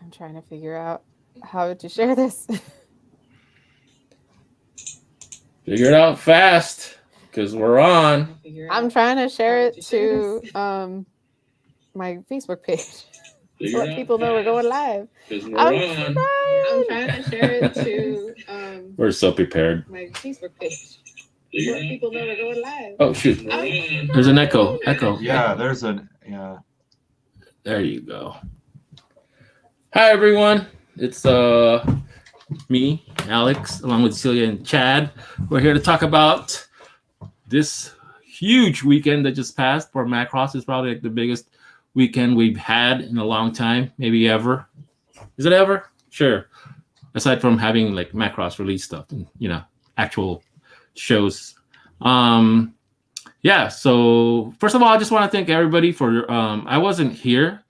I'm trying to figure out how to share this. Figure it out fast, because we're on. I'm trying to share it to my Facebook page to Figure it let out people know we're fast, going live. because we're I'm on. trying to share it to We're so prepared. my Facebook page to Figure let it out people know we're fast. going live. Oh shoot! There's an echo. Echo. Yeah, there's an yeah. There you go. Hi everyone. It's me, Alex, along with Celia and Chad. We're here to talk about this huge weekend that just passed for Macross. It's probably like the biggest weekend we've had in a long time, maybe ever. Is it ever? Sure. Aside from having like Macross release stuff and actual shows. Um yeah, so first of all, I just want to thank everybody for I wasn't here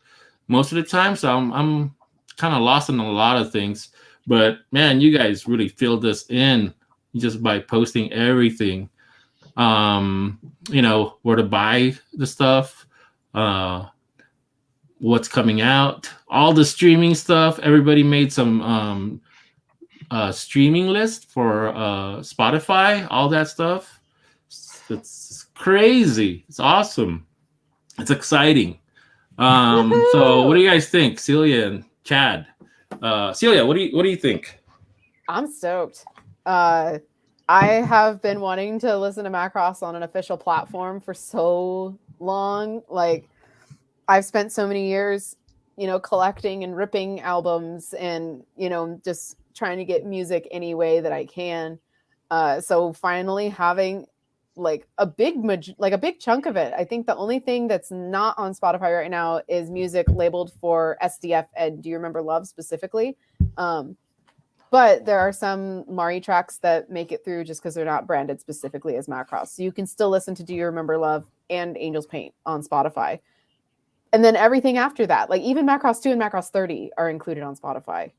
most of the time, so I'm kind of lost in a lot of things. But man, you guys really filled us in just by posting everything. Where to buy the stuff, uh, what's coming out, all the streaming stuff. Everybody made some streaming list for Spotify, all that stuff. It's crazy. It's awesome. It's exciting. So what do you guys think, Celia and Chad? Celia, what do you think? I'm stoked. I have been wanting to listen to Macross on an official platform for so long. Like, I've spent so many years, collecting and ripping albums and, just trying to get music any way that I can. So finally having like a big chunk of it. I think the only thing that's not on Spotify right now is music labeled for SDF and Do You Remember Love specifically. But there are some Mari tracks that make it through just because they're not branded specifically as Macross. So you can still listen to Do You Remember Love and Angel's Paint on Spotify. And then everything after that, like even Macross 2 and Macross 30 are included on Spotify,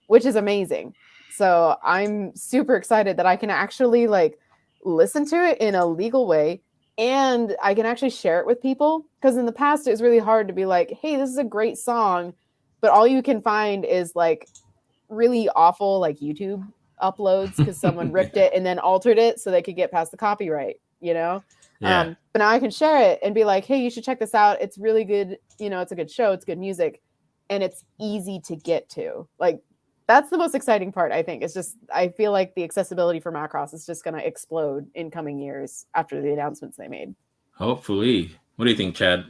which is amazing. So I'm super excited that I can actually like listen to it in a legal way and I can actually share it with people. Because in the past, it was really hard to be like, hey, this is a great song. But all you can find is like really awful like YouTube uploads because someone ripped it and then altered it so they could get past the copyright, Yeah. But now I can share it and be like, hey, you should check this out. It's really good. It's a good show. It's good music. And it's easy to get to. Like, that's the most exciting part, I think. It's just, I feel like the accessibility for Macross is just going to explode in coming years after the announcements they made. Hopefully. What do you think, Chad?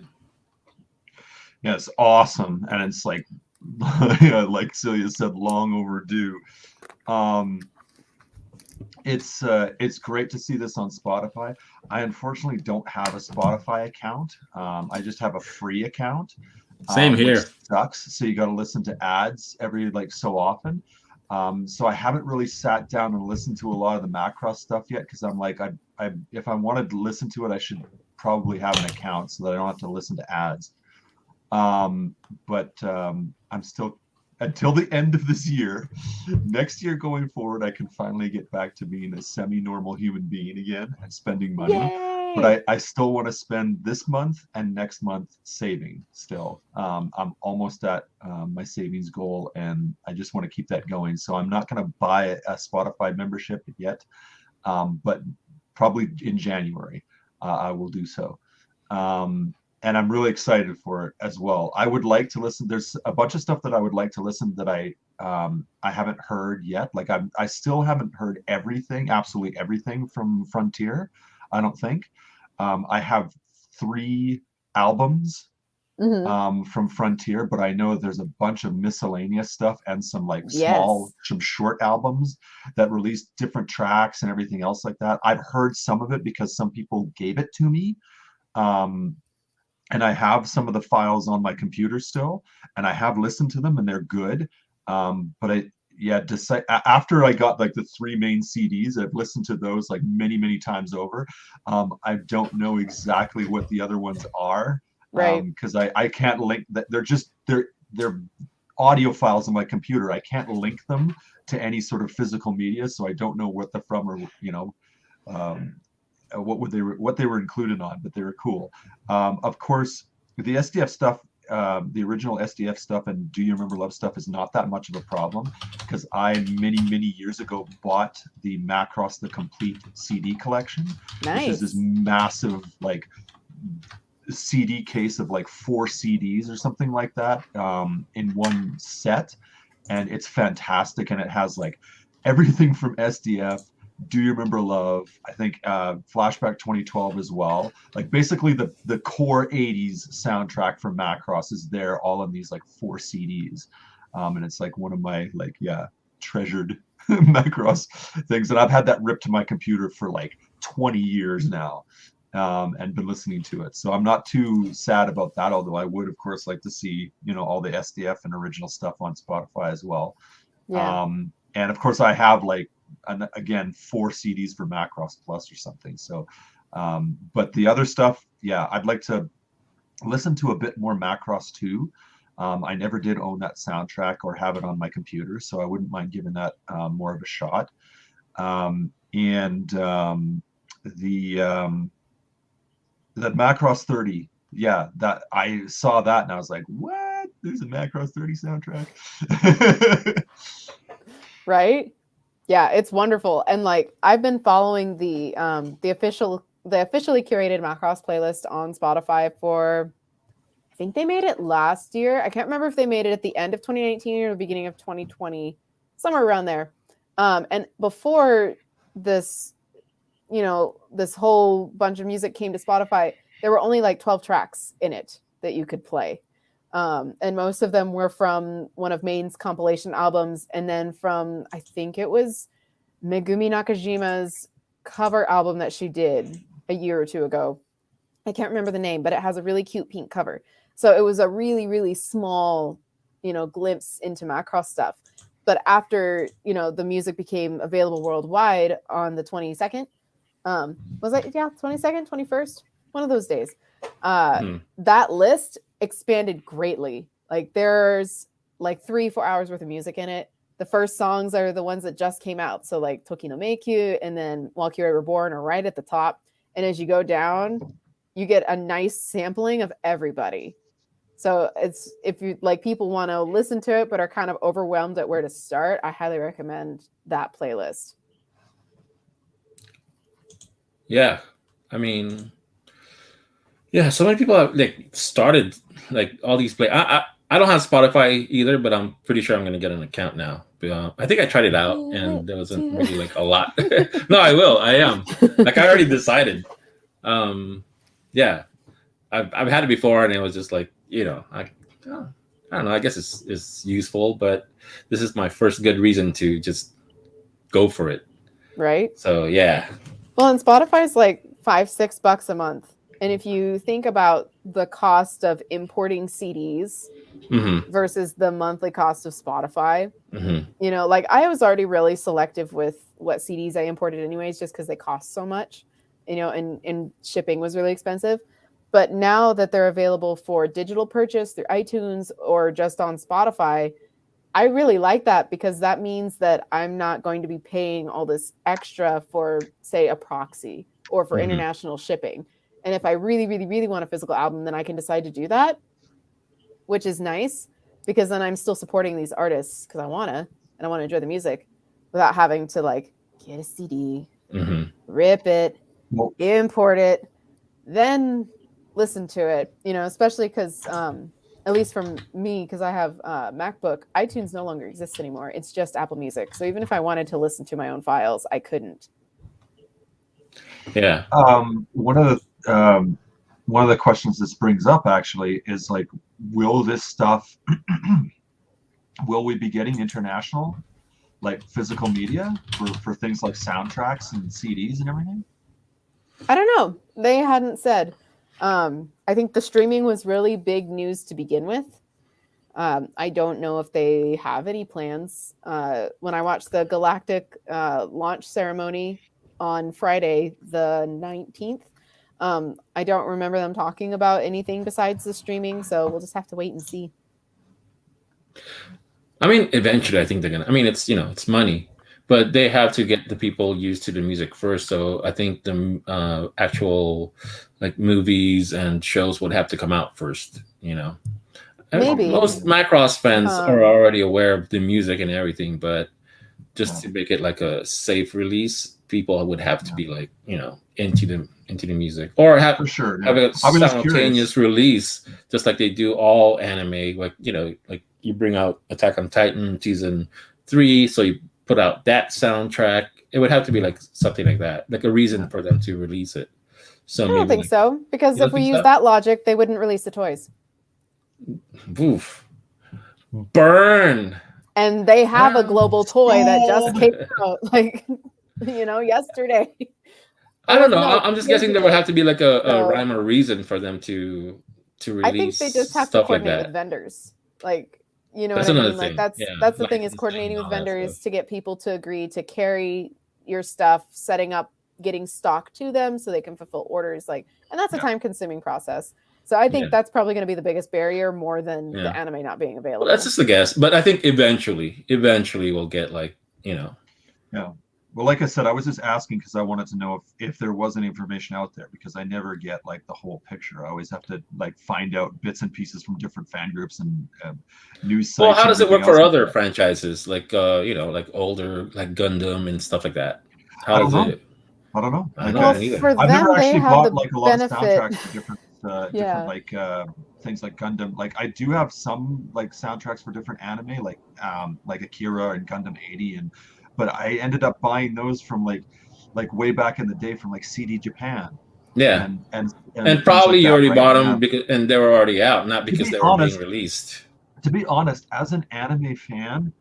Yeah, it's awesome, and it's like like Celia said, long overdue. It's great to see this on Spotify. I unfortunately don't have a Spotify account. I just have a free account. Same here. Which sucks. So you got to listen to ads every like so often. So I haven't really sat down and listened to a lot of the Macross stuff yet because I'm like, I if I wanted to listen to it, I should probably have an account so that I don't have to listen to ads. But I'm still until the end of this year. Next year going forward, I can finally get back to being a semi-normal human being again and spending money. Yay! But I still want to spend this month and next month saving still. I'm almost at my savings goal, and I just want to keep that going. So I'm not going to buy a Spotify membership yet, but probably in January I will do so. And I'm really excited for it as well. I would like to listen. There's a bunch of stuff that I would like to listen that I haven't heard yet. Like I still haven't heard everything, absolutely everything from Frontier. I don't think. I have 3 albums from Frontier, but I know there's a bunch of miscellaneous stuff and some like small, some short albums that release different tracks and everything else like that. I've heard some of it because some people gave it to me. And I have some of the files on my computer still, and I have listened to them, and they're good. But after I got like the 3 main CDs, I've listened to those like many times over. I don't know exactly what the other ones are, right? Because I can't link that. They're audio files on my computer. I can't link them to any sort of physical media, so I don't know what they're from or what they were included on, but they were cool. Of course, the SDF stuff the original SDF stuff and Do You Remember Love stuff is not that much of a problem, because I many years ago bought the Macross the Complete CD collection, which is this massive like CD case of like 4 CDs or something like that, in one set, and it's fantastic, and it has like everything from SDF, Do You Remember Love, I think Flashback 2012 as well. Like basically the core 80s soundtrack from Macross is there all in these like 4 CDs. And it's like one of my like, treasured Macross things. And I've had that ripped to my computer for like 20 years now, and been listening to it. So I'm not too sad about that, although I would of course like to see, all the SDF and original stuff on Spotify as well. Yeah. And of course I have like, again, 4 CDs for Macross Plus or something. So, but the other stuff, I'd like to listen to a bit more Macross too. I never did own that soundtrack or have it on my computer, so I wouldn't mind giving that more of a shot. The Macross 30, that I saw that and I was like, what? There's a Macross 30 soundtrack. Right? Yeah, it's wonderful. And like I've been following the officially curated Macross playlist on Spotify for, I think they made it last year. I can't remember if they made it at the end of 2019 or the beginning of 2020, somewhere around there. And before this, this whole bunch of music came to Spotify, there were only like 12 tracks in it that you could play. And most of them were from one of Main's compilation albums, and then from, I think it was Megumi Nakajima's cover album that she did a year or two ago. I can't remember the name, but it has a really cute pink cover. So it was a really, really small, glimpse into Macross stuff. But after, the music became available worldwide on the 22nd, was it? Yeah, 22nd, 21st, one of those days. That list expanded greatly. Like there's like 3-4 hours worth of music in it. The first songs are the ones that just came out. So like Toki no Meikyu and then Walkyrie Reborn are right at the top. And as you go down, you get a nice sampling of everybody. So it's, if you like, people want to listen to it but are kind of overwhelmed at where to start, I highly recommend that playlist. Yeah. I mean, so many people have like started like all these I don't have Spotify either, but I'm pretty sure I'm going to get an account now. I think I tried it out and there wasn't really like a lot. No, I will. I am. Like I already decided. I've had it before and it was just like, I don't know. I guess it's useful, but this is my first good reason to just go for it. Right. So yeah. Well, and Spotify's like $5-6 a month. And if you think about the cost of importing CDs versus the monthly cost of Spotify, like I was already really selective with what CDs I imported anyways, just because they cost so much, and shipping was really expensive. But now that they're available for digital purchase through iTunes or just on Spotify, I really like that, because that means that I'm not going to be paying all this extra for, say, a proxy or for international shipping. And if I really, really, really want a physical album, then I can decide to do that, which is nice, because then I'm still supporting these artists because I want to, and I want to enjoy the music without having to like get a CD, rip it, import it, then listen to it, especially because, at least from me, because I have MacBook, iTunes no longer exists anymore. It's just Apple Music. So even if I wanted to listen to my own files, I couldn't. Yeah. One of the questions this brings up actually is like, will this stuff, will we be getting international, like physical media for things like soundtracks and CDs and everything? I don't know. They hadn't said. I think the streaming was really big news to begin with. I don't know if they have any plans. When I watched the Galactic launch ceremony on Friday, the 19th, I don't remember them talking about anything besides the streaming, so we'll just have to wait and see. I mean, eventually, I think they're gonna. I mean, it's it's money, but they have to get the people used to the music first. So I think the actual like movies and shows would have to come out first. Maybe. Most Macross fans are Um, already aware of the music and everything, but just to make it like a safe release, people would have to be like, into the music, or For sure. have Yeah. a I was just curious. simultaneous release, just like they do all anime. Like like you bring out Attack on Titan season 3, so you put out that soundtrack. It would have to be like something like that, like a reason for them to release it. So I don't maybe think like, so, because you don't if we think use so? that logic, they wouldn't release the toys. Oof. Burn. And they have a global toy that just Sold. came out, like, yesterday. I don't know. No, I'm just 2 days guessing there would ago. have to be like a So rhyme or reason for them to I release think they just have to stuff like coordinate with that. vendors. Like, you know That's what I another mean? Like thing. that's Yeah, that's the thing, is licensing coordinating and with all that vendors stuff. to get people to agree to carry your stuff, setting up, getting stock to them so they can fulfill orders. Like, and that's a Yeah. time-consuming process. So I think Yeah. that's probably going to be the biggest barrier, more than Yeah. the anime not being Well, available. that's just a guess, but I think eventually we'll get like, Yeah. Well, like I said, I was just asking because I wanted to know if there was any information out there, because I never get like the whole picture. I always have to like find out bits and pieces from different fan groups and news sites. Well, how and does it work everything for else other like that. franchises, like like older, like Gundam and stuff like that? How I don't does know. it? I don't know. I don't Like know Well, that either. for I've never them, they actually have bought the like a lot of benefit. soundtracks for different Yeah. like things like Gundam. Like I do have some like soundtracks for different anime, like Akira and Gundam 80, but I ended up buying those from like way back in the day from like CD Japan Yeah, and and things probably like you that, already right? bought Yeah. them because and they were already out, not To because be they were being honest, released. as an anime fan,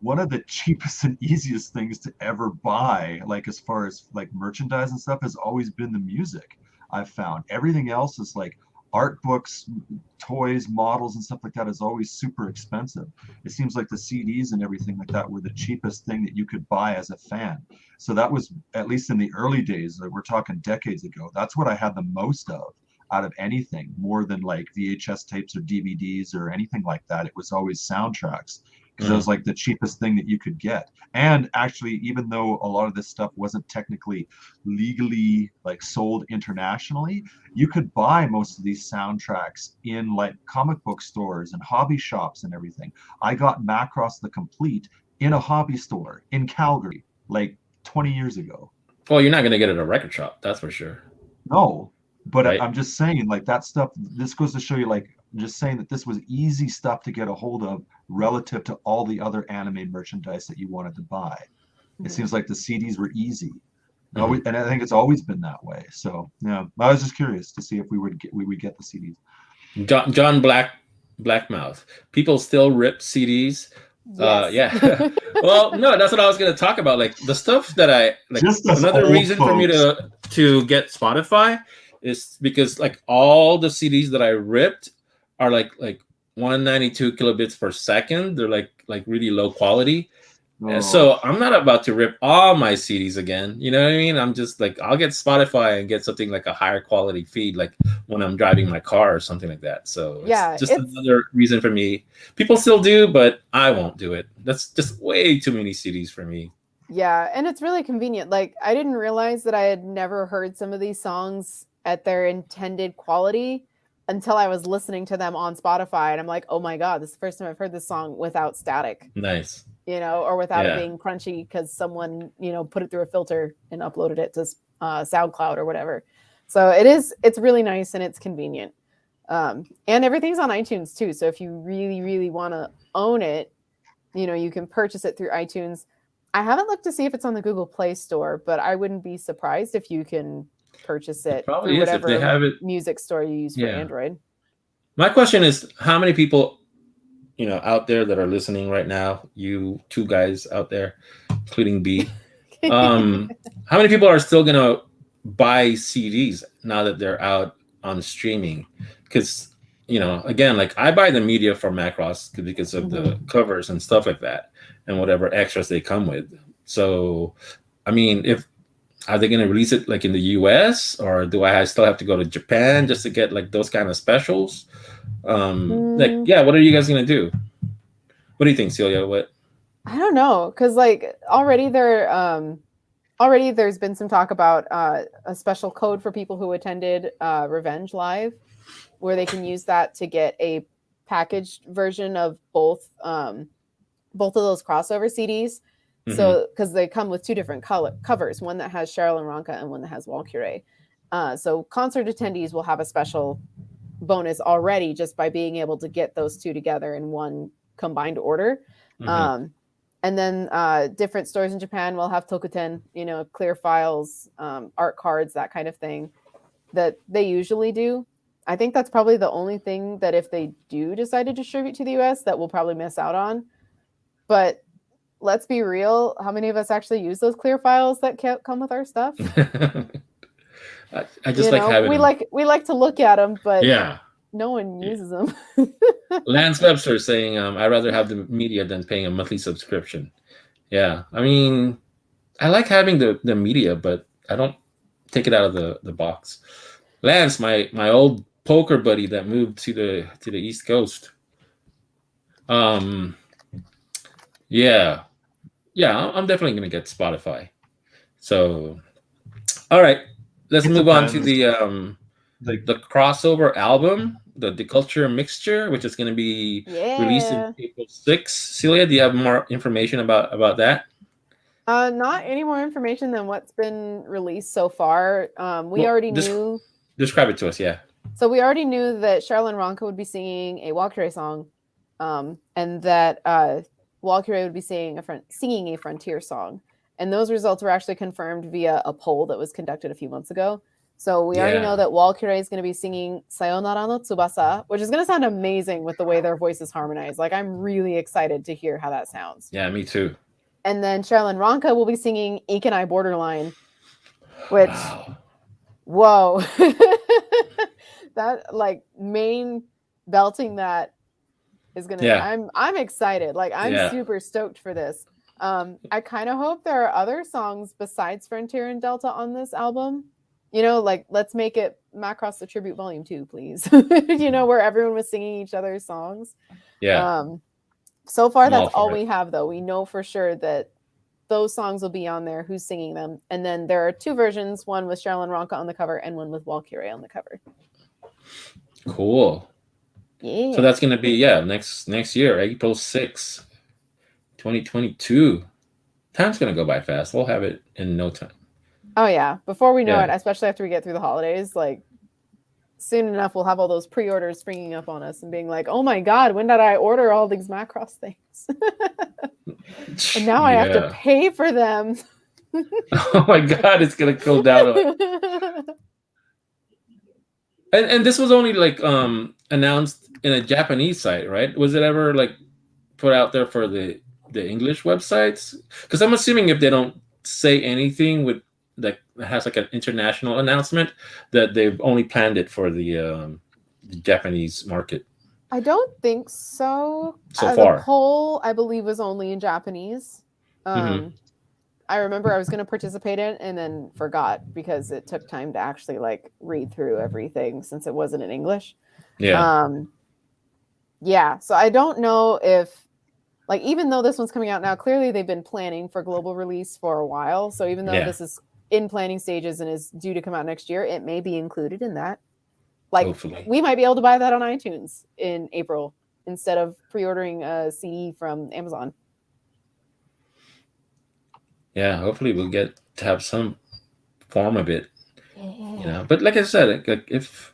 one of the cheapest and easiest things to ever buy, like as far as like merchandise and stuff, has always been the music. I've found everything else is like art books, toys, models, and stuff like that is always super expensive. It seems like the CDs and everything like that were the cheapest thing that you could buy as a fan. So that was, at least in the early days, like we're talking decades ago, that's what I had the most of out of anything, more than like VHS tapes or DVDs or anything like that. It was always soundtracks, because it was like the cheapest thing that you could get. And actually, even though a lot of this stuff wasn't technically legally like sold internationally, you could buy most of these soundtracks in like comic book stores and hobby shops and everything. I got Macross the Complete in a hobby store in Calgary like 20 years ago. Well, you're not going to get it at a record shop, that's for sure. No, but Right? I'm just saying, like that stuff. This goes to show you, like, I'm just saying that this was easy stuff to get a hold of relative to all the other anime merchandise that you wanted to buy. It seems like the CDs were easy, Mhm. and I think it's always been that way. So yeah, I was just curious to see if we would get the CDs. John Blackmouth. People still rip CDs. Yes. Yeah. Well, no, that's what I was going to talk about. Like the stuff that I like. Just us Another old reason for me folks. to get Spotify is because like all the CDs that I ripped are like 192 kilobits per second. They're like really low quality. And Oh, so I'm not about to rip all my CDs again. You know what I mean? I'm just like, I'll get Spotify and get something like a higher quality feed, like when I'm driving my car or something like that. So it's Yeah, just another reason for me. People still do, but I won't do it. That's just way too many CDs for me. yeah, and it's really convenient. Like, I didn't realize that I had never heard some of these songs at their intended quality until I was listening to them on Spotify, and I'm like, oh my god, this is the first time I've heard this song without static, Nice. or without it Yeah. being crunchy because someone put it through a filter and uploaded it to SoundCloud or whatever. So it's really nice and it's convenient, and everything's on iTunes too. So if you really really want to own it, you can purchase it through iTunes. I haven't looked to see if it's on the Google Play Store, but I wouldn't be surprised if you can purchase It it through probably is if they whatever have it. music store you use for Yeah. Android. My question is, how many people, out there that are listening right now, you two guys out there, including B, how many people are still gonna buy CDs now that they're out on streaming? Because again, like I buy the media for Macross because of the covers and stuff like that, and whatever extras they come with. So, I mean, if are they going to release it like in the US, or do I still have to go to Japan just to get like those kind of specials? Like, yeah, what are you guys going to do? What do you think, Celia? What? I don't know, because like already there's been some talk about a special code for people who attended Revenge Live, where they can use that to get a packaged version of both of those crossover CDs. So because they come with two different covers, one that has Cheryl and Ronka and one that has Walkure. So concert attendees will have a special bonus already just by being able to get those two together in one combined order. And then different stores in Japan will have tokuten, clear files, art cards, that kind of thing that they usually do. I think that's probably the only thing that if they do decide to distribute to the US that we'll probably miss out on. But let's be real, how many of us actually use those clear files that come with our stuff? I just like having we like to look at them, but yeah, no one uses them. Lance Webster saying, I'd rather have the media than paying a monthly subscription. Yeah, I mean, I like having the media, but I don't take it out of the box. Lance, my old poker buddy that moved to the East Coast. Yeah, I'm definitely gonna get Spotify. So, all right, let's move on to the crossover album, the Deculture Mixture, which is going to be released in April 6th. Celia, do you have more information about that? Not any more information than what's been released so far. We already knew. Describe it to us, yeah. So we already knew that Cheryl and Ronka would be singing a Walkure song, and that Walkure would be singing a Frontier song. And those results were actually confirmed via a poll that was conducted a few months ago. So we already know that Walkure is going to be singing Sayonara no Tsubasa, which is going to sound amazing with the way their voices harmonize. Like, I'm really excited to hear how that sounds. Yeah, me too. And then Cheryl and Ronka will be singing Ikenai Borderline, which, whoa. That, like, main belting that is going to, I'm excited. Like, I'm super stoked for this. I kind of hope there are other songs besides Frontier and Delta on this album. Like, let's make it Macross the Tribute Volume 2, please. Where everyone was singing each other's songs. Yeah. So far, that's all we have, though. We know for sure that those songs will be on there, who's singing them. And then there are two versions, one with Cheryl and Ronka on the cover and one with Walkure on the cover. Cool. Yeah. So that's going to be, next year, April 6th, 2022. Time's going to go by fast. We'll have it in no time. Oh, yeah. Before we know it, especially after we get through the holidays, like, soon enough, we'll have all those pre-orders springing up on us and being like, oh, my God, when did I order all these Macross things? And now I have to pay for them. Oh, my God, it's going to go down. And this was only, like, announced in a Japanese site, right? Was it ever, like, put out there for the English websites? Because I'm assuming if they don't say anything with that has like an international announcement, that they've only planned it for the Japanese market. I don't think so. So far, the poll, I believe, was only in Japanese. I remember I was going to participate in it and then forgot because it took time to actually like read through everything since it wasn't in English. So I don't know if, like, even though this one's coming out now, clearly they've been planning for global release for a while. So even though this is in planning stages and is due to come out next year, it may be included in that. Like, hopefully. We might be able to buy that on iTunes in April instead of pre-ordering a CD from Amazon. Yeah, hopefully we'll get to have some form of it. But like I said, like if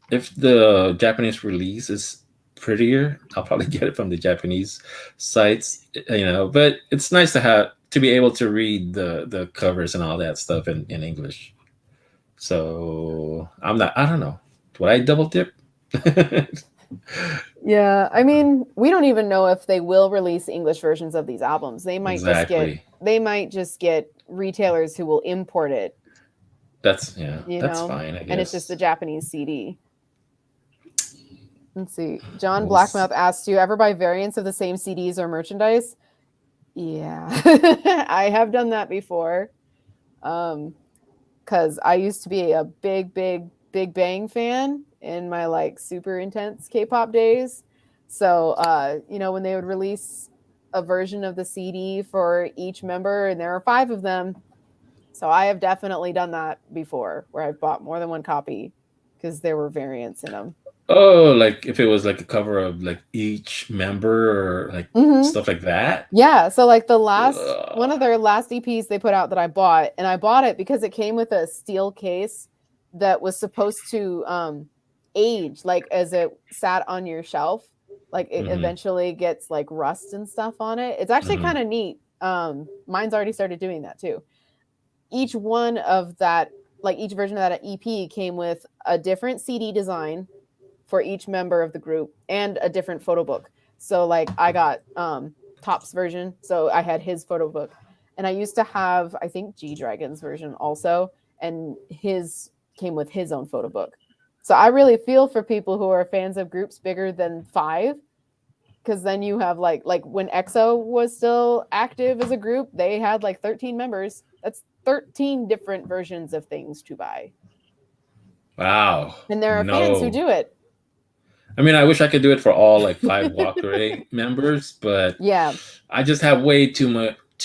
the Japanese release is prettier, I'll probably get it from the Japanese sites, but it's nice to be able to read the covers and all that stuff in English. So I don't know. Would I double dip? Yeah, I mean, we don't even know if they will release English versions of these albums. They might just get retailers who will import it. That's fine, I guess. And it's just a Japanese CD. Let's see. John Blackmouth asked, do you ever buy variants of the same CDs or merchandise? Yeah, I have done that before. Because I used to be a big Bang fan in my like super intense K-pop days. So, when they would release a version of the CD for each member, and there are 5 of them. So I have definitely done that before, where I've bought more than one copy because there were variants in them. Oh, like if it was like a cover of like each member or like Mhm. stuff like that. Yeah, so like the last one Ugh. of their last EPs they put out that I bought, and I bought it because it came with a steel case that was supposed to age like as it sat on your shelf. Like it Mhm, eventually gets like rust and stuff on it. It's actually mhm. kind of neat. Mine's already started doing that too. Each one of that, like each version of that EP came with a different CD design for each member of the group and a different photo book. So like I got Top's version, so I had his photo book. And I used to have I think G Dragon's version also, and his came with his own photo book. So I really feel for people who are fans of groups bigger than 5, because then you have like when EXO was still active as a group, they had like 13 members. That's 13 different versions of things to buy. Wow. And there are fans who No. do it. I mean, I wish I could do it for all like 5 Walker members, but Yeah. I just have way too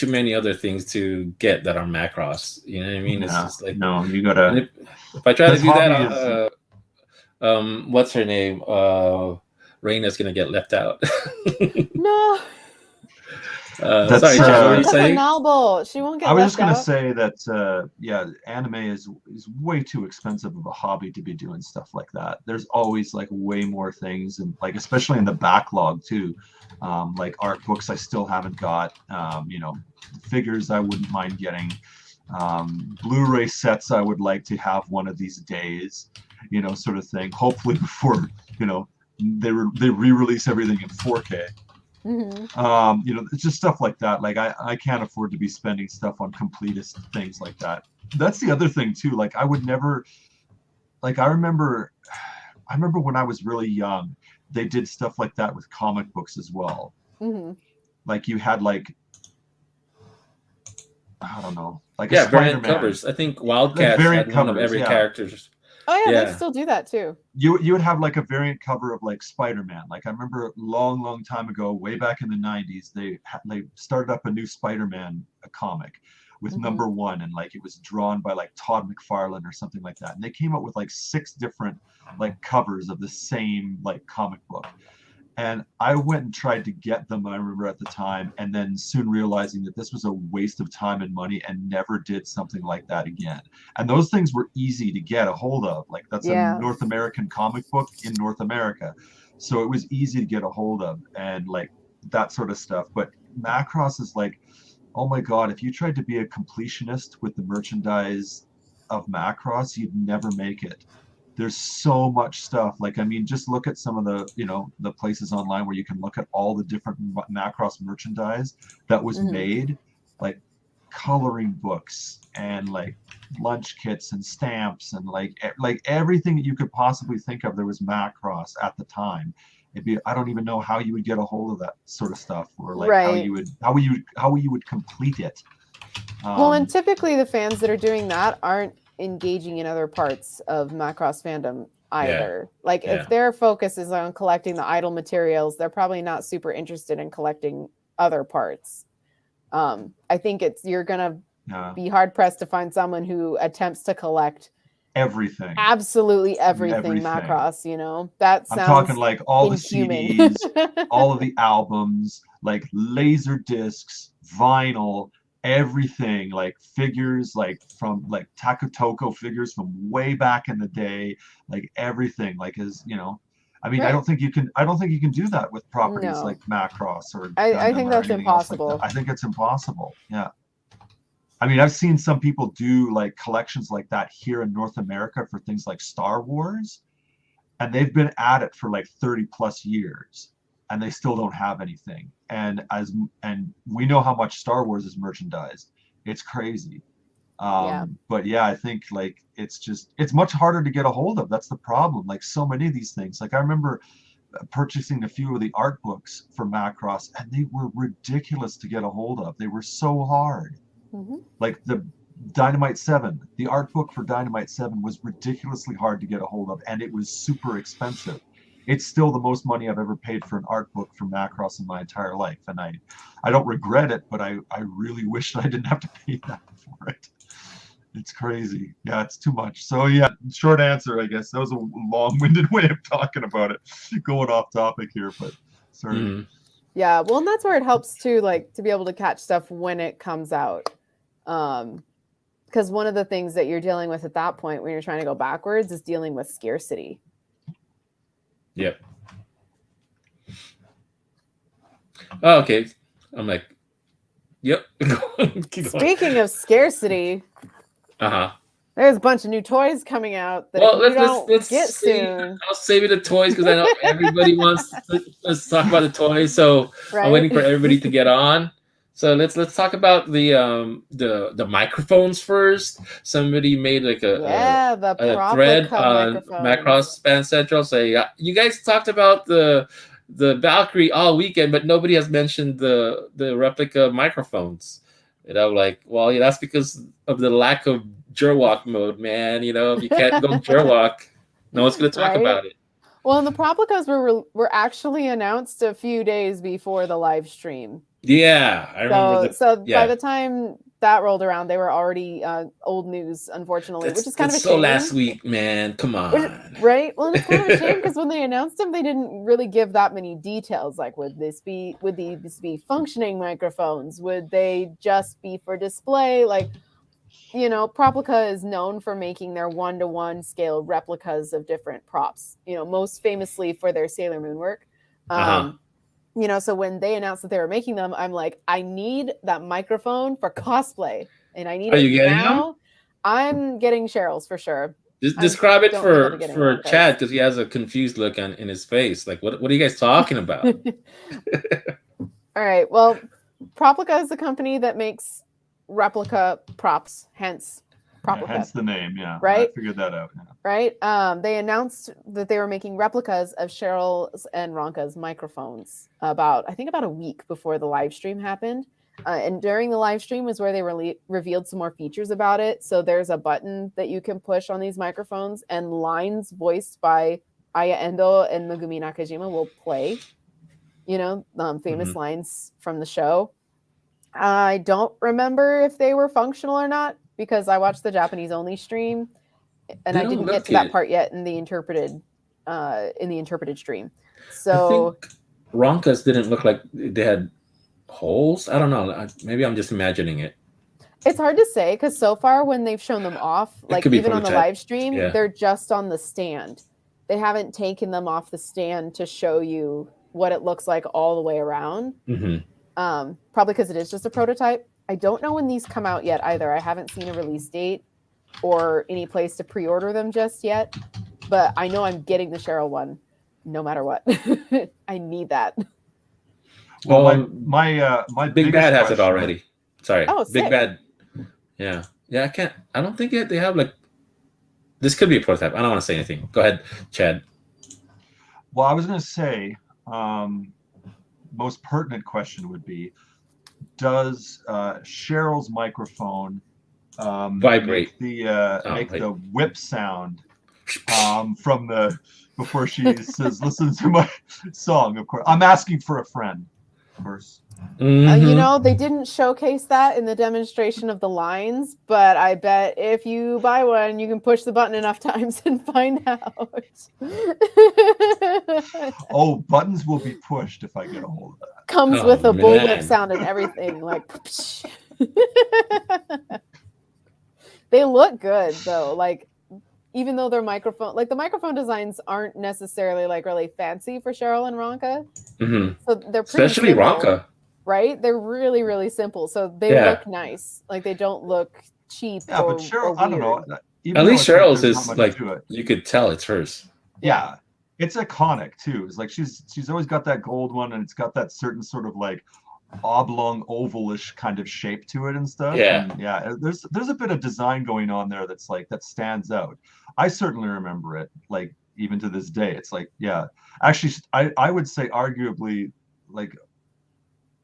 many other things to get that are Macross. You know what I mean? It's Yeah, just like, no, you and gotta. if I try to This do that, hobby is. what's her name? Raina's gonna get left out. No. That's. Sorry, Chad. What were you That's a saying? novel. She won't I get was just left gonna out. say that yeah, anime is way too expensive of a hobby to be doing stuff like that. There's always like way more things, and like especially in the backlog too, like art books I still haven't got. Figures I wouldn't mind getting. Blu-ray sets I would like to have one of these days, sort of thing. Hopefully before they re-release everything in 4K. Hmm. It's just stuff like that. Like I can't afford to be spending stuff on completist things like that. That's the other thing too. Like I would never, like I remember when I was really young, they did stuff like that with comic books as well. Hmm. Like you had like, I don't know, like a Yeah, variant Spider-Man, covers. I think like Wildcats variant had one of covers. every Yeah, character's. Oh yeah, they Yeah. still do that too. you would have like a variant cover of like Spider-Man. Like I remember a long time ago, way back in the 90s, they started up a new Spider-Man comic with Hmm. number 1, and like it was drawn by like Todd McFarlane or something like that. And they came up with like 6 different like covers of the same like comic book. And I went and tried to get them, I remember at the time, and then soon realizing that this was a waste of time and money, and never did something like that again. And those things were easy to get a hold of. Like that's a Yeah. North American comic book in North America. So it was easy to get a hold of and like that sort of stuff. But Macross is like, oh my God, if you tried to be a completionist with the merchandise of Macross, you'd never make it. There's so much stuff. Like, I mean, just look at some of the places online where you can look at all the different Macross merchandise that was Hmm. made, like coloring books and like lunch kits and stamps and like everything that you could possibly think of. There was Macross at the time. I don't even know how you would get a hold of that sort of stuff, or like Right. how you would complete it. Well, and Um, typically the fans that are doing that aren't engaging in other parts of Macross fandom Yeah. either. Like if Yeah. their focus is on collecting the idle materials, they're probably not super interested in collecting other parts. I think you're gonna yeah, be hard pressed to find someone who attempts to collect everything, absolutely everything everything. Macross, you know? That I'm talking sounds like all the inhuman. CDs, all of the albums, like laser discs, vinyl, everything, like figures, like from like Takutoko figures from way back in the day, like everything, like I mean, Right. I don't think you can do that with properties like No. Macross or I Gundam think or that's anything else like that. impossible. I think it's impossible. Yeah. I mean, I've seen some people do like collections like that here in North America for things like Star Wars, and they've been at it for like 30 plus years, and they still don't have anything. And we know how much Star Wars is merchandised. It's crazy. Yeah. But yeah, I think like it's much harder to get a hold of. That's the problem. Like so many of these things. Like I remember purchasing a few of the art books for Macross, and they were ridiculous to get a hold of. They were so hard. Hmm. Like the Dynamite 7, the art book for Dynamite 7 was ridiculously hard to get a hold of, and it was super expensive. It's still the most money I've ever paid for an art book from Macross in my entire life, and I don't regret it, but I really wish I didn't have to pay that for it. It's crazy. Yeah, it's too much. So yeah, short answer, I guess. That was a long-winded way of talking about it, going off topic here, but sorry. Mm-hmm. Yeah, well, and that's where it helps too, like to be able to catch stuff when it comes out. Because one of the things that you're dealing with at that point when you're trying to go backwards is dealing with scarcity. Yep. Oh, okay. I'm like, yep. Keep going. Speaking of scarcity, there's a bunch of new toys coming out that Well, if you let's don't get see. soon. I'll save you the toys because I know everybody wants to let's talk about the toys. So Right? I'm waiting for everybody to get on. So let's talk about the microphones first. Somebody made like the a thread on microphones. Macross Fan Central saying, you guys talked about the Valkyrie all weekend, but nobody has mentioned the replica microphones. And I'm like, well, yeah, that's because of the lack of Jerwalk mode, man. You know, if you can't go Jerwalk, no one's going to talk about it. Well, and the replicas were actually announced a few days before the live stream. Yeah, I remember. By the time that rolled around, they were already old news, unfortunately, which is kind of a shame. So last week, man, come on. Right? Well, it's kind of a shame because when they announced them, they didn't really give that many details. Like, would these be functioning microphones? Would they just be for display? Like, you know, Replica is known for making their 1-to-1 scale replicas of different props. You know, most famously for their Sailor Moon work. You know, so when they announced that they were making them, I'm like, I need that microphone for cosplay, and I need it now. Them? I'm getting Cheryl's for sure. Describe it for Chad because he has a confused look in his face. Like, what are you guys talking about? All right. Well, Replica is a company that makes replica props, hence Replica. Hence the name, yeah. Right? I figured that out. Yeah. Right? They announced that they were making replicas of Cheryl's and Ronka's microphones about a week before the live stream happened. And during the live stream was where they revealed some more features about it. So there's a button that you can push on these microphones, and lines voiced by Aya Endo and Megumi Nakajima will play. You know, famous lines from the show. I don't remember if they were functional or not because I watched the Japanese only stream, and I didn't get to that part yet in the interpreted stream. So I think Ronka's didn't look like they had holes. I don't know. Maybe I'm just imagining it. It's hard to say because so far when they've shown them off, like even on the live stream, they're just on the stand. They haven't taken them off the stand to show you what it looks like all the way around. Probably because it is just a prototype. I don't know when these come out yet either. I haven't seen a release date or any place to pre-order them just yet. But I know I'm getting the Cheryl one no matter what. I need that. Well, my Big Bad has it already. Sorry. Oh, Big Bad. Yeah. I don't think they have like. This could be a prototype. I don't want to say anything. Go ahead, Chad. Well, I was going to say, most pertinent question would be, does Cheryl's microphone vibrate? Make the whip sound from the before she says, "Listen to my song." Of course, I'm asking for a friend. Of course. You know, they didn't showcase that in the demonstration of the lines, but I bet if you buy one, you can push the button enough times and find out. Oh, buttons will be pushed if I get a hold of that. Comes with a bullwhip sound and everything. Like, they look good though. Like, even though their microphone, like the microphone designs aren't necessarily like really fancy for Cheryl and Ronka. So they're pretty especially simple, Ronka. right? They're really, really simple. So they look nice. Like they don't look cheap. Yeah, but Cheryl, I don't know. At least Cheryl's is like you could tell it's hers. Yeah, it's iconic too. It's like she's always got that gold one, and it's got that certain sort of like oblong, ovalish kind of shape to it and stuff. Yeah, and yeah. There's a bit of design going on there that's like that stands out. I certainly remember it. Like even to this day, it's like Actually, I would say arguably like.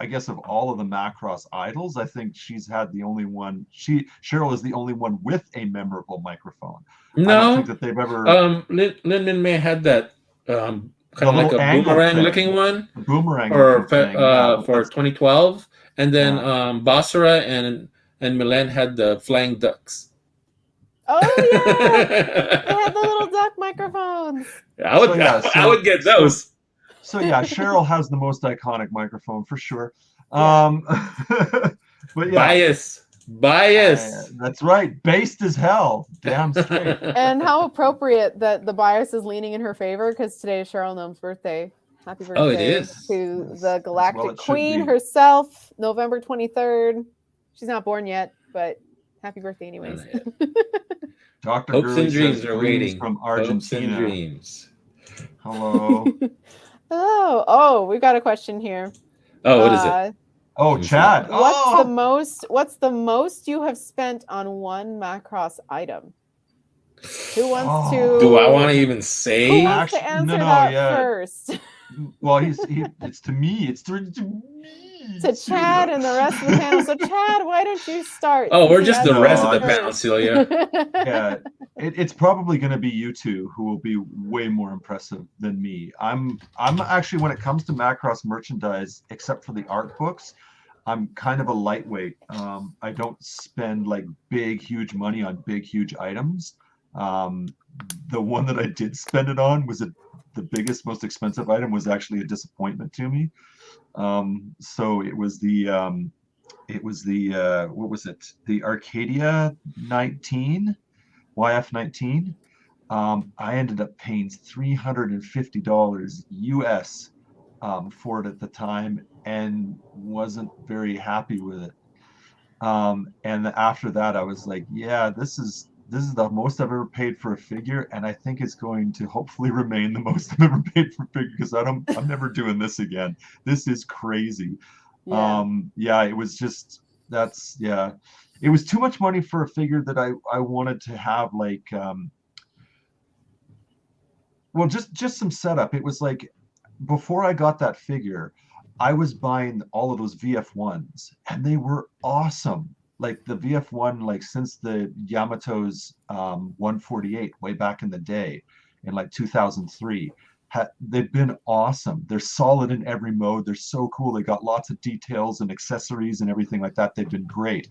I guess of all of the Macross idols, I think she's had the only one. Cheryl is the only one with a memorable microphone. No, I don't think that they've ever. Lin May had that kind of like a boomerang-looking one. Boomerang for 2012, and then Basara and Milan had the flying ducks. Oh yeah, they had the little duck microphones. I would get those. So yeah, Cheryl has the most iconic microphone for sure. Yeah. But yeah, Bias. that's right. Based as hell. Damn straight. And how appropriate that the bias is leaning in her favor because today is Cheryl Gnome's birthday. Happy birthday Oh, it is. to the Galactic it should Queen be. herself, November 23rd. She's not born yet, but happy birthday anyways. Dr. Hopes Gurley and dreams says, are "Greetings waiting from Hopes and Argentina." dreams. Hello. Oh, we've got a question here. Oh, what is it? Oh, Chad. What's the most you have spent on one Macross item? Who wants to? Do I want to even Who say? wants to answer that first? Well, it's to me. It's to me. To Chad and the rest of the panel. So Chad, why don't you start? Oh, we're just the rest of the first. panel, Celia. Yeah, it's probably going to be you two who will be way more impressive than me. I'm actually, when it comes to Macross merchandise, except for the art books, I'm kind of a lightweight. I don't spend like big, huge money on big, huge items. The one that I did spend it on was the biggest, most expensive item was actually a disappointment to me. So it was the what was it? The Arcadia 19, YF 19. I ended up paying $350 US for it at the time and wasn't very happy with it. And after that, I was like, yeah, this is the most I've ever paid for a figure, and I think it's going to hopefully remain the most I've ever paid for a figure because I'm never doing this again. This is crazy. Yeah. It was just it was too much money for a figure that I wanted to have like well, just some setup. It was like before I got that figure, I was buying all of those VF1s and they were awesome. Like the VF1, like since the Yamato's 148 way back in the day in like 2003, they've been awesome. They're solid in every mode. They're so cool. They got lots of details and accessories and everything like that. They've been great.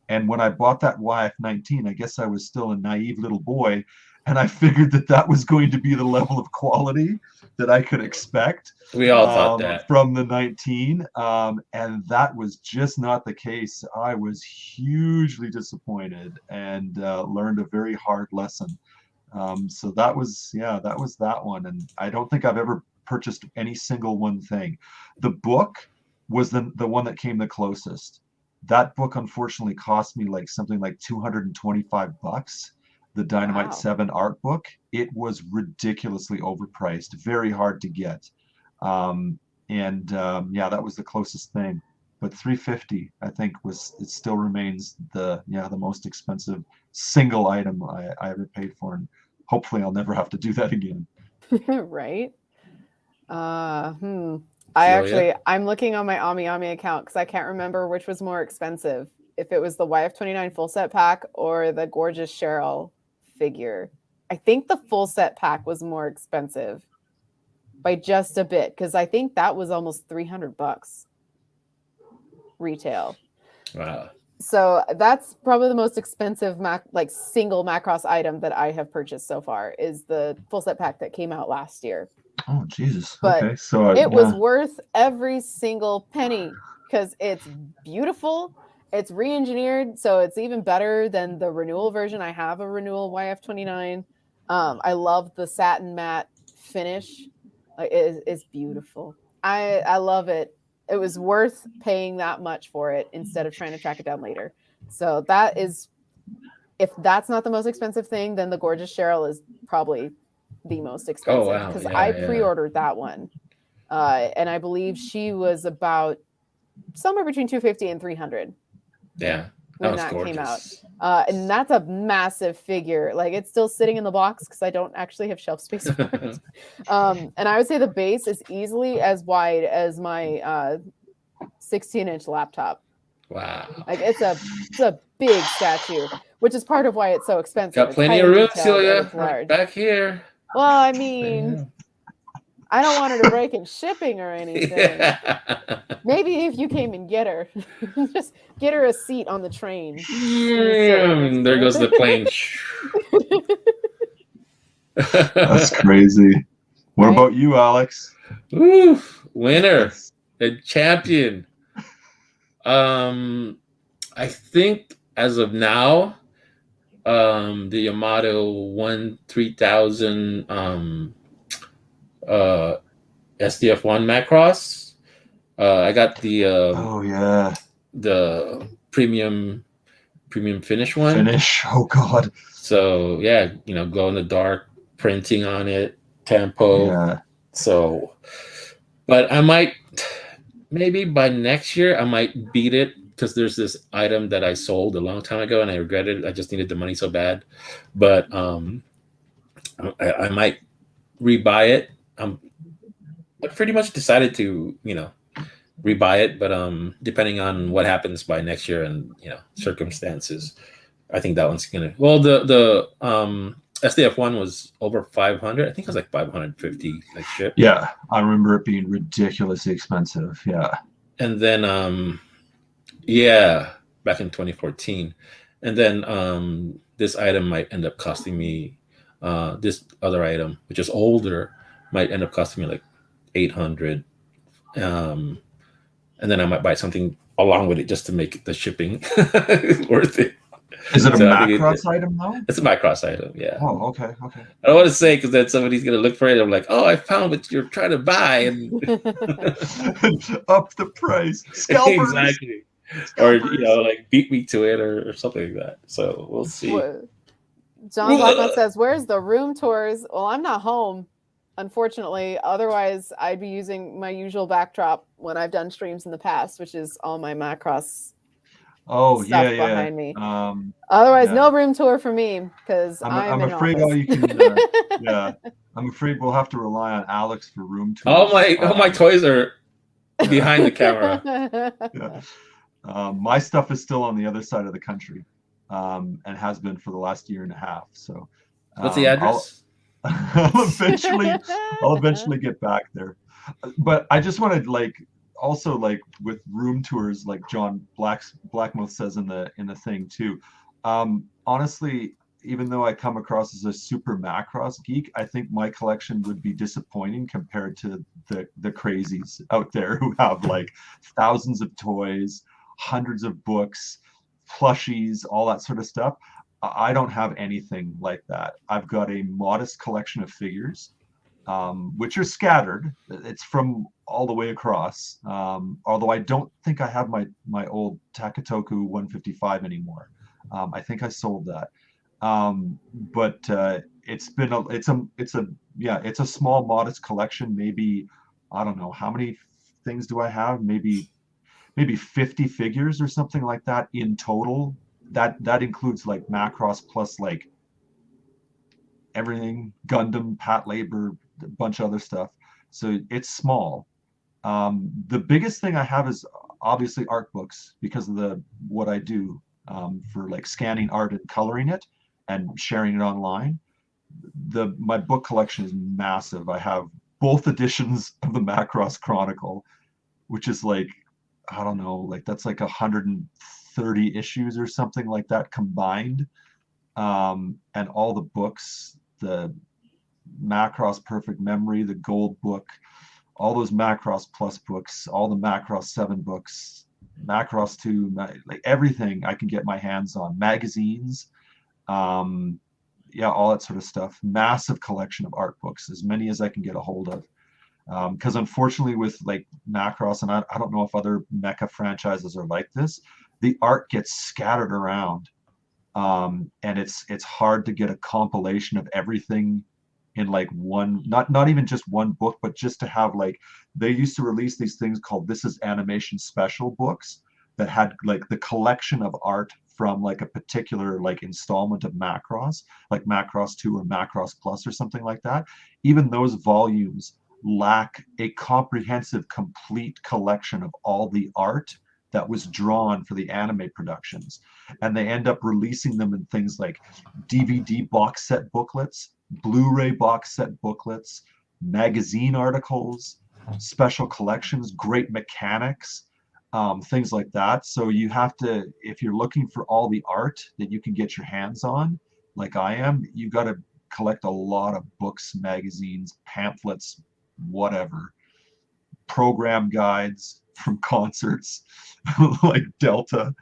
And when I bought that YF19, I guess I was still a naive little boy, and I figured that was going to be the level of quality that I could expect. We all thought that from the 19, and that was just not the case. I was hugely disappointed and learned a very hard lesson. So that was that one, and I don't think I've ever purchased any single one thing. The book was the one that came the closest. That book unfortunately cost me like something like $225. The Dynamite 7 art book. It was ridiculously overpriced, very hard to get. That was the closest thing. But $350, I think, it still remains the most expensive single item I ever paid for, and hopefully I'll never have to do that again. Right. I'm looking on my Ami account because I can't remember which was more expensive. If it was the YF29 full set pack or the gorgeous Cheryl figure. I think the full set pack was more expensive by just a bit because I think that was almost $300 retail. Wow. So that's probably the most expensive single Macross item that I have purchased so far is the full set pack that came out last year. Oh, Jesus. But okay. So it was worth every single penny because it's beautiful. It's re-engineered, so it's even better than the renewal version. I have a renewal YF29. I love the satin matte finish. It's beautiful. I love it. It was worth paying that much for it instead of trying to track it down later. So that is, if that's not the most expensive thing, then the gorgeous Cheryl is probably the most expensive because I pre-ordered that one, and I believe she was about somewhere between $250 and $300. Yeah, when that came out, and that's a massive figure. Like it's still sitting in the box because I don't actually have shelf space for it. And I would say the base is easily as wide as my 16-inch laptop. Wow! Like it's a big statue, which is part of why it's so expensive. Got plenty of room, Celia. Back here. Well, I mean, I don't want her to break in shipping or anything. Maybe if you came and get her, just get her a seat on the train. There goes the plane. That's crazy. What Right? about you, Alex? Woo, winner, That's- the champion. I think as of now, the Yamato 3000 SDF1 Macross. I got oh yeah, the premium finish one. finish. Oh god. So yeah, glow in the dark printing on it, tempo. Yeah. So, but I might, maybe by next year I might beat it, because there's this item that I sold a long time ago and I regretted it. I just needed the money so bad. But I might rebuy it. I pretty much decided to, rebuy it, but depending on what happens by next year and circumstances, I think that one's gonna. Well, the SDF one was over 500. I think it was like 550 like ship. Yeah, I remember it being ridiculously expensive. Yeah. And then yeah, back in 2014, and then this item might end up costing me. This other item, which is older, might end up costing me like 800. And then I might buy something along with it just to make the shipping worth it. Is it a So I think Macross item though? It's a Macross item, yeah. Oh, okay, okay. I don't want to say, because then somebody's gonna look for it. I'm like, oh, I found what you're trying to buy, and Up the price. Scalpers. exactly. Scalpers. Or like beat me to it, or something like that. So we'll see. John Blackman says, "Where's the room tours?" Well, I'm not home, unfortunately. Otherwise, I'd be using my usual backdrop when I've done streams in the past, which is all my Macross Oh stuff yeah, behind me. yeah. Otherwise, no room tour for me, because I'm in afraid office. all you can. Yeah, I'm afraid we'll have to rely on Alex for room tours. All my toys are behind the camera. Yeah. My stuff is still on the other side of the country, and has been for the last year and a half. So, What's the address? I'll eventually get back there. But I just want to also with room tours, like John Blackmouth says in the thing too. Honestly, even though I come across as a super Macross geek, I think my collection would be disappointing compared to the crazies out there who have like thousands of toys, hundreds of books, plushies, all that sort of stuff. I don't have anything like that. I've got a modest collection of figures, which are scattered. It's from all the way across. Although I don't think I have my old Takatoku 155 anymore. I think I sold that. But it's a small, modest collection. Maybe, I don't know, how many things do I have? Maybe 50 figures or something like that in total. That includes like Macross Plus, like everything, Gundam, Pat Labor, a bunch of other stuff. So it's small. The biggest thing I have is obviously art books, because of what I do for like scanning art and coloring it and sharing it online. My book collection is massive. I have both editions of the Macross Chronicle, which is like, I don't know, like that's like 130 issues or something like that combined. And all the books, the Macross Perfect Memory, the Gold book, all those Macross Plus books, all the Macross 7 books, Macross 2, like everything I can get my hands on. Magazines, yeah, all that sort of stuff. Massive collection of art books, as many as I can get a hold of. Because unfortunately with like Macross, and I don't know if other mecha franchises are like this, the art gets scattered around. And it's hard to get a compilation of everything in like one, not even just one book, but just to have, like, they used to release these things called This Is Animation special books that had like the collection of art from like a particular like installment of Macross, like Macross 2 or Macross Plus or something like that. Even those volumes lack a comprehensive, complete collection of all the art that was drawn for the anime productions. And they end up releasing them in things like DVD box set booklets, Blu-ray box set booklets, magazine articles, special collections, great mechanics, things like that. So you have to, if you're looking for all the art that you can get your hands on, like I am, you got to collect a lot of books, magazines, pamphlets, whatever, program guides from concerts, like Delta.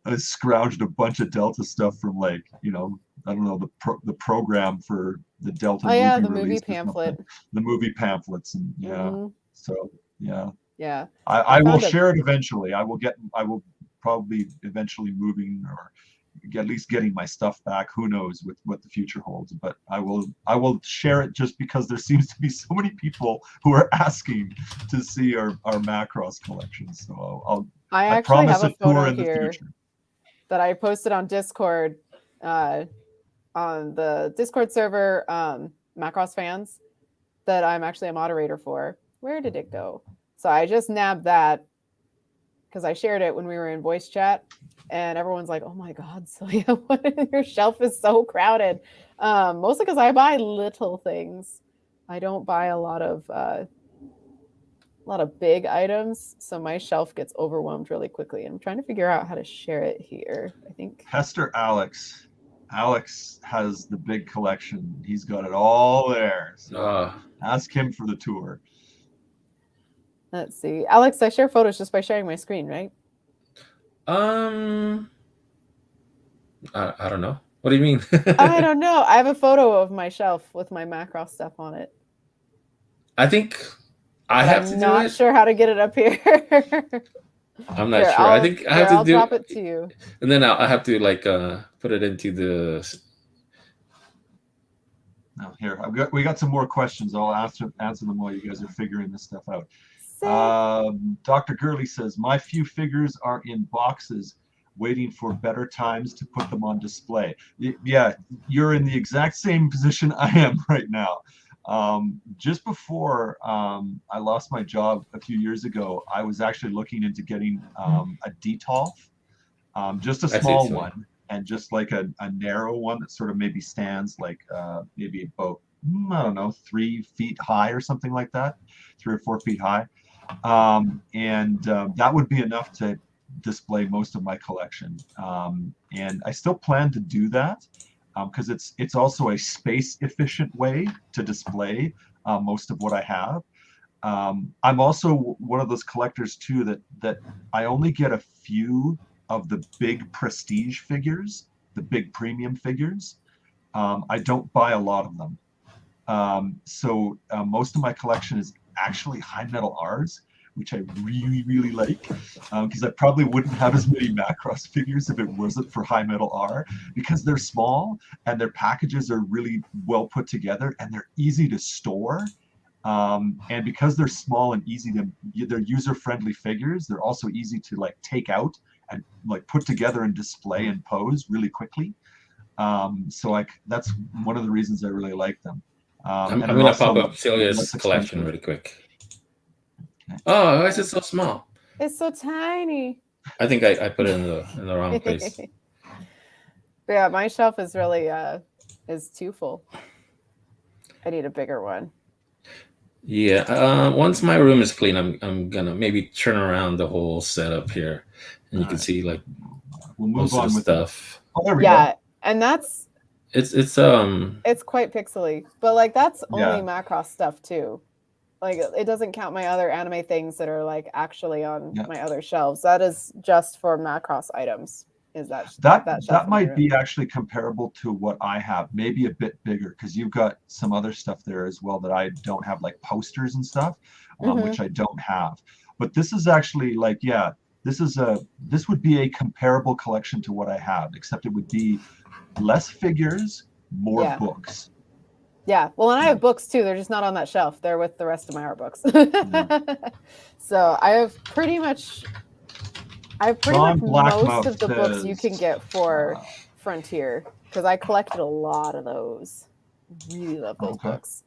I scrounged a bunch of Delta stuff from, like, I don't know, the program for the Delta movie the movie release, pamphlet. the movie pamphlets, and so Yeah. I will share it eventually. I will probably eventually moving, or at least getting my stuff back. Who knows what the future holds, but I will share it, just because there seems to be so many people who are asking to see our Macross collection. So I actually promise have a tour photo in the here future that I posted on Discord, on the Discord server, Macross fans, that I'm actually a moderator for. Where did it go? So I just nabbed that because I shared it when we were in voice chat, and everyone's like, "Oh my God, Celia, your shelf is so crowded." Mostly because I buy little things. I don't buy a lot of big items, so my shelf gets overwhelmed really quickly. I'm trying to figure out how to share it here. I think Hester Alex has the big collection. He's got it all there. So ask him for the tour. Let's see. Alex, I share photos just by sharing my screen, right? I don't know. What do you mean? I don't know. I have a photo of my shelf with my Macross stuff on it. I think I have to do it. I'm not sure how to get it up here. I'm not sure. I think I have to I'll do drop it to you. And then I have to put it into the. Now here, we got some more questions. I'll answer them while you guys are figuring this stuff out. Dr. Gurley says, my few figures are in boxes waiting for better times to put them on display. Yeah, you're in the exact same position I am right now. Just before I lost my job a few years ago, I was actually looking into getting a DTOLF, just a small one, and just like a narrow one that sort of maybe stands like maybe about, I don't know, 3 feet high or something like that, 3 or 4 feet high. That would be enough to display most of my collection. And I still plan to do that because it's also a space efficient way to display most of what I have. I'm also one of those collectors too that I only get a few of the big prestige figures, the big premium figures. I don't buy a lot of them. So most of my collection is actually high metal R's, which I really, really like, because I probably wouldn't have as many Macross figures if it wasn't for high metal R, because they're small and their packages are really well put together and they're easy to store. And because they're small and they're user-friendly figures, they're also easy to like take out and like put together and display and pose really quickly. So that's one of the reasons I really like them. I'm going to pop up Celia's collection really quick. Okay. Oh, why is it so small? It's so tiny. I think I put it in the wrong place. But yeah, my shelf is really is too full. I need a bigger one. Yeah, once my room is clean, I'm gonna maybe turn around the whole setup here, and you can see like we'll move on with stuff. Oh, there we go. And that's it's quite pixely, but like that's only Macross stuff too. Like it doesn't count my other anime things that are like actually on my other shelves. That is just for Macross items. Is that might be actually comparable to what I have, maybe a bit bigger, because you've got some other stuff there as well that I don't have, like posters and stuff, which I don't have. But this is actually like, this would be a comparable collection to what I have, except it would be less figures, more books. Yeah, well, and I have books too. They're just not on that shelf. They're with the rest of my art books. So I have pretty much most of the books you can get for Frontier, because I collected a lot of those. Really love those books.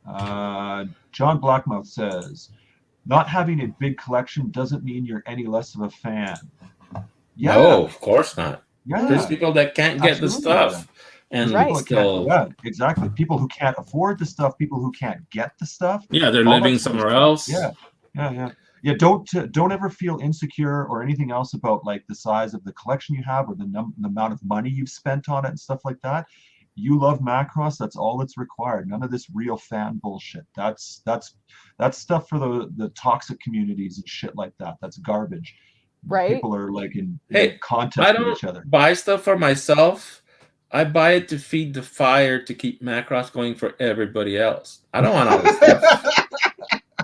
John Blackmouth says, not having a big collection doesn't mean you're any less of a fan. No, of course not. Yeah. There's people that can't get the stuff. and Right. People that still, can't, yeah, exactly. People who can't afford the stuff, people who can't get the stuff. yeah, they're all that living sort of somewhere stuff. else. Yeah. Don't ever feel insecure or anything else about like the size of the collection you have or the amount of money you've spent on it and stuff like that. You love Macross. That's all that's required. None of this real fan bullshit. That's stuff for the toxic communities and shit like that. That's garbage. Right. People are like in Hey, contest I with don't each other. buy stuff for myself. I buy it to feed the fire to keep Macross going for everybody else. I don't want all this stuff.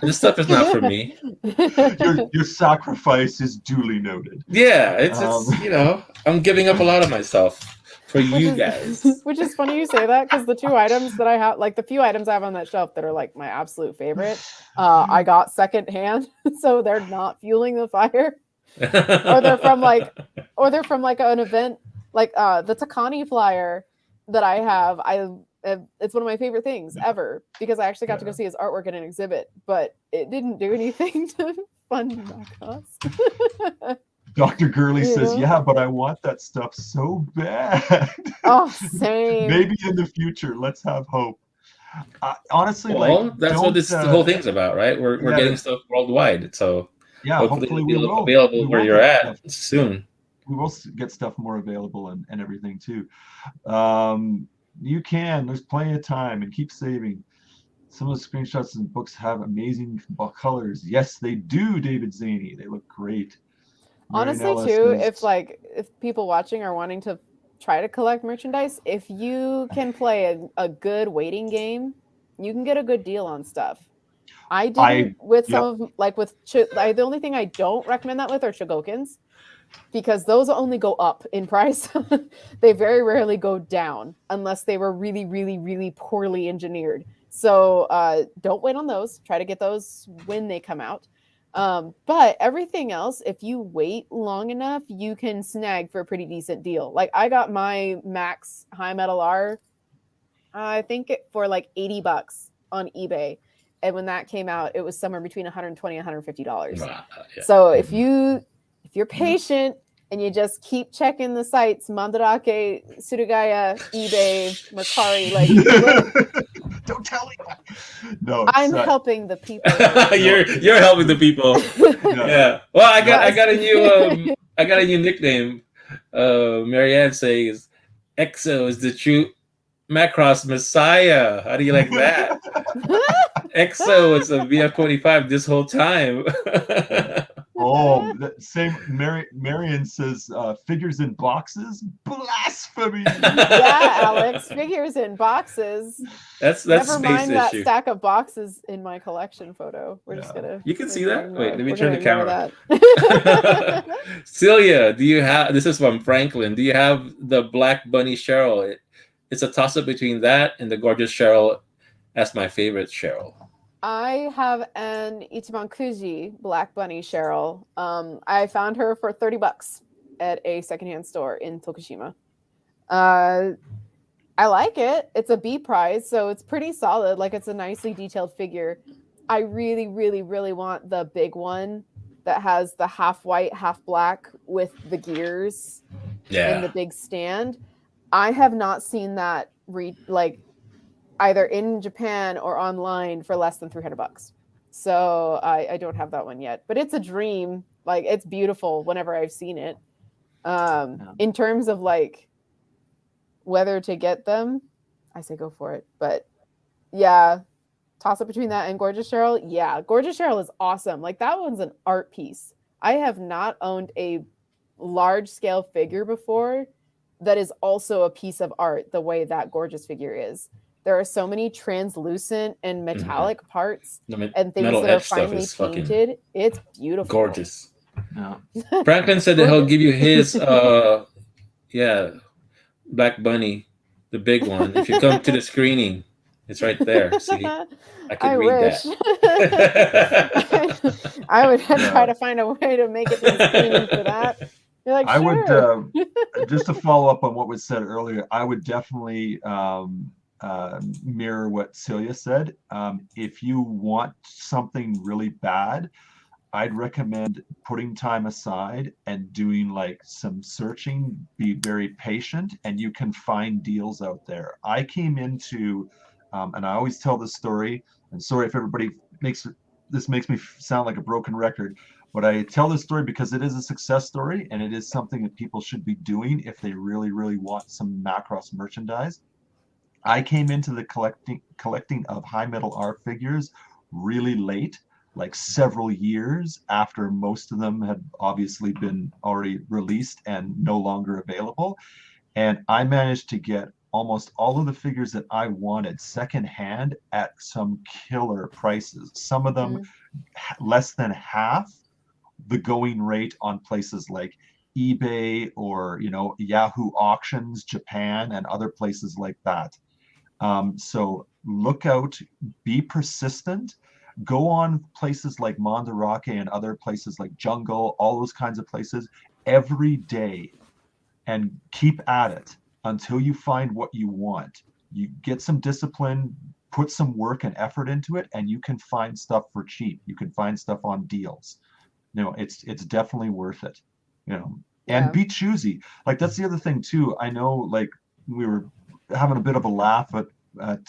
This stuff is not for me. Your sacrifice is duly noted. Yeah, it's I'm giving up a lot of myself for you guys. Which is funny you say that, because the two items that I have, like the few items I have on that shelf that are like my absolute favorite, I got secondhand, so they're not fueling the fire, or they're from like an event, like the Takani flyer that I have. It's one of my favorite things ever, because I actually got to go see his artwork in an exhibit, but it didn't do anything to fund Macross. Dr. Gurley says, yeah, but I want that stuff so bad. Oh, same. Maybe in the future. Let's have hope. Honestly, well, that's what this whole thing's about, right? We're getting stuff worldwide, so yeah, hopefully we will available where you're at soon. We will get stuff more available and everything too. There's plenty of time, and keep saving. Some of the screenshots and books have amazing colors. Yes, they do, David Zaney. They look great. Honestly, too, if people watching are wanting to try to collect merchandise, if you can play a good waiting game, you can get a good deal on stuff. I didn't with some of the only thing I don't recommend that with are Shogokins, because those only go up in price. They very rarely go down unless they were really, really, really poorly engineered. So don't wait on those. Try to get those when they come out. But everything else, if you wait long enough, you can snag for a pretty decent deal. Like I got my Max High Metal R, I think for like $80 on eBay. And when that came out, it was somewhere between $120 and $150. Yeah. So if you're patient and you just keep checking the sites, Mandarake, Surugaya, eBay, Mercari, like don't tell me. No, I'm helping the people. You're helping the people. Yeah. Well, I got a new nickname. Marianne says, "EXO is the true Macross Messiah." How do you like that? EXO is a VF25 this whole time. Oh, same. Marion says figures in boxes. Blasphemy. Yeah, Alex, figures in boxes. That's never mind that issue. stack of boxes in my collection photo. We're just gonna. You can see that. Wait, let me we're turn the camera. That. Celia, do you have? This is from Franklin. Do you have the Black Bunny Cheryl? It's a toss up between that and the gorgeous Cheryl. That's my favorite Cheryl. I have an Ichiban Kuji Black Bunny Cheryl. I found her for $30 at a secondhand store in Tokushima. I like it. It's a B prize, so it's pretty solid. Like, it's a nicely detailed figure. I really, really, really want the big one that has the half white, half black with the gears and the big stand. I have not seen that either in Japan or online for less than $300. So I don't have that one yet, but it's a dream. Like, it's beautiful whenever I've seen it. In terms of like whether to get them, I say go for it. But yeah, toss up between that and Gorgeous Cheryl. Yeah, Gorgeous Cheryl is awesome. Like, that one's an art piece. I have not owned a large scale figure before that is also a piece of art the way that Gorgeous figure is. There are so many translucent and metallic parts and things that are finely painted. It's beautiful. Gorgeous. No. Franklin said that he'll give you his Black Bunny, the big one. If you come to the screening, it's right there. See, I can read wish. that. I would try to find a way to make it to the screening for that. You're like, I sure. would just to follow up on what was said earlier. I would definitely mirror what Celia said. If you want something really bad, I'd recommend putting time aside and doing like some searching. Be very patient, and you can find deals out there. I came into, and I always tell this story, and sorry if everybody makes me sound like a broken record, but I tell this story because it is a success story, and it is something that people should be doing if they really, really want some Macross merchandise. I came into the collecting of high metal R figures really late, like several years after most of them had obviously been already released and no longer available. And I managed to get almost all of the figures that I wanted secondhand at some killer prices. Some of them less than half the going rate on places like eBay or, Yahoo Auctions, Japan, and other places like that. So look out, be persistent, go on places like Mandarake and other places like Jungle, all those kinds of places every day, and keep at it until you find what you want. You get some discipline, put some work and effort into it, and you can find stuff for cheap. You can find stuff on deals. It's definitely worth it. And be choosy. Like that's the other thing too. I know, like we were having a bit of a laugh at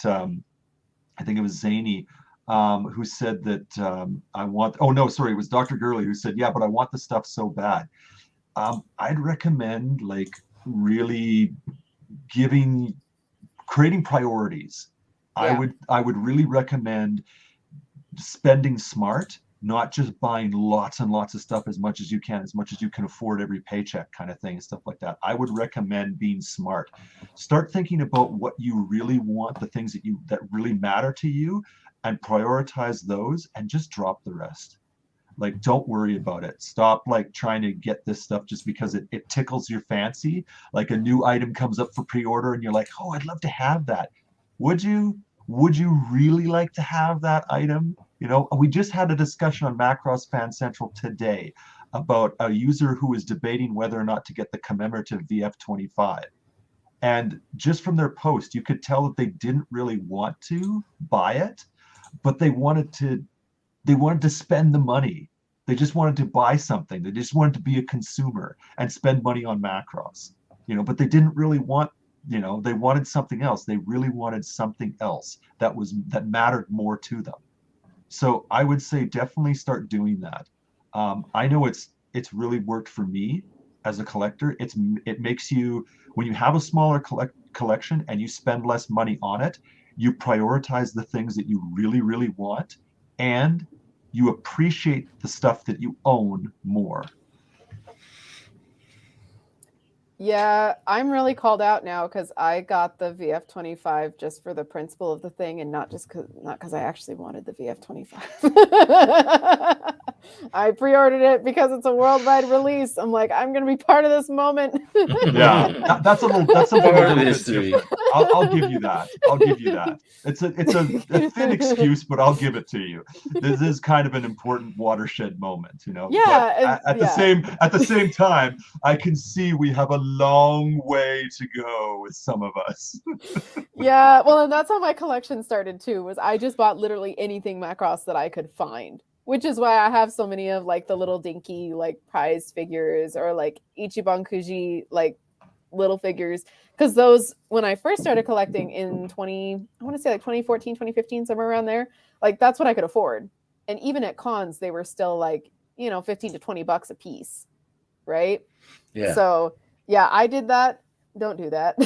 I think it was Zany, who said that it was Dr. Gurley who said, yeah, but I want the stuff so bad. I'd recommend like really creating priorities. Yeah. I would really recommend spending smart, not just buying lots and lots of stuff as much as you can afford every paycheck kind of thing and stuff like that. I would recommend being smart. Start thinking about what you really want, the things that really matter to you, and prioritize those, and just drop the rest. Like, don't worry about it. Stop like trying to get this stuff just because it tickles your fancy. Like a new item comes up for pre-order and you're like, oh, I'd love to have that. Would you really like to have that item? We just had a discussion on Macross Fan Central today about a user who was debating whether or not to get the commemorative VF25. And just from their post, you could tell that they didn't really want to buy it, but they wanted to spend the money. They just wanted to buy something. They just wanted to be a consumer and spend money on Macross. But they didn't really want, they wanted something else. They really wanted something else that mattered more to them. So I would say definitely start doing that. I know it's really worked for me as a collector. It makes you, when you have a smaller collection and you spend less money on it, you prioritize the things that you really, really want, and you appreciate the stuff that you own more. Yeah, I'm really called out now because I got the VF25 just for the principle of the thing, and not because I actually wanted the VF25. I pre-ordered it because it's a worldwide release. I'm like, I'm gonna be part of this moment. Yeah, that's something a little bit different. I'll give you that. It's a thin excuse, but I'll give it to you. This is kind of an important watershed moment, Yeah. But at the same time, I can see we have a long way to go with some of us. Yeah, well, and that's how my collection started too. Was I just bought literally anything Macross that I could find, which is why I have so many of like the little dinky like prize figures, or like Ichiban Kuji like little figures, because those, when I first started collecting in 2014, 2015, somewhere around there, like that's what I could afford. And even at cons, they were still like, 15 to 20 bucks a piece, right? Yeah. So yeah, I did that. Don't do that.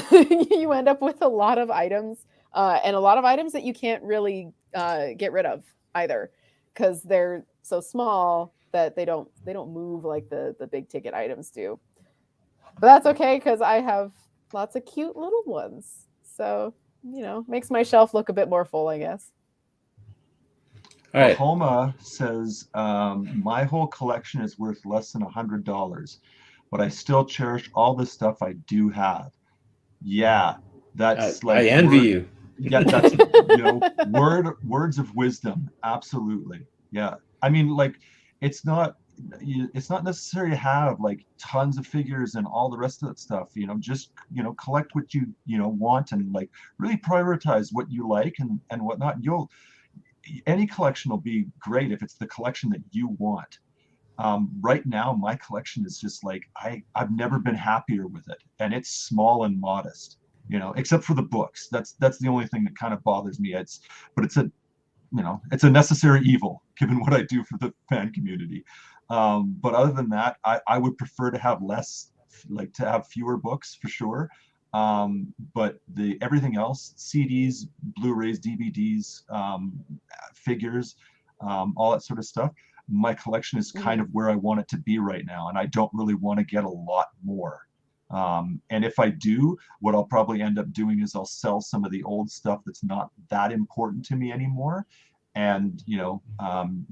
You end up with a lot of items, and a lot of items that you can't really get rid of either, because they're so small that they don't move like the big ticket items do. But that's okay, because I have lots of cute little ones. So, makes my shelf look a bit more full, I guess. All right. Homa says, my whole collection is worth less than $100, but I still cherish all the stuff I do have. Yeah, that's I envy you. Yeah, that's words of wisdom. Absolutely. Yeah. I mean, like, it's not necessary to have like tons of figures and all the rest of that stuff. Just collect what you want, and like really prioritize what you like and whatnot. Any collection will be great if it's the collection that you want. Right now, my collection is just like I've never been happier with it, and it's small and modest. Except for the books. That's the only thing that kind of bothers me. But it's a necessary evil given what I do for the fan community. But other than that, I would prefer to have less, like to have fewer books for sure. But everything else, CDs, Blu-rays, DVDs, figures, all that sort of stuff, my collection is kind of where I want it to be right now, and I don't really want to get a lot more. And if I do, what I'll probably end up doing is I'll sell some of the old stuff that's not that important to me anymore, and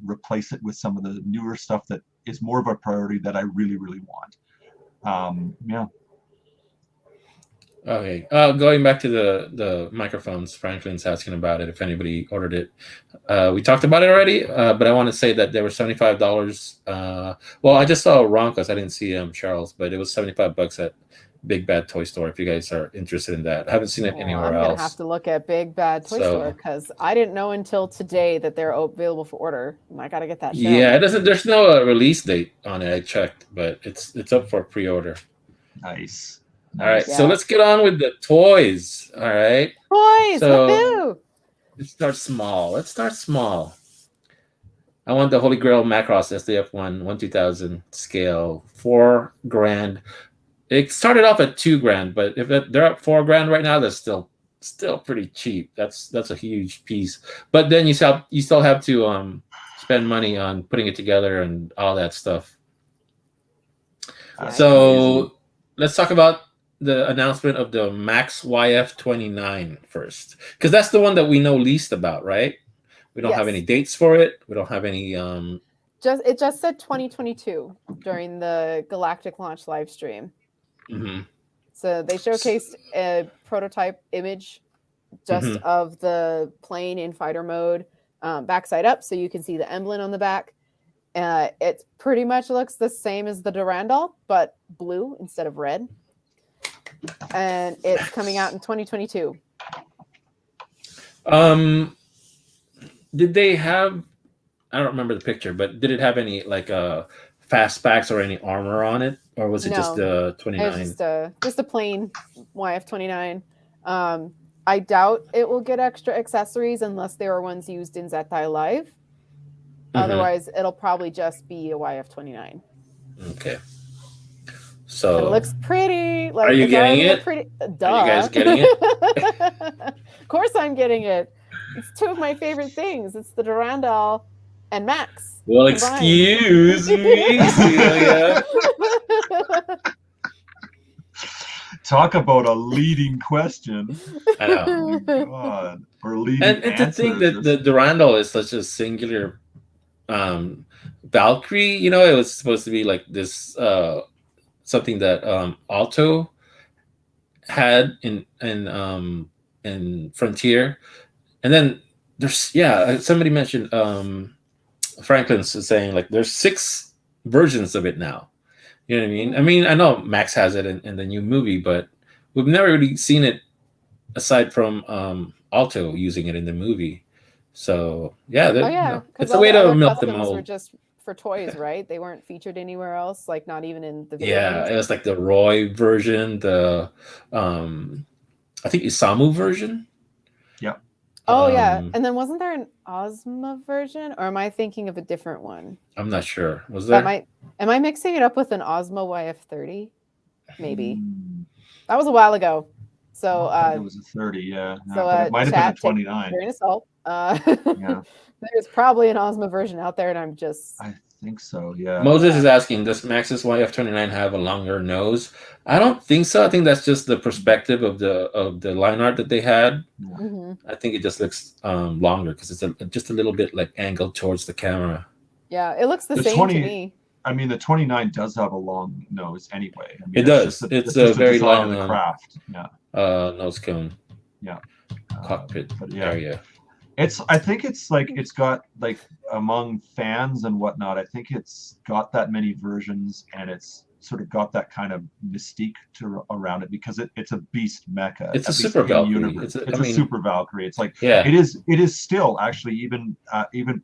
replace it with some of the newer stuff that is more of a priority that I really, really want. Yeah. Okay. Going back to the microphones, Franklin's asking about it. If anybody ordered it, we talked about it already. But I want to say that they were $75. Well, I just saw Ronca's. I didn't see Charles, but it was $75 at Big Bad Toy Store. If you guys are interested in that, I haven't seen it anywhere else. I'm gonna have to look at Big Bad Toy Store because I didn't know until today that they're available for order. I gotta get that. Yeah, it doesn't. There's no release date on it. I checked, but it's up for pre-order. Nice. All right, so let's get on with the toys. All right, toys. So let's start small. I want the Holy Grail Macross SDF1 1/2000 scale, $4,000. It started off at $2,000, but if they're up $4,000 right now, that's still pretty cheap. That's a huge piece. But then you still have to spend money on putting it together and all that stuff. So let's talk about the announcement of the Max YF29 first, because that's the one that we know least about, right? We don't have any dates for it. We don't have any. It just said 2022 during the Galactic launch live stream. So they showcased a prototype image just of the plane in fighter mode, backside up, so you can see the emblem on the back. It pretty much looks the same as the Durandal, but blue instead of red. And it's coming out in 2022. Did they have? I don't remember the picture, but did it have any fastbacks or any armor on it, or was it just the 29? Just a plain YF29. I doubt it will get extra accessories unless there are ones used in Zettai Live. Otherwise, it'll probably just be a YF29. Okay. So it looks pretty. Are you getting it? Duh. Are you guys getting it? Of course I'm getting it. It's two of my favorite things. It's the Durandal and Max. Well, excuse me, Celia. Talk about a leading question. I know. Oh my God. Or leading and to think that the Durandal is such a singular Valkyrie, it was supposed to be like this something that Alto had in Frontier, and then there's somebody mentioned Franklin's saying like there's 6 versions of it now. You know what I mean? I mean, I know Max has it in the new movie, but we've never really seen it aside from Alto using it in the movie. So it's a way to milk the mold. Were just for toys, right? They weren't featured anywhere else, like not even in the video games. It was like the Roy version, the I think Isamu version. Yeah. Oh yeah, and then wasn't there an Ozma version, or am I thinking of a different one? I'm not sure. Was there? Am I mixing it up with an Ozma YF30? Maybe. That was a while ago. So it was a 30, yeah. So it might have been a 29. Grain of salt. There's probably an Ozma version out there, and I think so, yeah. Moses is asking, does Max's YF29 have a longer nose? I don't think so. I think that's just the perspective of the line art that they had. I think it just looks longer because it's just a little bit like angled towards the camera. Yeah, it looks the same to me. I mean, the 29 does have a long nose anyway. I mean, it does. It's a very long craft. Nose cone. Yeah. Cockpit area. I think it's like it's got like among fans and whatnot. I think it's got that many versions, and it's sort of got that kind of mystique around it because it's a beast mecha. It's a super Valkyrie. It's a super Valkyrie. It's like it is still actually even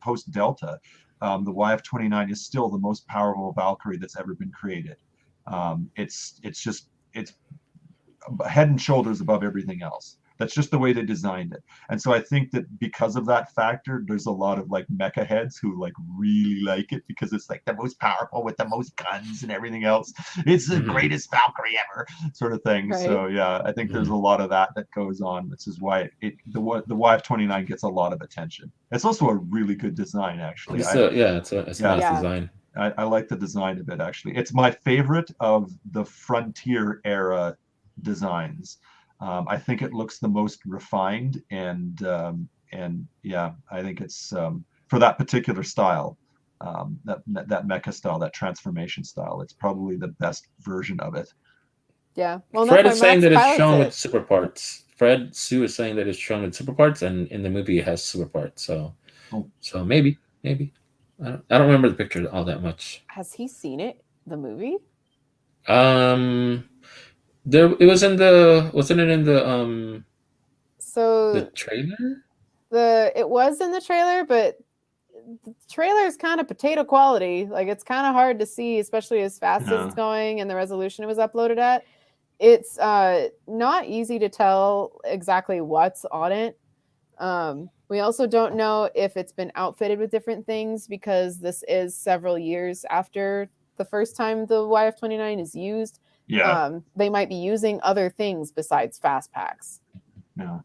post Delta. the YF-29 is still the most powerful Valkyrie that's ever been created. It's head and shoulders above everything else. That's just the way they designed it. And so I think that because of that factor, there's a lot of like mecha heads who like really like it because it's like the most powerful with the most guns and everything else. It's the greatest Valkyrie ever, sort of thing. Right. So yeah, I think there's a lot of that goes on. This is why the YF-29 gets a lot of attention. It's also a really good design, actually. It's a nice design. I like the design of it, actually. It's my favorite of the Frontier era designs. I think it looks the most refined, and yeah, I think it's for that particular style, that mecha style, that transformation style. It's probably the best version of it. Yeah. Well, Fred is saying that it's shown with super parts. Fred Sue is saying that it's shown with super parts, and in the movie it has super parts. So, so maybe. I don't remember the picture all that much. Has he seen it? The movie? It was in the wasn't it in the the trailer? It was in the trailer, but the trailer is kind of potato quality. Like it's kind of hard to see, especially as fast as it's going and the resolution it was uploaded at. It's not easy to tell exactly what's on it. We also don't know if it's been outfitted with different things because this is several years after the first time the YF-29 is used. Yeah. They might be using other things besides fast packs. Yeah.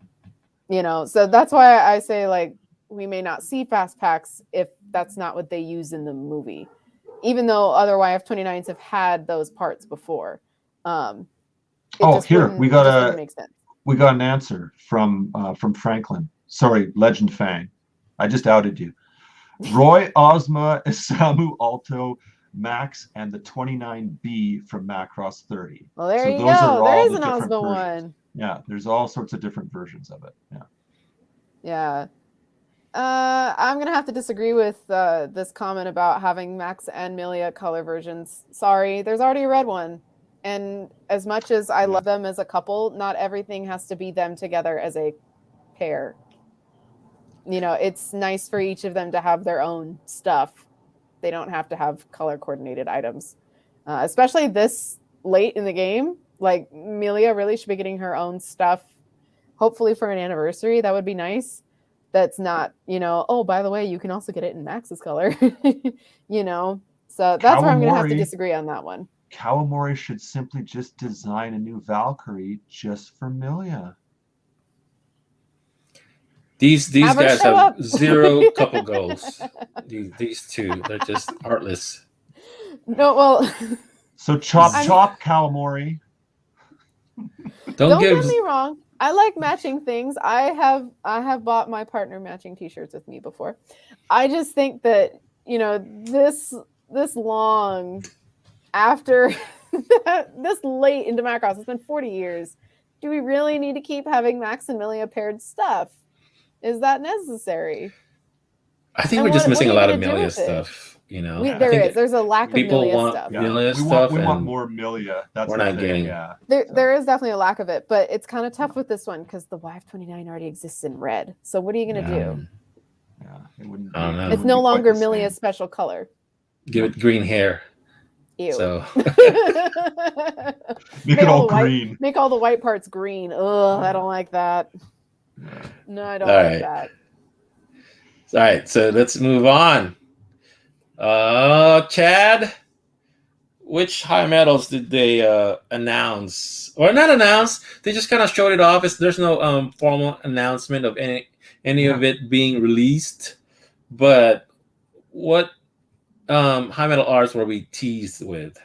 You know, so that's why I say like we may not see fast packs if that's not what they use in the movie, even though other YF-29s have had those parts before. Here we got an answer from Franklin. Sorry, Legend Fang. I just outed you. Roy, Ozma, Isamu, Alto, Max, and the 29B from Macross 30. Well, there you go. There is an Ozma one. Yeah, there's all sorts of different versions of it. Yeah. I'm gonna have to disagree with this comment about having Max and Milia color versions. Sorry, there's already a red one. And as much as I love them as a couple, not everything has to be them together as a pair. You know, it's nice for each of them to have their own stuff. They don't have to have color coordinated items, especially this late in the game. Like Milia really should be getting her own stuff, hopefully for an anniversary. That would be nice. That's not, oh, by the way, you can also get it in Max's color, So that's where I'm going to have to disagree on that one. Kawamori should simply just design a new Valkyrie just for Milia. These guys have zero couple goals. These two, they're just heartless. No, well. So chop Kawamori. Don't get me wrong. I like matching things. I have bought my partner matching T-shirts with me before. I just think that this long after this late into Macross, it's been 40 years. Do we really need to keep having Max and Milia paired stuff? Is that necessary? I think we're just missing a lot of Milia stuff. There's a lack of Milia stuff. We want more Milia. That's we're not getting. There is definitely a lack of it, but it's kind of tough with this one because the YF-29 already exists in red. So what are you going to do? Yeah, it wouldn't. It's no longer Milia's special color. Give it green hair. Ew. So make it all green. Make all the white parts green. Ugh, I don't like that. No, I don't like that. All right, so let's move on. Chad, which high metals did they announce? Or not announce, they just kind of showed it off. There's no formal announcement of any of it being released. But what high metal arts were we teased with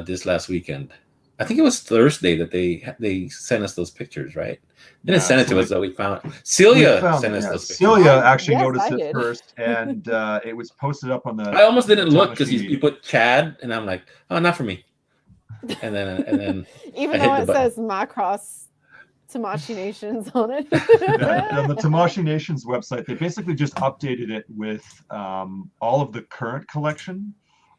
this last weekend? I think it was Thursday that they sent us those pictures, right? They didn't send it to us, though. We found Celia sent us those pictures. Celia actually noticed it first, and it was posted up on the. I almost didn't look because you put Chad, and I'm like, oh, not for me. And then even though it says Macross Tamashi Nations on it. On the Tamashi Nations website, they basically just updated it with all of the current collection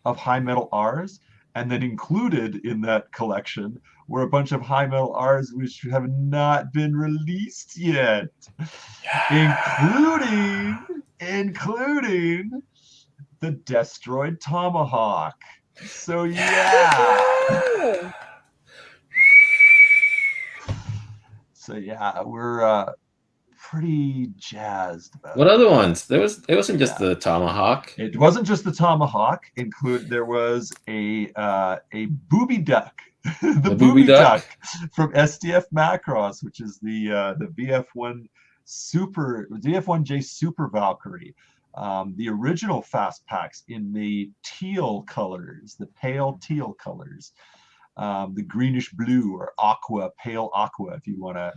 of high metal R's. And then included in that collection were a bunch of high metal R's which have not been released yet, including the Destroyed Tomahawk. So yeah. So yeah, we're pretty jazzed about What it. other ones? It wasn't just the Tomahawk. It wasn't just the Tomahawk. There was a booby duck, the booby duck from SDF Macross, which is the VF1J Super Valkyrie. The original fast packs in the teal colors, the pale teal colors, the greenish blue or aqua, pale aqua, if you want to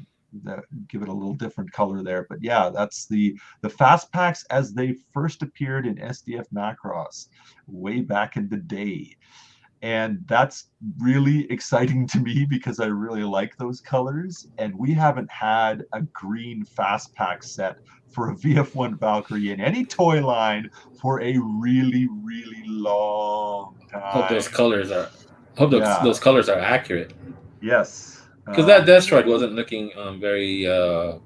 give it a little different color there. But yeah, that's the fast packs as they first appeared in SDF Macross way back in the day. And that's really exciting to me because I really like those colors. And we haven't had a green fast pack set for a VF1 Valkyrie in any toy line for a really, really long time. Hope those colors are accurate. Yes. Because that Destroyed wasn't looking very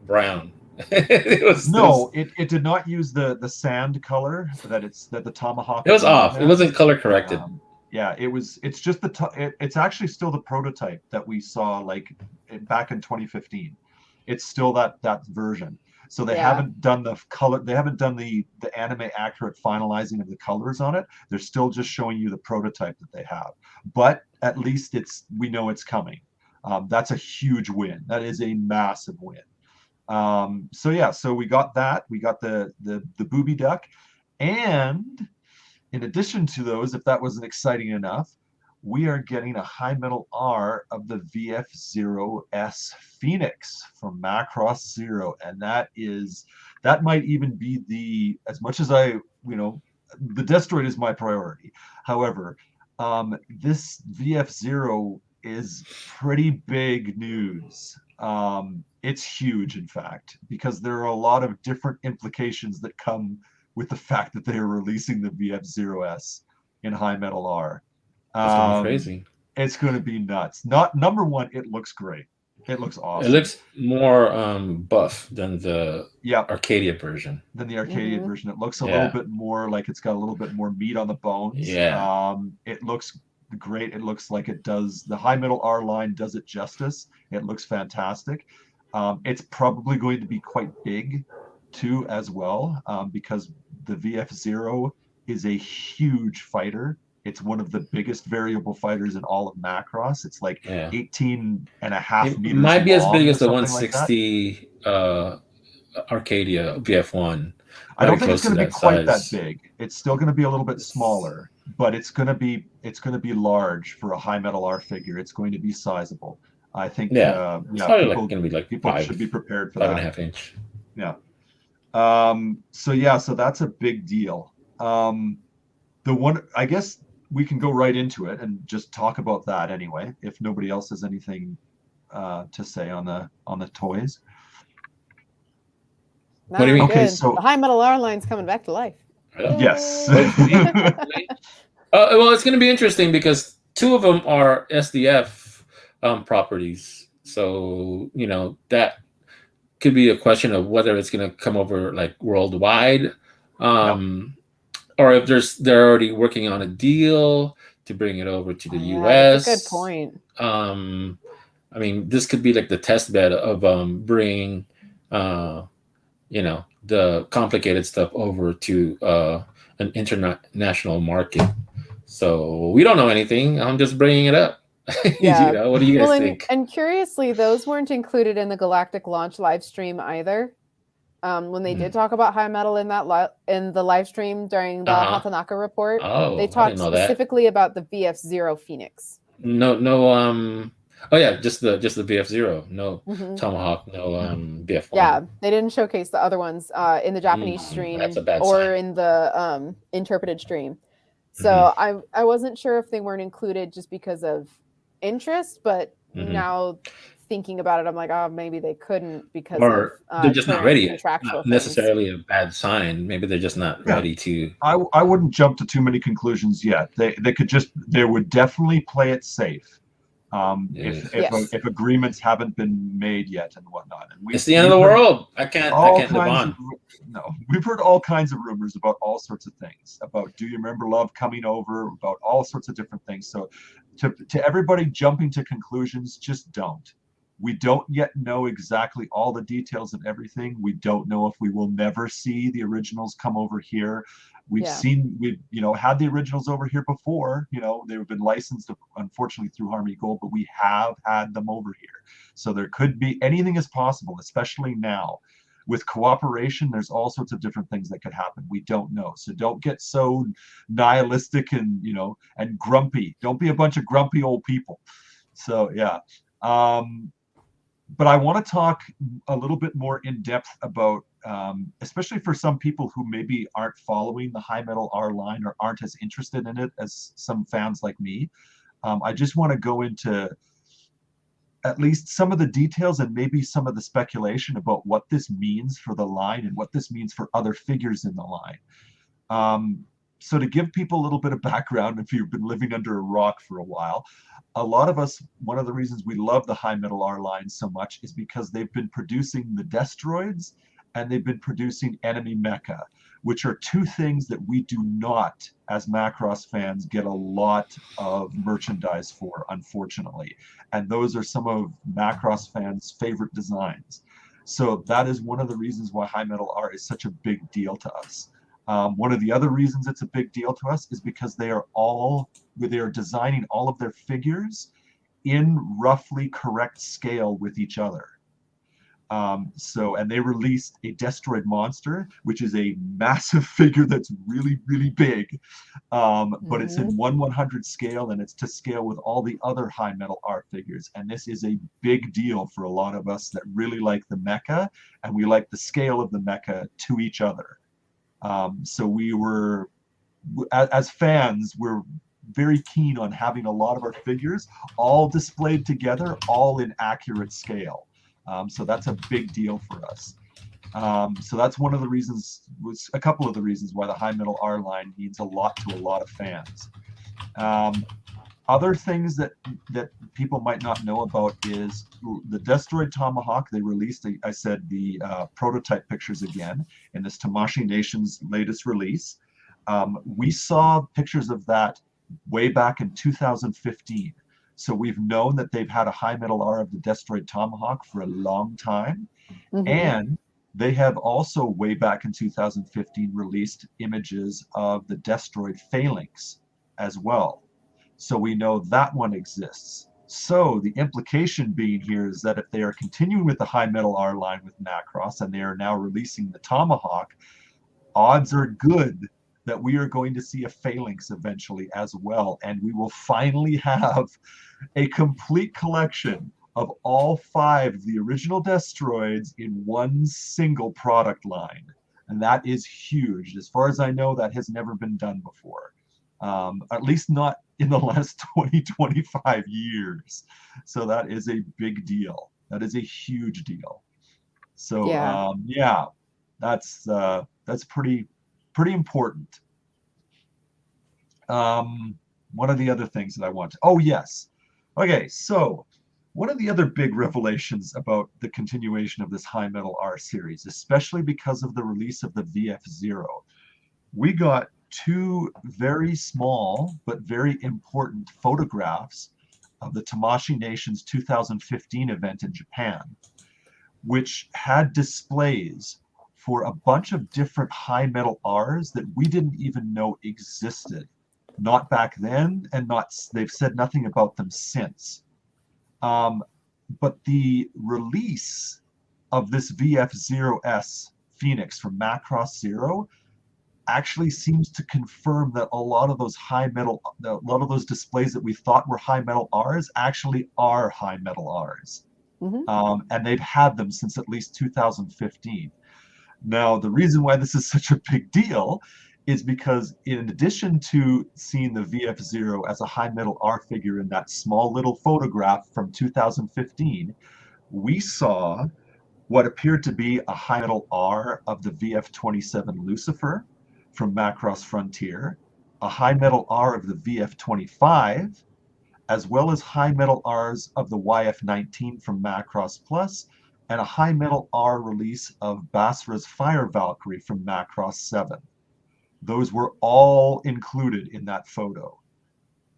brown. It did not use the sand color that the Tomahawk. It was off. It wasn't color corrected. It's just it's actually still the prototype that we saw like back in 2015. It's still that version. So they haven't done the color. They haven't done the anime accurate finalizing of the colors on it. They're still just showing you the prototype that they have. But at least we know it's coming. That's a huge win. That is a massive win. So we got that. We got the booby duck, and in addition to those, if that wasn't exciting enough, we are getting a high metal R of the VF0S Phoenix from Macross Zero, and that might even be as much as the Destroid is my priority. However, this VF0 is pretty big news. It's huge, in fact, because there are a lot of different implications that come with the fact that they are releasing the VF0S in high metal R. It's going to be crazy. It's going to be nuts. Number one, it looks great. It looks awesome. It looks more buff than the Arcadia version. Version. It looks a little bit more like it's got a little bit more meat on the bones. Yeah. It looks great. It looks like it does. The high metal R line does it justice. It looks fantastic. It's probably going to be quite big too as well, because the VF0 is a huge fighter. It's one of the biggest variable fighters in all of Macross. It's like 18 and a half meters. It might be as big as the 160 Arcadia VF1. I don't think it's going to be quite that big. It's still going to be a little bit smaller, but it's going to be large for a high metal R figure. It's going to be sizable. I think it's probably going to be like people should be prepared for 5.5 inch. Yeah. So that's a big deal. The one, I guess we can go right into it and just talk about that anyway, if nobody else has anything to say on the toys. What do you mean? Okay, so the high metal R line's coming back to life. Yes. Well, it's going to be interesting because two of them are SDF properties. So, that could be a question of whether it's going to come over like worldwide, or if they're already working on a deal to bring it over to the US. That's a good point. I mean, this could be like the test bed of bringing, the complicated stuff over to an international market. So we don't know anything. I'm just bringing it up. Yeah. What do you guys think? And curiously, those weren't included in the Galactic launch live stream either. When they did talk about high metal in the live stream during the Hatanaka report, they talked specifically about the VF0 Phoenix. Just the VF0. No Tomahawk, no VF1. Yeah, they didn't showcase the other ones in the Japanese stream or in the interpreted stream. So I wasn't sure if they weren't included just because of interest, but now thinking about it, I'm like, maybe they couldn't because they're just not ready. Not necessarily a bad sign. Maybe they're just not ready to. I wouldn't jump to too many conclusions yet. They would definitely play it safe. If agreements haven't been made yet and whatnot. And it's the end of the world. I can't live on. We've heard all kinds of rumors about all sorts of things, about Do You Remember Love coming over, about all sorts of different things. So to everybody jumping to conclusions, just don't. We don't yet know exactly all the details of everything. We don't know if we will never see the originals come over here. We've had the originals over here before. They've been licensed, unfortunately, through Harmony Gold, but we have had them over here. So there could be, anything is possible, especially now. With cooperation, there's all sorts of different things that could happen. We don't know. So don't get so nihilistic and grumpy. Don't be a bunch of grumpy old people. So yeah. But I want to talk a little bit more in depth about, especially for some people who maybe aren't following the High Metal R line or aren't as interested in it as some fans like me. I just want to go into at least some of the details and maybe some of the speculation about what this means for the line and what this means for other figures in the line. So to give people a little bit of background, if you've been living under a rock for a while, a lot of us, one of the reasons we love the High Metal R line so much is because they've been producing the Destroids and they've been producing Enemy Mecha, which are two things that we do not, as Macross fans, get a lot of merchandise for, unfortunately. And those are some of Macross fans' favorite designs. So that is one of the reasons why High Metal R is such a big deal to us. One of the other reasons it's a big deal to us is because they are designing all of their figures in roughly correct scale with each other. And they released a Destroid Monster, which is a massive figure that's really, really big. But it's in 1/100 scale, and it's to scale with all the other High Metal R figures. And this is a big deal for a lot of us that really like the mecha, and we like the scale of the mecha to each other. So we were, as fans, we're very keen on having a lot of our figures all displayed together, all in accurate scale. So that's a big deal for us. So that's one of the reasons, was a couple of the reasons why the High Metal R line means a lot to a lot of fans. Other things that people might not know about is the Destroid Tomahawk. They released, the prototype pictures again in this Tamashii Nation's latest release. We saw pictures of that way back in 2015. So we've known that they've had a High Metal R of the Destroid Tomahawk for a long time. And they have also, way back in 2015, released images of the Destroid Phalanx as well. So we know that one exists. So the implication being here is that if they are continuing with the High Metal R line with Macross and they are now releasing the Tomahawk, odds are good that we are going to see a Phalanx eventually as well. And we will finally have a complete collection of all 5 of the original Destroids in one single product line. And that is huge. As far as I know, that has never been done before. At least not in the last 20-25 years. So that is a big deal. That is a huge deal. So that's pretty important. One of the other things that I want to, okay, so one of the other big revelations about the continuation of this High Metal R series, especially because of the release of the VF0, we got 2 very small but very important photographs of the Tamashii Nation's 2015 event in Japan, which had displays for a bunch of different High Metal Rs that we didn't even know existed. Not back then, and they've said nothing about them since. But the release of this VF0S Phoenix from Macross Zero actually seems to confirm that a lot of those displays that we thought were High Metal Rs actually are High Metal Rs. And they've had them since at least 2015. Now, the reason why this is such a big deal is because in addition to seeing the VF0 as a High Metal R figure in that small little photograph from 2015, we saw what appeared to be a High Metal R of the VF27 Lucifer from Macross Frontier, a High Metal R of the VF25, as well as high metal Rs of the YF19 from Macross Plus, and a high metal R release of Basra's Fire Valkyrie from Macross 7. Those were all included in that photo.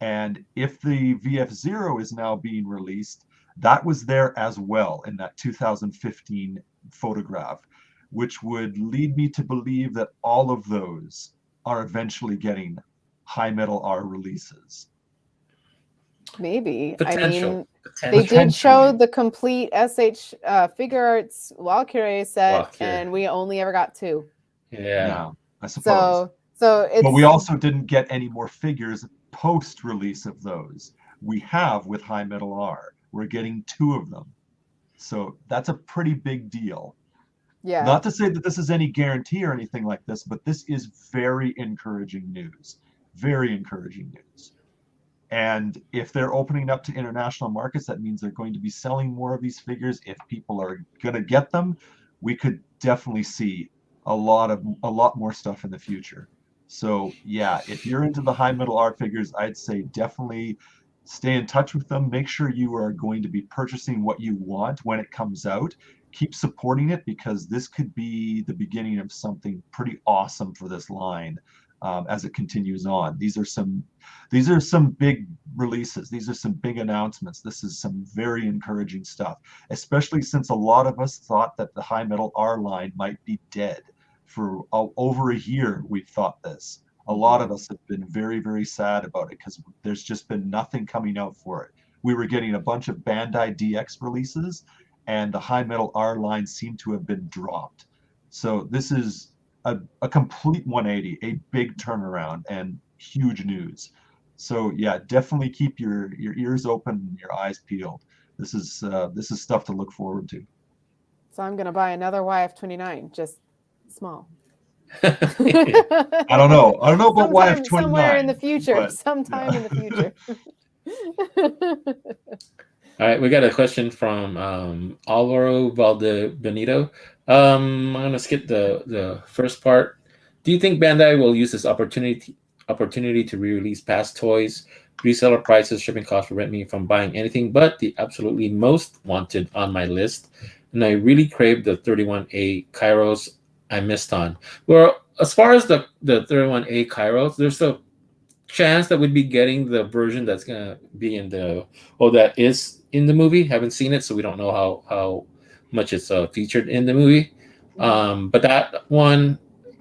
And if the VF0 is now being released, that was there as well in that 2015 photograph, which would lead me to believe that all of those are eventually getting high metal R releases. Maybe. Potential. I mean, Potential. they did show the complete SH Figure Arts Valkyrie set, Valkyrie. and we only ever got 2. Yeah. I suppose. So it's. But we also didn't get any more figures post-release of those. We have with High Metal R. We're getting 2 of them. So that's a pretty big deal. Yeah. Not to say that this is any guarantee or anything like this, but this is very encouraging news. Very encouraging news. And if they're opening up to international markets, that means they're going to be selling more of these figures. If people are going to get them, we could definitely see a lot more stuff in the future. So yeah, if you're into the high metal art figures, I'd say definitely stay in touch with them. Make sure you are going to be purchasing what you want when it comes out. Keep supporting it, because this could be the beginning of something pretty awesome for this line as it continues on. These are some big releases. These are some big announcements. This is some very encouraging stuff, especially since a lot of us thought that the high metal R line might be dead. For over a year, we've thought this. A lot of us have been very, very sad about it because there's just been nothing coming out for it. We were getting a bunch of Bandai DX releases, and the high metal R line seemed to have been dropped. So this is a complete 180, a big turnaround, and huge news. So yeah, definitely keep your ears open and your eyes peeled. This is stuff to look forward to. So I'm gonna buy another YF29, just small. I don't know about YF29. Somewhere in the future. But, sometime in the future. All right, we got a question from Alvaro Valdebenito. I'm gonna skip the first part. Do you think Bandai will use this opportunity to re-release past toys? Reseller prices, shipping costs prevent me from buying anything but the absolutely most wanted on my list, and I really crave the 31A Kairos I missed on. Well, as far as the 31A Kairos, there's a chance that we'd be getting the version that's gonna be that is in the movie. Haven't seen it, so we don't know how much it's featured in the movie. But that one,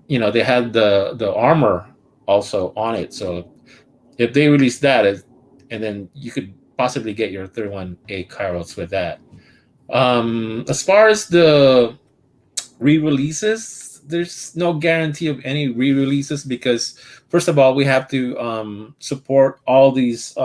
they had the armor also on it. So if they release that, and then you could possibly get your 31A Kairos with that. As far as the re-releases, there's no guarantee of any re-releases because, first of all, we have to support all these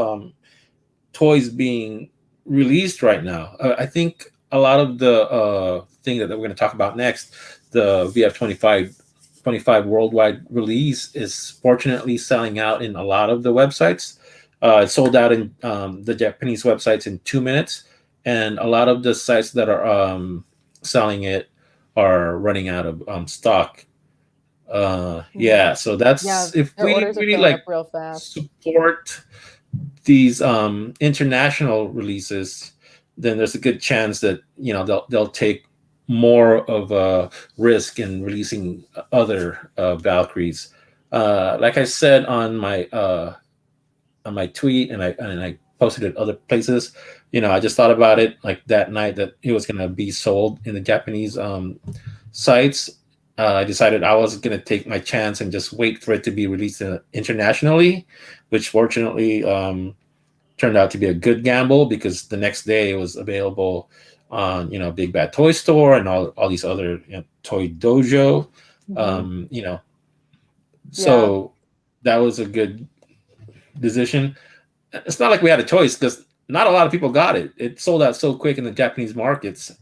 toys being released right now. I think a lot of the thing that we're going to talk about next, the VF25 worldwide release, is fortunately selling out in a lot of the websites. It sold out in the Japanese websites in 2 minutes, and a lot of the sites that are selling it are running out of stock. Yeah, so that's if we really like real fast. Support these international releases, then there's a good chance that they'll take more of a risk in releasing other Valkyries. Like I said on my tweet, and I posted it other places. I just thought about it like that night that it was going to be sold in the Japanese sites. I decided I was going to take my chance and just wait for it to be released internationally, which fortunately turned out to be a good gamble because the next day it was available on Big Bad Toy Store and all these other Toy Dojo. So that was a good decision. It's not like we had a choice because not a lot of people got it. It sold out so quick in the Japanese markets.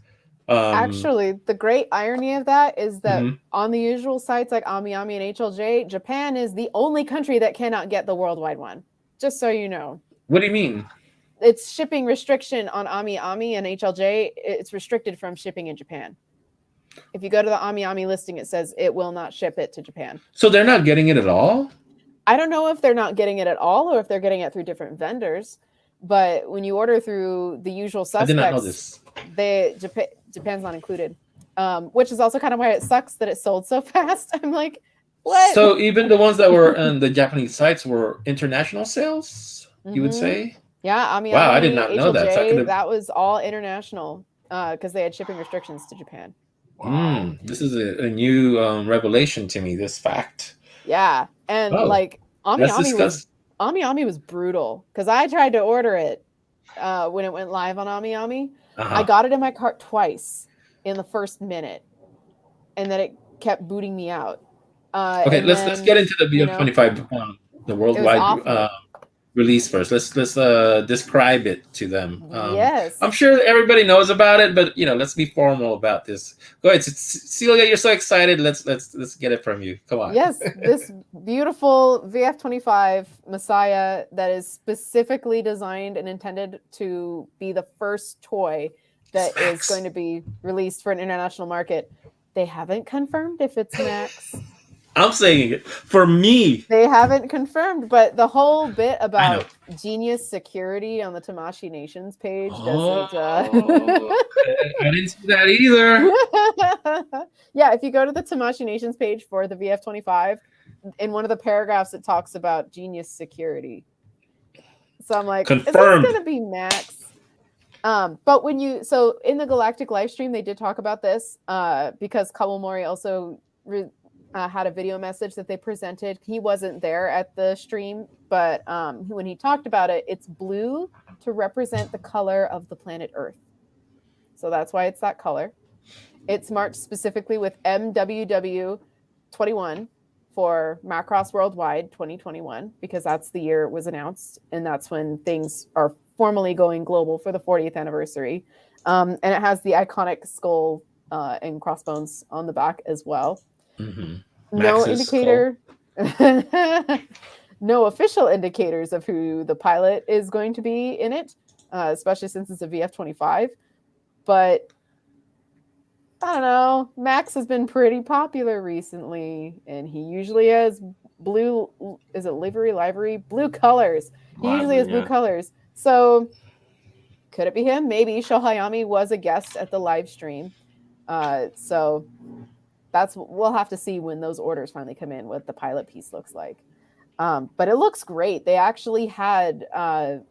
Actually, the great irony of that is that on the usual sites like AmiAmi and HLJ, Japan is the only country that cannot get the worldwide one. Just so you know. What do you mean? It's shipping restriction on AmiAmi and HLJ. It's restricted from shipping in Japan. If you go to the AmiAmi listing, it says it will not ship it to Japan. So they're not getting it at all? I don't know if they're not getting it at all or if they're getting it through different vendors. But when you order through the usual I did not know suspects, this. Japan's not included, which is also kind of why it sucks that it sold so fast. I'm like, what? So even the ones that were on the Japanese sites were international sales, you would Mhm. say? Yeah, Ami Wow, I did Ami, not know that. So I could HLJ, have. that was all international because they had shipping restrictions to Japan. Wow. This is a new revelation to me. This fact. Yeah, and Oh, like let's discuss. Ami Ami was brutal because I tried to order it when it went live on Ami Ami. I Uh-huh. got it in my cart twice in the first minute, and then it kept booting me out. Okay, And let's then get into the you know BF25, the it was worldwide awful. release first. Let's describe it to them. Yes. I'm sure everybody knows about it, but let's be formal about this. Go ahead, Celia. You're so excited. Let's get it from you. Come on. Yes, this beautiful VF25 Messiah that is specifically designed and intended to be the first toy that is going to be released for an international market. They haven't confirmed if it's Max. I'm saying it for me. They haven't confirmed, but the whole bit I know. about genius security on the Tamashi Nations page doesn't. I didn't see that either. Yeah, if you go to the Tamashi Nations page for the VF25, in one of the paragraphs it talks about genius security. So I'm like, Confirmed. Is this going to be Max? But so in the Galactic live stream, they did talk about this because Kawamori also had a video message that they presented. He wasn't there at the stream, but when he talked about it, it's blue to represent the color of the planet Earth. So that's why it's that color. It's marked specifically with MWW21 for Macross Worldwide 2021 because that's the year it was announced, and that's when things are formally going global for the 40th anniversary. And it has the iconic skull and crossbones on the back as well. Mm-hmm. No indicator, no official indicators of who the pilot is going to be in it, especially since it's a VF25. But I don't know. Max has been pretty popular recently, and he usually has blue. Is it livery? Blue colors. He usually has blue colors. So could it be him? Maybe. Shohayami was a guest at the live stream. So we'll have to see when those orders finally come in what the pilot piece looks like. But it looks great. They actually had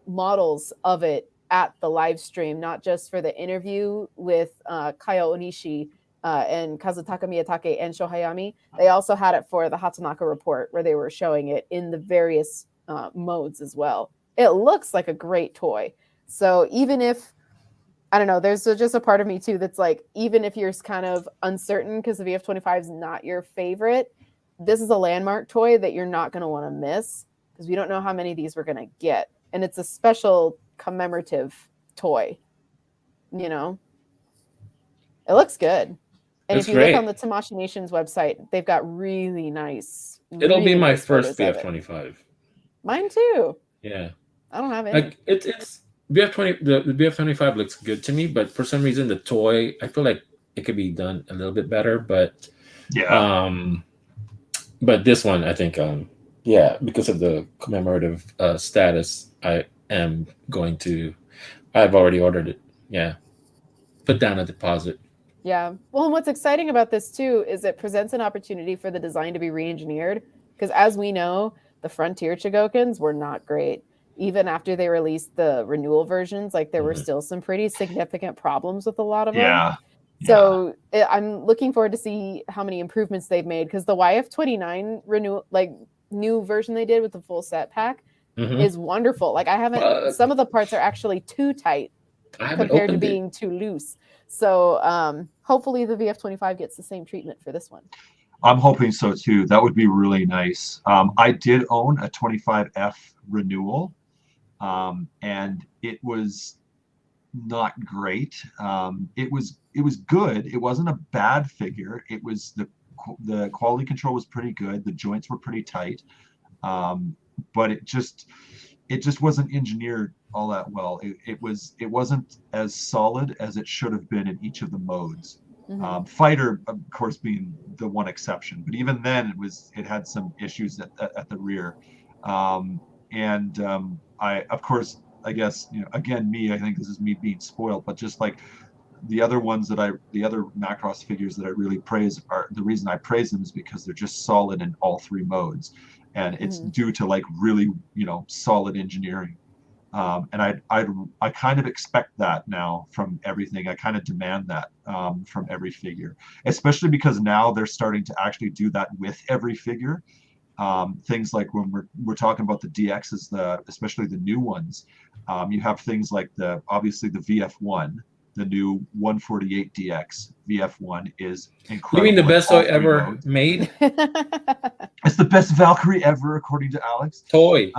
models of it at the live stream, not just for the interview with Kaya Onishi and Kazutaka Miyatake and Shohayami. They also had it for the Hatanaka report where they were showing it in the various modes as well. It looks like a great toy. So even if, I don't know, there's just a part of me too that's like, even if you're kind of uncertain because the VF25 is not your favorite, this is a landmark toy that you're not going to want to miss because we don't know how many of these we're going to get. And it's a special commemorative toy. It looks good. And if you look on the Tamashi Nations website, they've got really nice. It'll be my first VF25. Mine too. Yeah. I don't have any. Like it's VF20. The VF25 looks good to me, but for some reason the toy, I feel like it could be done a little bit better. But but this one, I think, because of the commemorative status, I've already ordered it. Yeah. Put down a deposit. Yeah. Well, and what's exciting about this too is it presents an opportunity for the design to be re-engineered because as we know, the Frontier Chigokins were not great. Even after they released the renewal versions, like there were still some pretty significant problems with a lot of them. So I'm looking forward to see how many improvements they've made because the YF29 new version they did with the full set pack is wonderful. Like some of the parts are actually too tight compared to being too loose. So hopefully the VF25 gets the same treatment for this one. I'm hoping so too. That would be really nice. I did own a 25F renewal, and it was not great. It was good. It wasn't a bad figure. It was the quality control was pretty good. The joints were pretty tight, but it just wasn't engineered all that well. It wasn't as solid as it should have been in each of the modes. Fighter, of course, being the one exception, but even then it had some issues at the rear. I, of course, I guess, again, I think this is me being spoiled, but just like the other Macross figures that I really praise, are the reason I praise them is because they're just solid in all three modes, and it's due to like really solid engineering. And I kind of expect that now from everything. I kind of demand that from every figure, especially because now they're starting to actually do that with every figure. Things like when we're talking about the DXs, especially the new ones, you have things like obviously the VF1, the new 148 DX VF1 is incredible. You mean the in best all toy three ever modes. made? It's the best Valkyrie ever, according to Alex. Toy.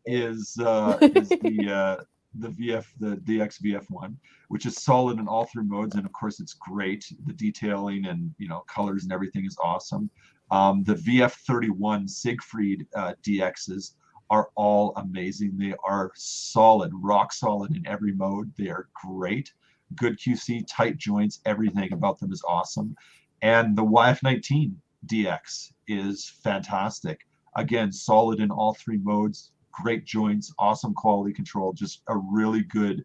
Is the DX VF1, which is solid in all three modes, and of course it's great. The detailing and colors and everything is awesome. The VF31 Siegfried DXs are all amazing. They are solid, rock solid in every mode. They are great. Good QC, tight joints, everything about them is awesome. And the YF19 DX is fantastic. Again, solid in all three modes, great joints, awesome quality control, just a really good,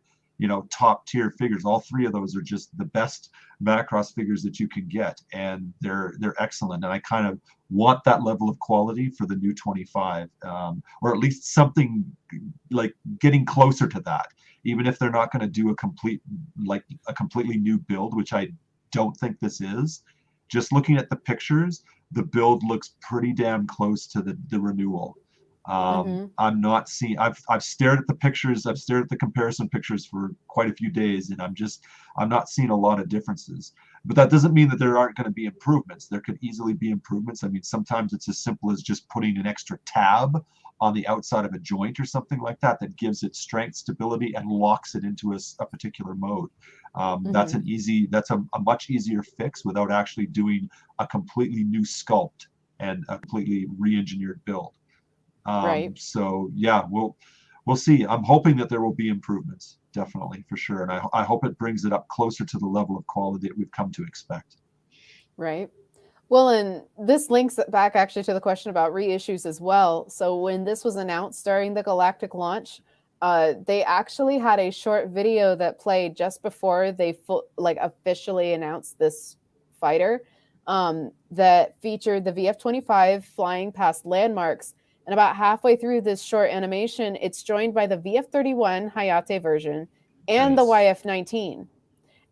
top tier figures. All three of those are just the best Macross figures that you can get, and they're excellent. And I kind of want that level of quality for the new 25, or at least something like getting closer to that. Even if they're not going to do a completely new build, which I don't think this is. Just looking at the pictures, the build looks pretty damn close to the renewal. I'm not seeing. I've stared at the pictures. I've stared at the comparison pictures for quite a few days, and I'm not seeing a lot of differences. But that doesn't mean that there aren't going to be improvements. There could easily be improvements. I mean, sometimes it's as simple as just putting an extra tab on the outside of a joint or something like that gives it strength, stability, and locks it into a particular mode. That's a much easier fix without actually doing a completely new sculpt and a completely re-engineered build. Right. So yeah, we'll see. I'm hoping that there will be improvements, definitely, for sure. And I hope it brings it up closer to the level of quality that we've come to expect. Right. Well, and this links back actually to the question about reissues as well. So when this was announced during the Galactic launch, they actually had a short video that played just before they officially announced this fighter, that featured the VF-25 flying past landmarks. And about halfway through this short animation, it's joined by the VF-31 Hayate version and the YF-19.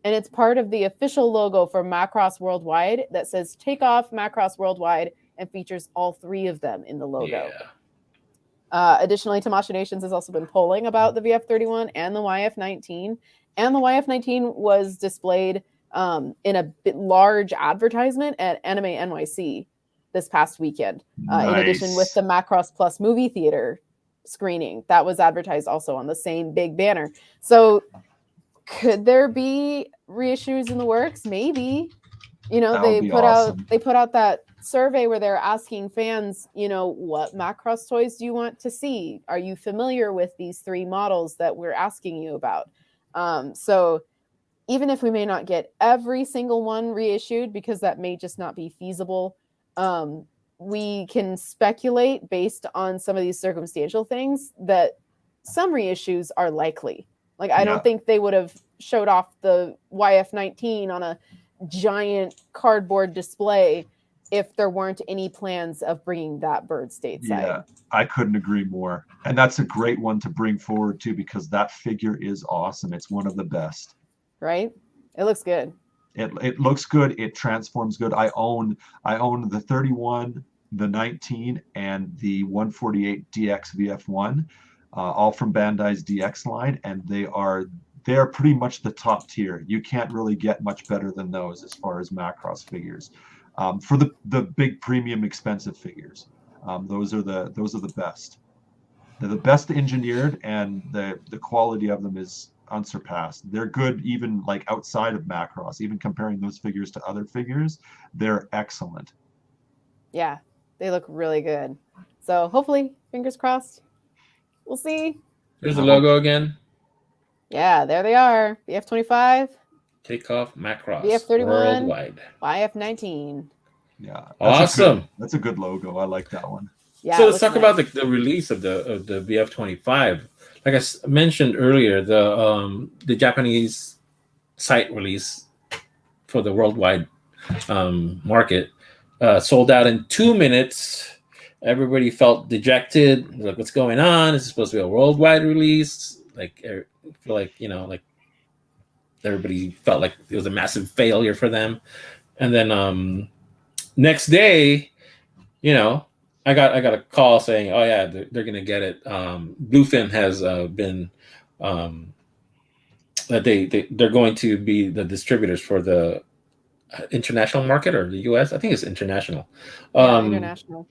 And it's part of the official logo for Macross Worldwide that says "Take Off Macross Worldwide" and features all three of them in the logo. Yeah. Additionally, Tamasha Nations has also been polling about the VF-31 and the YF-19. And the YF-19 was displayed in a large advertisement at Anime NYC this past weekend. Nice. In addition with the Macross Plus movie theater screening. That was advertised also on the same big banner. So could there be reissues in the works? Maybe. They put out that survey where they're asking fans, what Macross toys do you want to see? Are you familiar with these three models that we're asking you about? So even if we may not get every single one reissued, because that may just not be feasible, we can speculate based on some of these circumstantial things that some reissues are likely. Like, I don't think they would have showed off the YF-19 on a giant cardboard display if there weren't any plans of bringing that bird stateside. Yeah, I couldn't agree more. And that's a great one to bring forward too, because that figure is awesome. It's one of the best. Right? It looks good. It looks good. It transforms good. I own the 31, the 19, and the 148 DX VF1, all from Bandai's DX line, and they are pretty much the top tier. You can't really get much better than those as far as Macross figures. For the big premium expensive figures, those are the best. They're the best engineered, and the quality of them is unsurpassed. They're good even like outside of Macross, even comparing those figures to other figures, they're excellent. Yeah, they look really good. So hopefully, fingers crossed, we'll see. There's the logo again. Yeah, there they are. VF-25. Take Off Macross VF-31 Worldwide. YF-19. Yeah, awesome. That's a good logo. I like that one. Yeah, So it let's looks talk about nice. the release of the VF25. Like I mentioned earlier, the Japanese site release for the worldwide market sold out in 2 minutes. Everybody felt dejected. Like, what's going on? Is it supposed to be a worldwide release? Like, I feel like like everybody felt like it was a massive failure for them. And then next day, you know, I got a call saying, "Oh yeah, they're gonna get it." Bluefin has been that they're going to be the distributors for the international market or the U.S. I think it's international. Yeah, Um, international.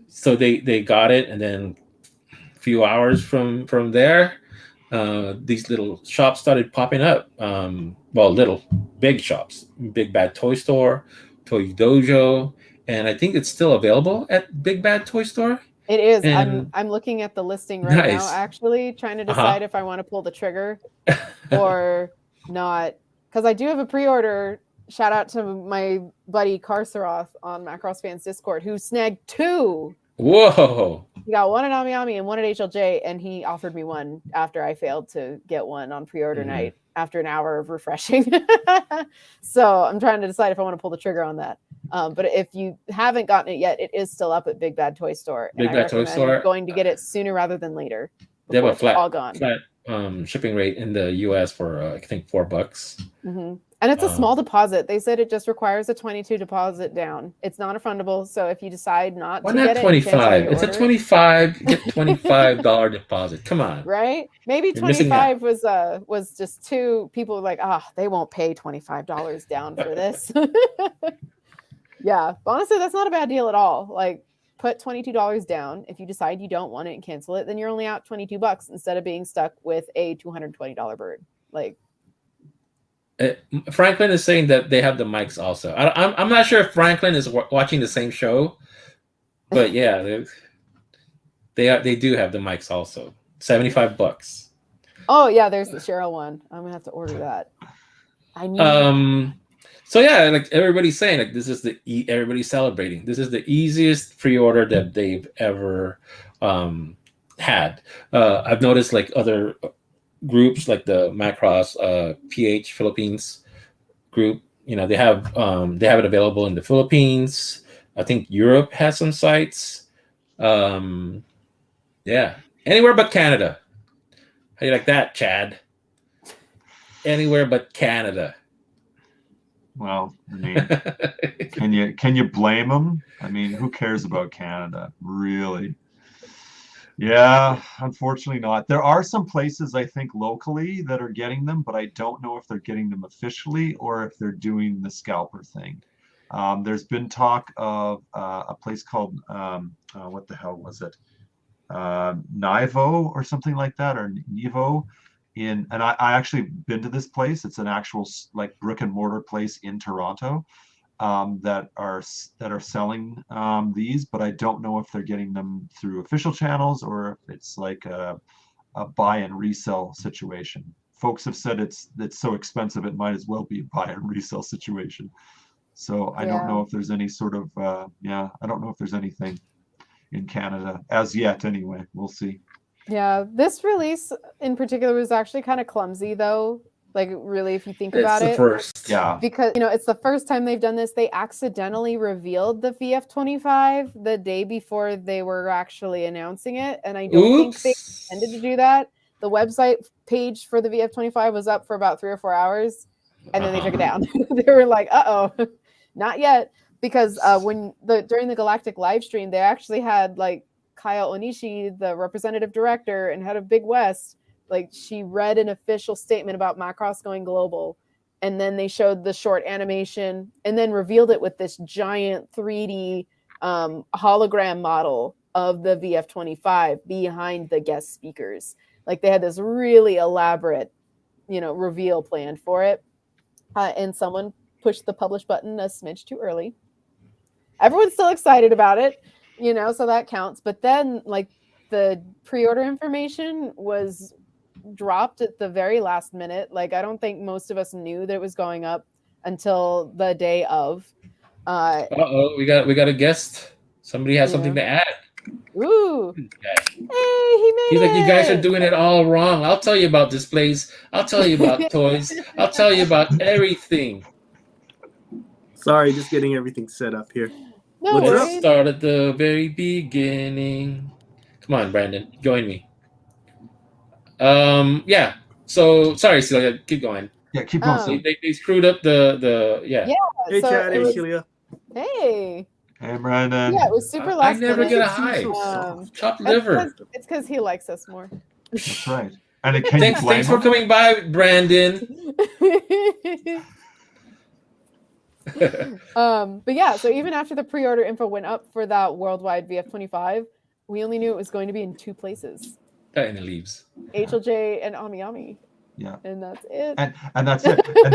so they got it, and then a few hours from there, these little shops started popping up. Well, little big shops, Big Bad Toy Store, Toy Dojo, and I think it's still available at Big Bad Toy Store. It is. And I'm looking at the listing right now, nice. actually, trying to Uh decide if I want to pull the trigger huh. or not. Because I do have a pre-order. Shout out to my buddy Karsaroth on Macross Fans Discord, who snagged 2. Whoa. He got one at Ami and one at HLJ, and he offered me one after I failed to get one on pre-order Mhm. night after an hour of refreshing. So I'm trying to decide if I want to pull the trigger on that. But if you haven't gotten it yet, it is still up at Big Bad Toy Store, and Big I Bad Toy recommend Store. going to get it sooner rather than later They have before a it's all gone. flat shipping rate in the U.S. for I think $4. Mm-hmm. And it's a small deposit. They said it just requires a 22 deposit down. It's non-refundable. So if you decide not Why to not get it and cancel 25? your It's a order, 25. Get $25 deposit. Come on, right? Maybe you're missing out. 25 was just too, people were like, they won't pay $25 down for this. Yeah, but honestly, that's not a bad deal at all. Like, put $22 down. If you decide you don't want it and cancel it, then you're only out $22 instead of being stuck with a $220 bird. Like, Franklin is saying that they have the mics also. I'm not sure if Franklin is watching the same show, but yeah, they do have the mics also. $75. oh yeah, there's the Cheryl one. I'm gonna have to order that. I need that. So yeah, like everybody's saying, like this is everybody's celebrating. This is the easiest pre-order that they've ever had. I've noticed like other groups, like the Macross PH Philippines group. They have it available in the Philippines. I think Europe has some sites. Yeah, anywhere but Canada. How do you like that, Chad? Anywhere but Canada. Well, I mean, can you blame them? I mean, who cares about Canada, really? Yeah, unfortunately not. There are some places I think locally that are getting them, but I don't know if they're getting them officially or if they're doing the scalper thing. There's been talk of a place called what the hell was it? Nivo or something like that, or Nivo. And I actually been to this place. It's an actual like brick and mortar place in Toronto that are selling these, but I don't know if they're getting them through official channels or if it's like a buy and resell situation. Folks have said it's so expensive it might as well be a buy and resell situation. So I don't know if there's any sort of I don't know if there's anything in Canada as yet. Anyway, we'll see. Yeah, this release in particular was actually kind of clumsy, though. Like, really, if you think It's about the it, first. Yeah, because it's the first time they've done this. They accidentally revealed the VF25 the day before they were actually announcing it, and I don't think they intended to do that. The website page for the VF25 was up for about 3 or 4 hours, and then they took it down. They were like, "Uh-oh, not yet," because during the Galactic live stream, they actually had like Kyle Onishi, the representative director and head of Big West, like she read an official statement about Macross going global, and then they showed the short animation and then revealed it with this giant 3D hologram model of the VF25 behind the guest speakers. Like they had this really elaborate, reveal planned for it, and someone pushed the publish button a smidge too early. Everyone's still excited about it, so that counts. But then, like, the pre-order information was dropped at the very last minute. Like, I don't think most of us knew that it was going up until the day of. We got a guest. Somebody has something to add. Ooh. Okay. Hey, he made He's it. like, you guys are doing it all wrong. I'll tell you about displays. I'll tell you about toys. I'll tell you about everything. Sorry, just getting everything set up here. No What's up? Let's worries. start at the very beginning. Come on, Brandon, join me. Yeah. So sorry, Celia, keep going. Yeah, keep going. Sil. They screwed up the yeah. Yeah. Hey, so Chad. it Hey, was, Celia. hey. Hey, Brandon. Yeah, it was super I last never minute. get a Seems hi. so soft. Chopped liver. It's because he likes us more. That's right. And can you blame Thanks for him? coming by, Brandon. But yeah, so even after the pre-order info went up for that worldwide VF25, we only knew it was going to be in 2 places: And it leaves. HLJ and Ami. Yeah. And that's it. And that's it. And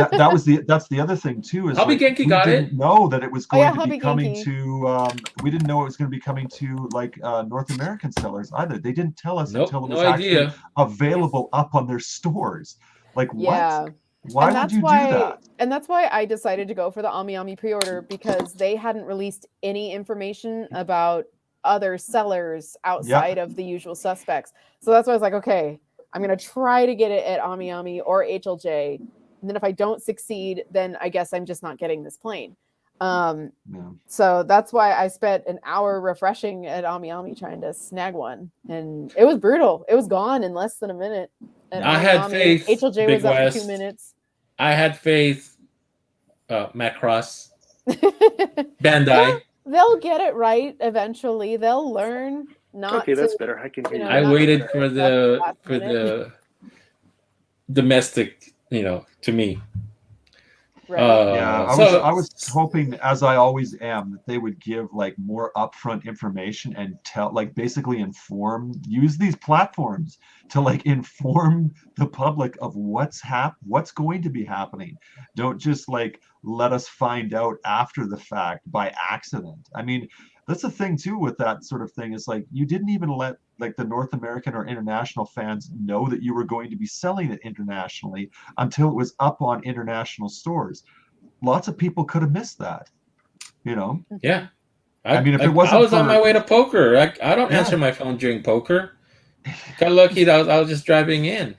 that's the other thing too, is Hobby like, Genki we got didn't it. know that it was Oh, yeah, going to Hobby be coming Genki. to we didn't know it was going to be coming to like North American sellers either. They didn't tell us Nope, until it no was actually idea. available up on their stores. Like, Yeah. what? Why would you do that? And that's why I decided to go for the Ami pre-order, because they hadn't released any information about other sellers outside of the usual suspects. So that's why I was like, okay, I'm going to try to get it at Ami or HLJ. And then if I don't succeed, then I guess I'm just not getting this plane. So that's why I spent an hour refreshing at Ami trying to snag one. And it was brutal. It was gone in less than a minute. At I had faith. HLJ Big was up West. for 2 minutes. I had faith. Macross. Bandai. They'll get it right eventually. They'll learn not Okay, that's to. better. I can hear you. I not waited to for the domestic, to me. Right. Yeah, I was hoping, as I always am, that they would give like more upfront information and use these platforms to like inform the public of what's going to be happening. Don't just like let us find out after the fact by accident. I mean, that's the thing too with that sort of thing, is like, you didn't even let like the North American or international fans know that you were going to be selling it internationally until it was up on international stores. Lots of people could have missed that, Yeah. I mean, if it wasn't I was on my way to poker. I don't answer my phone during poker. Got lucky that I was just driving in.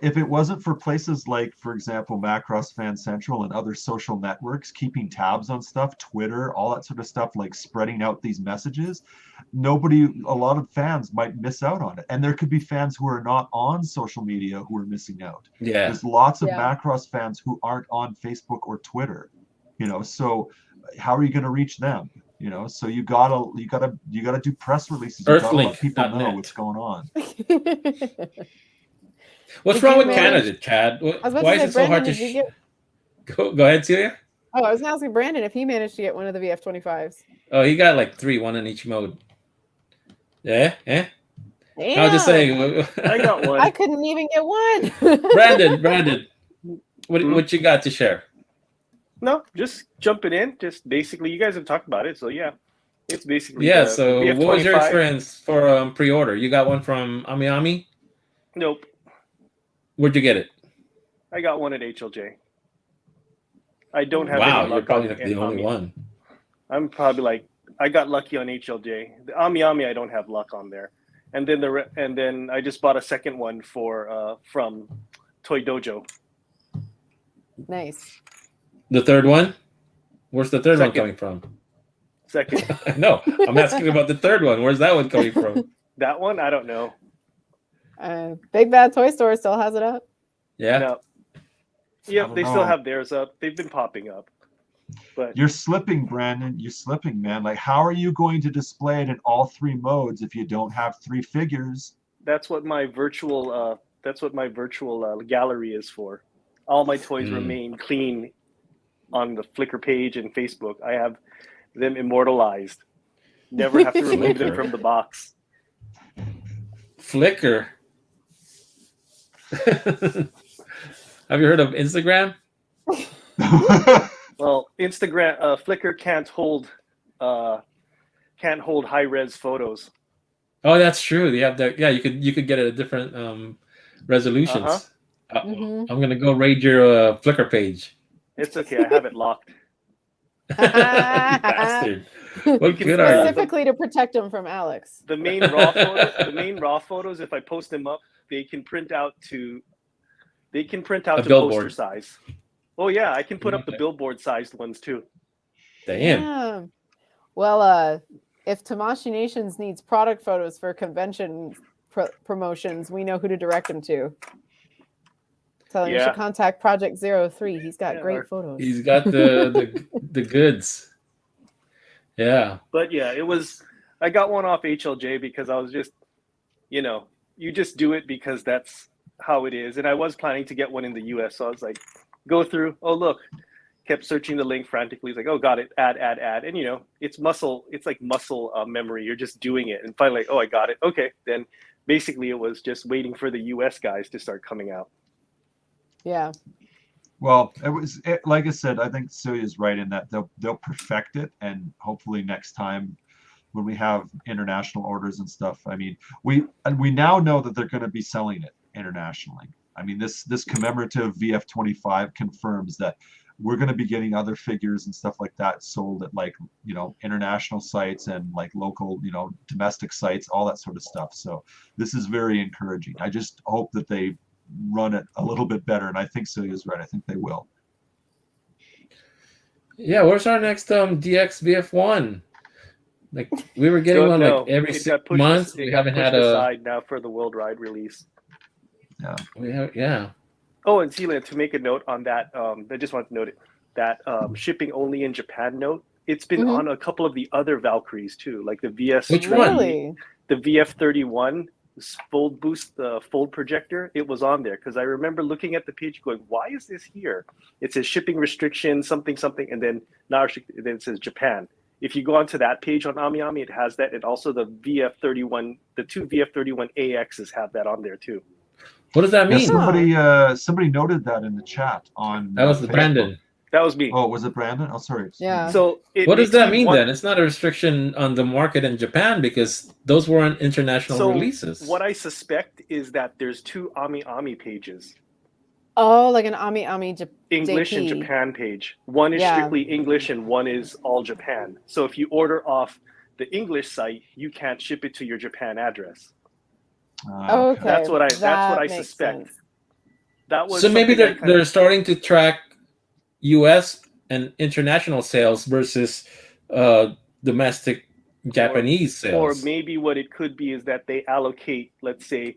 If it wasn't for places like, for example, Macross Fan Central and other social networks keeping tabs on stuff, Twitter, all that sort of stuff, like spreading out these messages, a lot of fans might miss out on it. And there could be fans who are not on social media who are missing out. Yeah. There's lots of Macross fans who aren't on Facebook or Twitter, so how are you going to reach them? So you gotta do press releases. You gotta let people know what's going on. What's wrong with Canada, Chad? Why is it so hard to go ahead, Celia? Oh, I was going to ask Brandon if he managed to get one of the VF25s. Oh, he got like 3, 1 in each mode. Yeah? Damn. I was just saying. I got one. I couldn't even get one. Brandon, what you got to share? No, just jumping in. Just basically, you guys have talked about it, so yeah. It's basically so the what was your experience for pre-order? You got one from Ami? Nope. Where'd you get it? I got one at HLJ. I don't have Wow, any you're luck probably on the only one. I'm probably I got lucky on HLJ. The Ami I don't have luck on there. And then I just bought a second one from Toy Dojo. Nice. The third one? Where's the third one coming from? Second. No, I'm asking about the third one. Where's that one coming from? That one? I don't know. Big Bad Toy Store still has it up. Yeah. No. Yep, they still have theirs up. They've been popping up. But you're slipping, Brandon. You're slipping, man. Like, how are you going to display it in all 3 modes if you don't have 3 figures? That's what my virtual gallery is for. All my toys remain clean on the Flickr page and Facebook. I have them immortalized. Never have to remove them from the box. Flickr. Have you heard of Instagram? Well, Flickr can't hold high res photos. Oh, that's true. They have that. Yeah, you could get it at different resolutions. I'm gonna go raid your Flickr page. It's okay. I have it locked. Bastard. What good are you? Specifically to protect them from Alex. The main raw photos, if I post them up, they can print out to poster billboard. size. Oh yeah, I can put up the Okay. billboard sized ones too. Damn. Yeah. Well, if Tamashii Nations needs product photos for convention promotions, we know who to direct them to. Tell him you should contact Project 03. He's got great photos. He's got the goods. Yeah. But yeah, I got one off HLJ because I was just, you just do it because that's how it is. And I was planning to get one in the US. So I was like, go through, oh, look, kept searching the link frantically. It's like, oh, got it, add. And, it's like muscle memory. You're just doing it. And finally, like, oh, I got it. Okay. Then basically it was just waiting for the US guys to start coming out. Yeah. Well, like I said, I think Celia's right in that they'll perfect it, and hopefully next time when we have international orders and stuff, I mean, we now know that they're going to be selling it internationally. I mean, this commemorative VF25 confirms that we're going to be getting other figures and stuff like that sold at international sites and like local, domestic sites, all that sort of stuff. So this is very encouraging. I just hope that they run it a little bit better, and I think Celia's right. I think they will. Yeah, where's our next DX VF1? Like we were getting one like every 6 months. We haven't had aside now for the worldwide release. Yeah. Oh, and Celia, to make a note on that, I just wanted to note it, that shipping only in Japan note. It's been on a couple of the other Valkyries too, like the VS. Which one? Really? The VF31 fold boost, the fold projector. It was on there because I remember looking at the page going, why is this here? It says shipping restriction, something, and then then it says Japan. If you go onto that page on AmiAmi, it has that, and also the VF31, the two VF31 AXs have that on there too. What does that mean? Somebody noted that in the chat on. That was Brandon. That was me. Oh, was it Brandon? Oh, sorry. Yeah. So what does that mean then? It's not a restriction on the market in Japan because those weren't international releases. What I suspect is that there's two AmiAmi pages. Oh, like an AmiAmi English JP. and Japan page. One is strictly English and one is all Japan. So if you order off the English site, you can't ship it to your Japan address. Okay. That's what I suspect. Sense. That was so maybe they're starting to track U.S. and international sales versus domestic Japanese sales. Or maybe what it could be is that they allocate, let's say,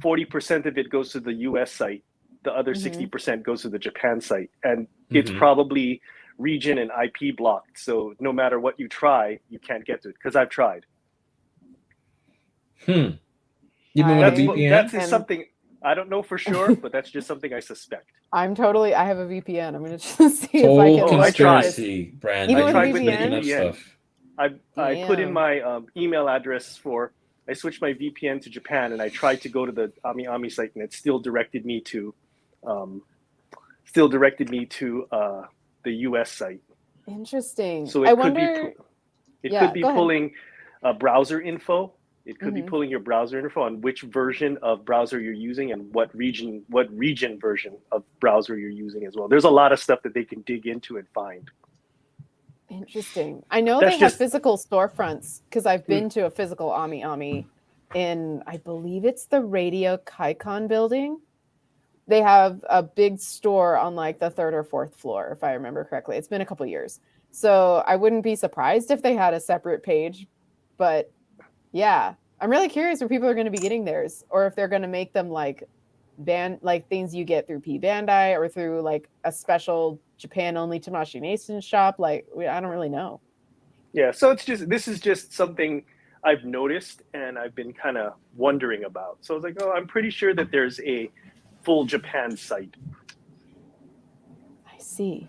40% of it goes to the U.S. site, the other 60% goes to the Japan site, and it's probably region and IP blocked. So no matter what you try, you can't get to it because I've tried. Even with a VPN? That's something I don't know for sure, but that's just something I suspect. I have a VPN. I'm going to just see if I can. Conspiracy, Brandon. Even with tried VPN? I put in my email address I switched my VPN to Japan, and I tried to go to the AmiAmi site, and it still directed me to the US site. Interesting. So it could be pulling browser info. It could be pulling your browser info on which version of browser you're using and what region version of browser you're using as well. There's a lot of stuff that they can dig into and find. Interesting. I know they have physical storefronts because I've been to a physical AmiAmi in, I believe it's the Radio Kaikon building. They have a big store on like the 3rd or 4th floor, if I remember correctly. It's been a couple of years. So I wouldn't be surprised if they had a separate page, but yeah, I'm really curious where people are going to be getting theirs, or if they're going to make them like things you get through P Bandai or through like a special Japan only Tamashii Nations shop. Like I don't really know. Yeah, so this is just something I've noticed and I've been kind of wondering about. So I was like, oh, I'm pretty sure that there's a full Japan site. I see.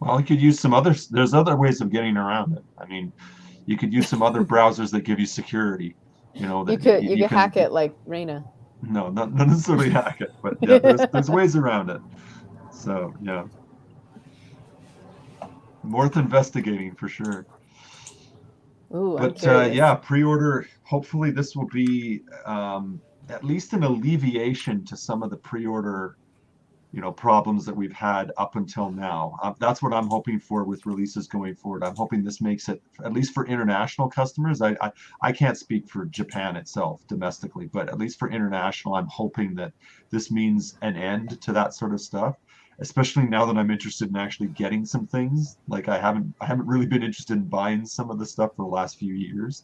Well, you could use there's other ways of getting around it. I mean, you could use some other browsers that give you security. That you could hack it like Reina. No, not necessarily hack it, but yeah, there's ways around it. So yeah, worth investigating for sure. Ooh, but pre-order. Hopefully, this will be at least an alleviation to some of the pre-order, problems that we've had up until now. That's what I'm hoping for with releases going forward. I'm hoping this makes it, at least for international customers. I can't speak for Japan itself domestically, but at least for international, I'm hoping that this means an end to that sort of stuff. Especially now that I'm interested in actually getting some things. Like I haven't really been interested in buying some of the stuff for the last few years.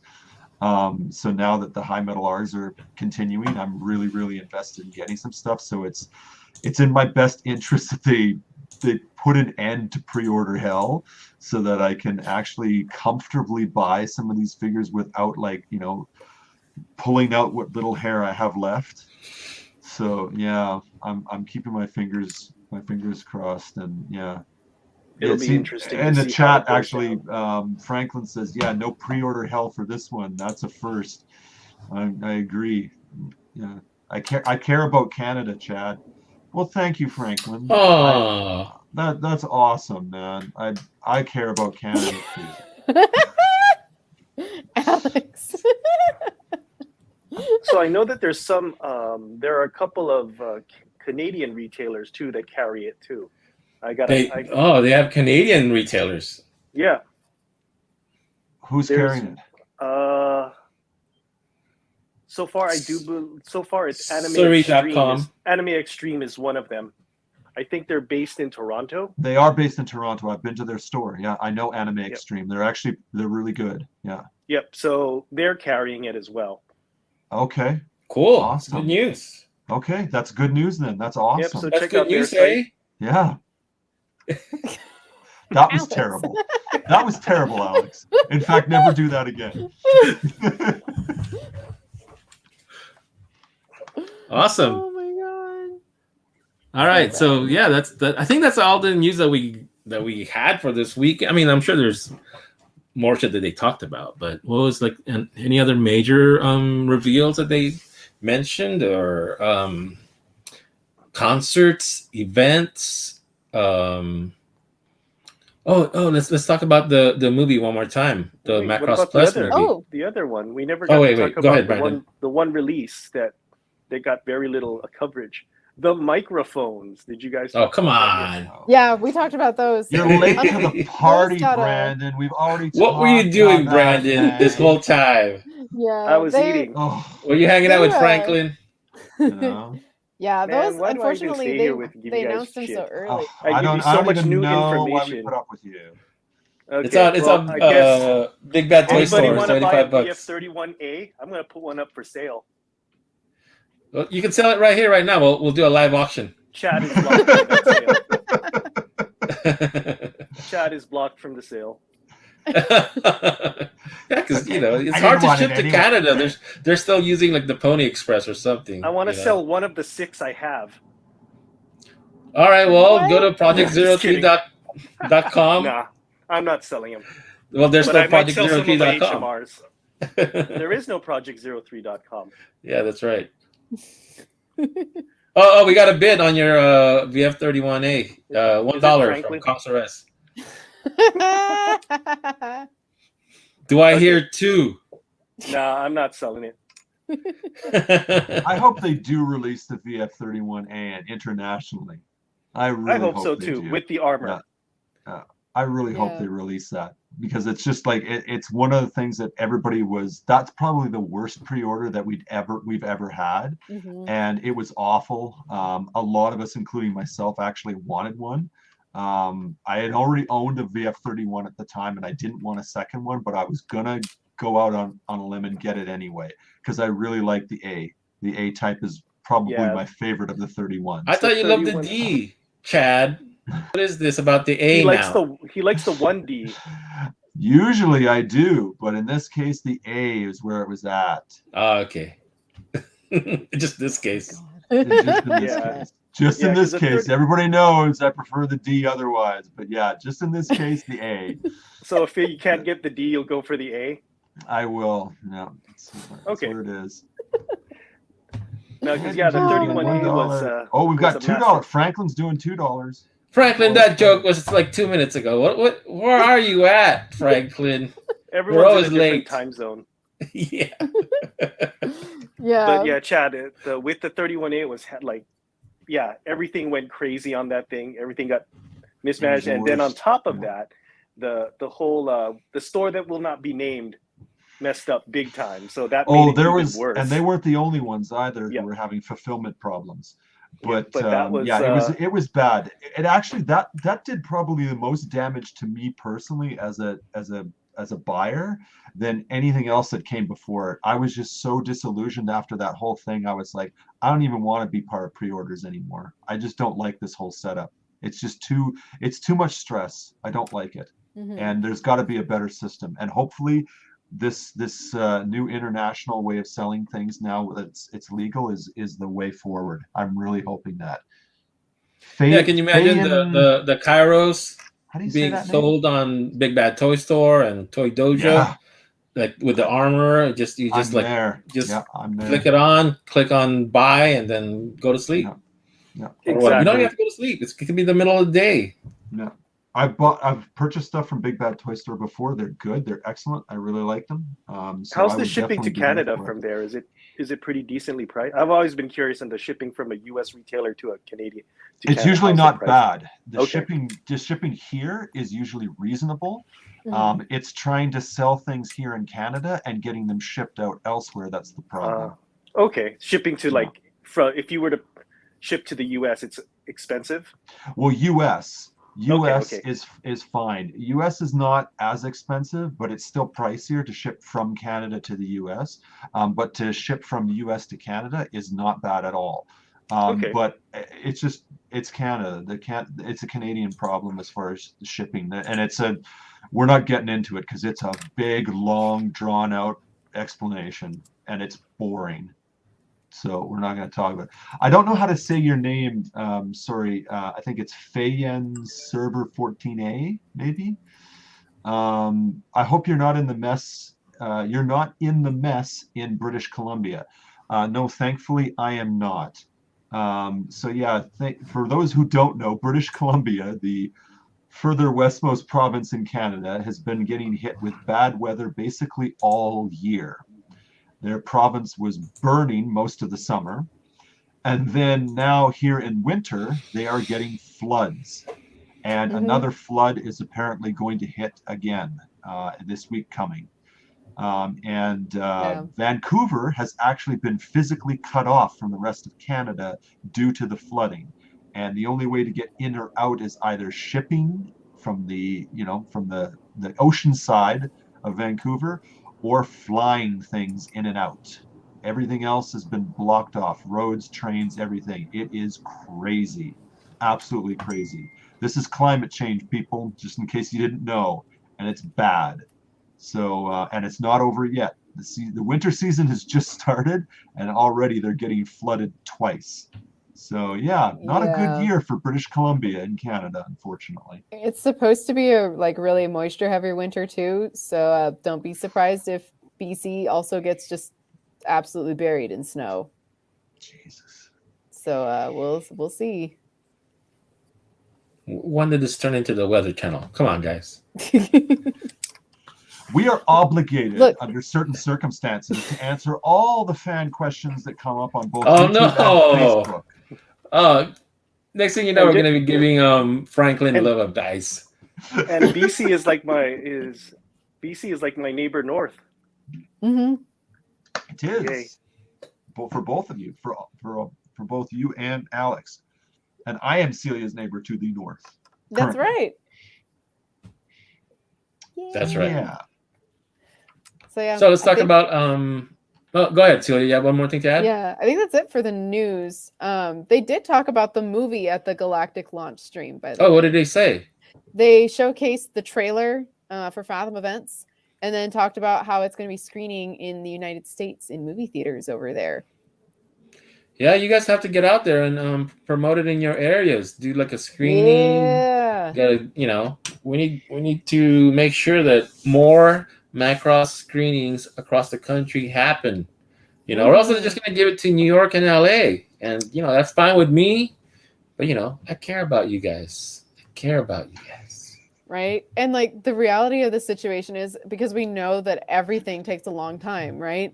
So now that the high metal R's are continuing, I'm really, really invested in getting some stuff. So it's in my best interest that they put an end to pre-order hell, so that I can actually comfortably buy some of these figures without pulling out what little hair I have left. So yeah, I'm keeping my fingers crossed, and yeah. It'll be interesting. In to the see how chat, it goes actually, down. Franklin says, "Yeah, no pre-order hell for this one. That's a first." I agree. Yeah, I care about Canada, Chad. Well, thank you, Franklin. Oh, That's awesome, man. I care about Canada too. Alex. So I know that there's some. There are a couple of Canadian retailers too that carry it too. they have Canadian retailers. Yeah. Who's carrying it? So far it's Anime Surrey.com. Extreme. Anime Extreme is one of them. I think they're based in Toronto. They are based in Toronto. I've been to their store. Yeah, I know Anime Extreme. They're really good. Yeah. Yep. So they're carrying it as well. Okay. Cool. Awesome. Good news. Okay, that's good news then. That's awesome. Yep, so That's check good out their news, site. Yeah. That was Alex. terrible. That was terrible, Alex. In fact, never do that again. Awesome. Oh my god. All right, so yeah, I think that's all the news that we had for this week. I mean, I'm sure there's more shit that they talked about, but what was any other major reveals that they mentioned, or concerts, events? Let's talk about the movie one more time. The Wait, what Macross about Plus the other? movie. Oh, The other one. We never Oh, got wait, to wait. talk Go about ahead, Brandon. the one release that they got very little coverage. The microphones. Did you guys? Oh, talk come about that yet? on. yeah, we talked about those. You're late to the party, Those gotta- Brandon. We've already What were you talked doing, about Brandon, that, this man. whole time? Yeah, I was eating. Oh, Were you hanging out with Yeah. Franklin? no. Yeah, Man, those why do I even unfortunately stay they here with you they guys announced them so shit? early. Oh, I give you so I don't much even new know why we information. put up with you. Okay, It's on I guess Big Bad Toy anybody Store. want to buy a $35. VF31A? I'm gonna put one up for sale. Well, you can sell it right here, right now. We'll do a live auction. Chad is blocked from that sale. Chad is blocked from the sale. Yeah, because it's I hard didn't to want ship it to anyway. Canada. They're still using the Pony Express or something. I want to sell one of the 6 I have. All right, well, What? go to Just kidding. project03.com. Nah, I'm not selling them. Well, there's But no I might sell some of my project03.com. HMRs. There is no project03.com. Yeah, that's right. Oh, we got a bid on your VF31A. $1 Franklin? from ComSRS. Do I hear 2? Nah, I'm not selling it. I hope they do release the VF31A internationally. I really hope so they too, do. with the armor. I really hope Yeah. they release that, because it's just it's one of the things that that's probably the worst pre-order that we've ever had. Mhm. And it was awful. A lot of us, including myself, actually wanted one. I had already owned a VF31 at the time, and I didn't want a second one, but I was gonna go out on a limb and get it anyway, because I really like the A. The A type is probably Yeah. my favorite of the 31s. I thought you loved the 31. D, Chad. What is this about the A He likes now? the 1D. Usually I do, but in this case, the A is where it was at. Oh, okay. Just this case. Just in this Yeah. case. Just in Yeah, this 'cause the case. Everybody knows I prefer the D otherwise. But yeah, just in this case, the A. So if you can't get the D, you'll go for the A. I will. No, that's Okay. what it is. No, because the 31A was. Oh, we've got was a $2. massive- Franklin's doing $2. Franklin, that joke was 2 minutes ago. Where are you at, Franklin? Everyone's always in a different late. time zone. Yeah. Yeah. But yeah, Chad, with the 31A, it was everything went crazy on that thing. Everything got mismanaged, and then on top of that, the whole the store that will not be named messed up big time. So that made it even worse. And they weren't the only ones either who were having fulfillment problems. But that was it was bad. It actually that did probably the most damage to me personally as a buyer than anything else that came before it. I was just so disillusioned after that whole thing. I was like, I don't even want to be part of pre-orders anymore. I just don't like this whole setup. It's just too much stress. I don't like it. Mm-hmm. And there's got to be a better system. And hopefully this new international way of selling things now that it's legal is the way forward. I'm really hoping that. Can you imagine the Kairos being sold on Big Bad Toy Store and Toy Dojo, like with the armor? You just click it on, click on buy, and then go to sleep. Yeah. Exactly. You don't even have to go to sleep. It can be the middle of the day. No. I've purchased stuff from Big Bad Toy Store before. They're good. They're excellent. I really like them. How's the shipping to Canada from there? Is it pretty decently priced? I've always been curious on the shipping from a U.S. retailer to a Canadian. It's usually not bad. The shipping here is usually reasonable. Mm-hmm. It's trying to sell things here in Canada and getting them shipped out elsewhere. That's the problem. Shipping to if you were to ship to the U.S., it's expensive. Well, U.S. is fine. US is not as expensive, but it's still pricier to ship from Canada to the US. But to ship from US to Canada is not bad at all. But it's Canada. It's a Canadian problem as far as the shipping. And we're not getting into it because it's a big, long, drawn out explanation and it's boring. So we're not going to talk about it. I don't know how to say your name. Sorry. I think it's Fayen Server 14A, maybe. I hope you're not in the mess. You're not in the mess in British Columbia. No, thankfully, I am not. For those who don't know, British Columbia, the further westmost province in Canada, has been getting hit with bad weather basically all year. Their province was burning most of the summer. And then now here in winter, they are getting floods. And another flood is apparently going to hit again this week coming. Vancouver has actually been physically cut off from the rest of Canada due to the flooding. And the only way to get in or out is either shipping from the ocean side of Vancouver, or flying things in and out. Everything else has been blocked off. Roads, trains, everything. It is crazy. Absolutely crazy. This is climate change, people, just in case you didn't know. And it's bad. So, and it's not over yet. The winter season has just started, and already they're getting flooded twice. So not a good year for British Columbia in Canada, unfortunately. It's supposed to be a really moisture heavy winter too, so don't be surprised if BC also gets just absolutely buried in snow. Jesus. So we'll see. When did this turn into the Weather Channel? Come on, guys. We are obligated under certain circumstances to answer all the fan questions that come up on both YouTube and Facebook. Next thing you know, we're going to be giving Franklin love advice. And BC is like my neighbor north. Mm-hmm. It is. Yay. For both of you, for both you and Alex. And I am Celia's neighbor to the north. That's right. That's right. Yeah. So let's talk about go ahead, Celia. You have one more thing to add? Yeah, I think that's it for the news. They did talk about the movie at the Galactic launch stream, by the way. Oh, what did they say? They showcased the trailer for Fathom Events and then talked about how it's going to be screening in the United States in movie theaters over there. Yeah, you guys have to get out there and promote it in your areas. Do like a screening. Yeah. We need to make sure that more Macross screenings across the country happen. Or else they're just going to give it to New York and LA. And, that's fine with me. But, I care about you guys. Right. And the reality of the situation is, because we know that everything takes a long time, right?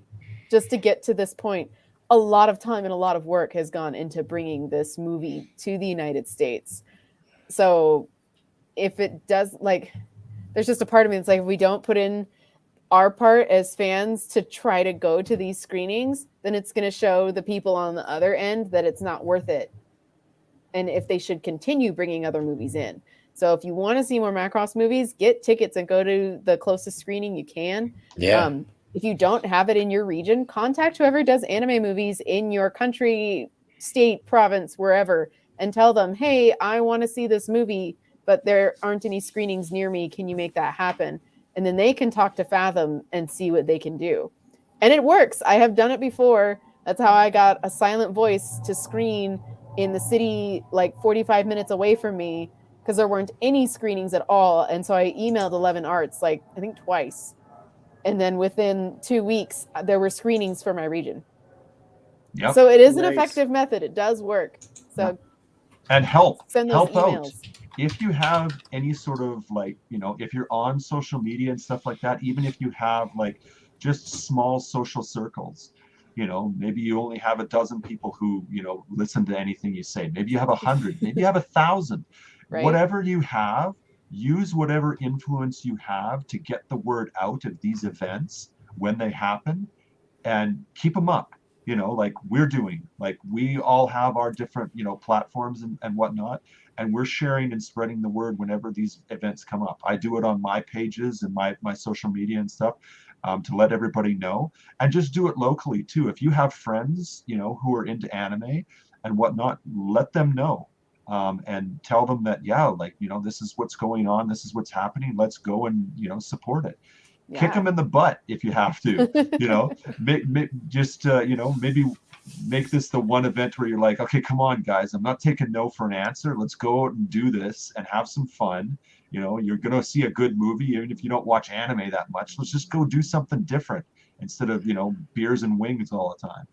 Just to get to this point. a lot of time and a lot of work has gone into bringing this movie to the United States. So if it does, like, there's just a part of me that's like, if we don't put in our part as fans to try to go to these screenings, then it's going to show the people on the other end that it's not worth it. And if they should continue bringing other movies in. So if you want to see more Macross movies, get tickets and go to the closest screening you can. Yeah. If you don't have it in your region, contact whoever does anime movies in your country, state, province, wherever, and tell them, hey, I want to see this movie, but there aren't any screenings near me. Can you make that happen? And then they can talk to Fathom and see what they can do. And it works. I have done it before. That's how I got A Silent Voice to screen in the city like 45 minutes away from me, because there weren't any screenings at all. And so I emailed 11 Arts, like I think twice. And then within 2 weeks, there were screenings for my region. Yep. So it is an Nice. effective method. It does work. So And help send those out. emails. If you have any sort of like, if you're on social media and stuff like that, even if you have like just small social circles, maybe you only have a dozen people who, listen to anything you say. Maybe you have 100, maybe you have 1,000, Right. Whatever you have, use whatever influence you have to get the word out of these events when they happen, and keep them up. Like we're doing, like we all have our different, platforms and whatnot, and we're sharing and spreading the word whenever these events come up. I do it on my pages and my social media and stuff, to let everybody know, and just do it locally too. If you have friends, who are into anime and whatnot, let them know, and tell them that, this is what's going on. This is what's happening. Let's go and, support it. Yeah. Kick them in the butt if you have to, maybe make this the one event where you're like, okay, come on guys, I'm not taking no for an answer. Let's go out and do this and have some fun. You're going to see a good movie, even if you don't watch anime that much. Let's just go do something different instead of, beers and wings all the time.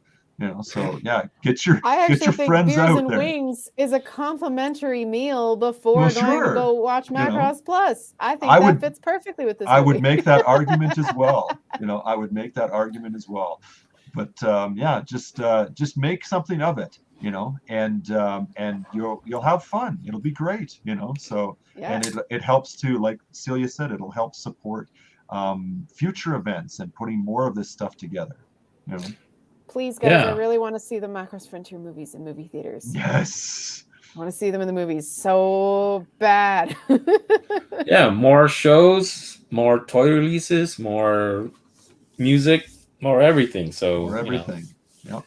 So yeah, get your I actually think friends beers out and there. wings is a complimentary meal before Well, going to sure. go watch Macross Plus. I think I that would- fits perfectly with this I movie. would make that argument as well. I would make that argument as well. But just make something of it, and you'll have fun. It'll be great, So Yeah. and it helps to, like Celia said, it'll help support future events and putting more of this stuff together. Please, guys, Yeah. I really want to see the Macross Frontier movies in movie theaters. Yes. I want to see them in the movies so bad. Yeah, more shows, more toy releases, more music, more everything. So For everything. Yep.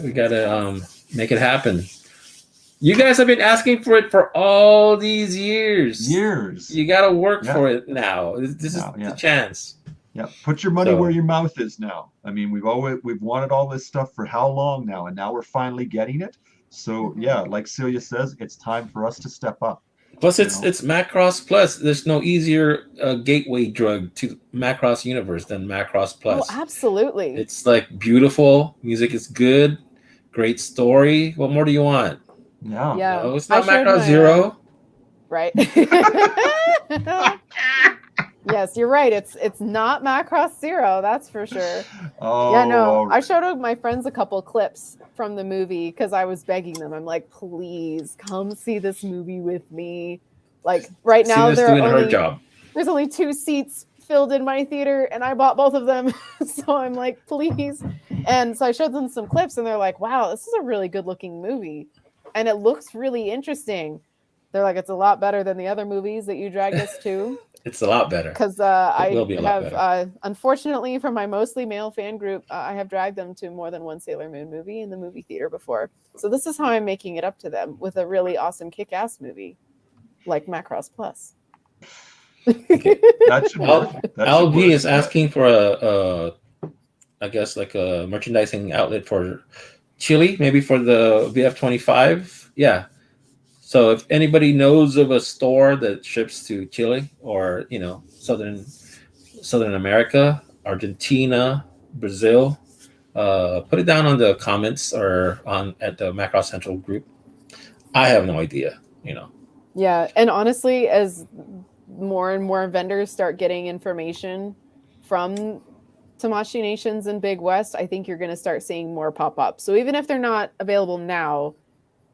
we gotta make it happen. You guys have been asking for it for all these years. You gotta work for it now. This is the chance. Yeah, put your money where your mouth is now. I mean, we've wanted all this stuff for how long now, and now we're finally getting it. So yeah, like Celia says, it's time for us to step up. Plus, it's Macross Plus. There's no easier gateway drug to Macross universe than Macross Plus. Oh, absolutely. It's like beautiful music is good, great story. What more do you want? Yeah. No, it's not Macross Zero. Right. Yes, you're right. It's not Macross Zero, that's for sure. Oh, yeah, no. I showed my friends a couple clips from the movie because I was begging them. I'm like, please come see this movie with me. Like right now, there's only 2 seats filled in my theater, and I bought both of them. So I'm like, please. And so I showed them some clips, and they're like, wow, this is a really good looking movie, and it looks really interesting. They're like, it's a lot better than the other movies that you dragged us to. It's a lot better. Because I have, unfortunately, from my mostly male fan group, I have dragged them to more than one Sailor Moon movie in the movie theater before. So this is how I'm making it up to them with a really awesome kick-ass movie like Macross Plus. That should work. LB is asking for I guess like a merchandising outlet for Chile, maybe for the VF25. Yeah. So if anybody knows of a store that ships to Chile or Southern America, Argentina, Brazil, put it down on the comments or at the Macross Central group. I have no idea. Yeah, and honestly, as more and more vendors start getting information from Tamashii Nations and Big West, I think you're going to start seeing more pop up. So even if they're not available now,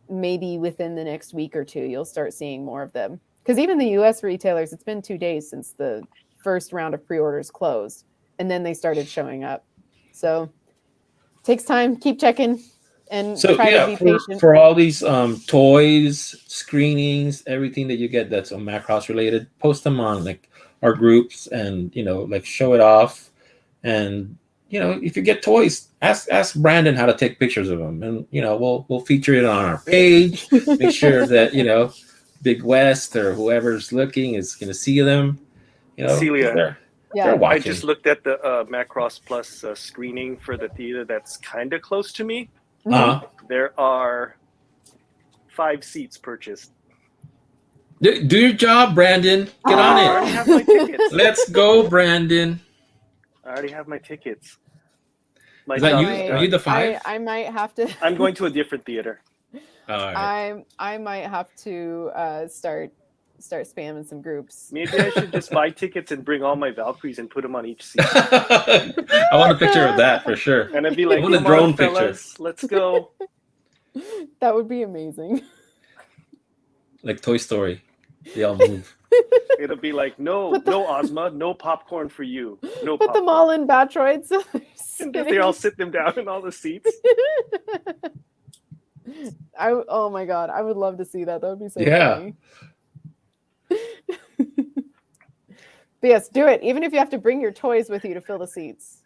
maybe within the next week or two, you'll start seeing more of them. Because even the US retailers, it's been 2 days since the first round of pre-orders closed, and then they started showing up. So takes time. Keep checking and try to be patient. For all these toys, screenings, everything that you get that's on Macross related, post them on like our groups and like show it off. And if you get toys, ask Brandon how to take pictures of them, and we'll feature it on our page. Make sure that Big West or whoever's looking is going to see them. Celia, they're watching. I just looked at the Macross Plus screening for the theater that's kind of close to me. There are 5 seats purchased. Do your job, Brandon. Get on I already it. have my tickets. Let's go, Brandon. I already have my tickets. Is that you? Are you the 5? I might have to. I'm going to a different theater. All right. I might have to start spamming some groups. Maybe I should just buy tickets and bring all my Valkyries and put them on each seat. I want a picture of that for sure. And I'd be like, I want a "Come drone on, picture. fellas, let's go." That would be amazing. Like Toy Story. They all move. It'll be like, no Ozma, no popcorn for you. No Put them all in Batroids. And they all sit them down in all the seats. Oh my god, I would love to see that. That would be so funny. But yes, do it. Even if you have to bring your toys with you to fill the seats.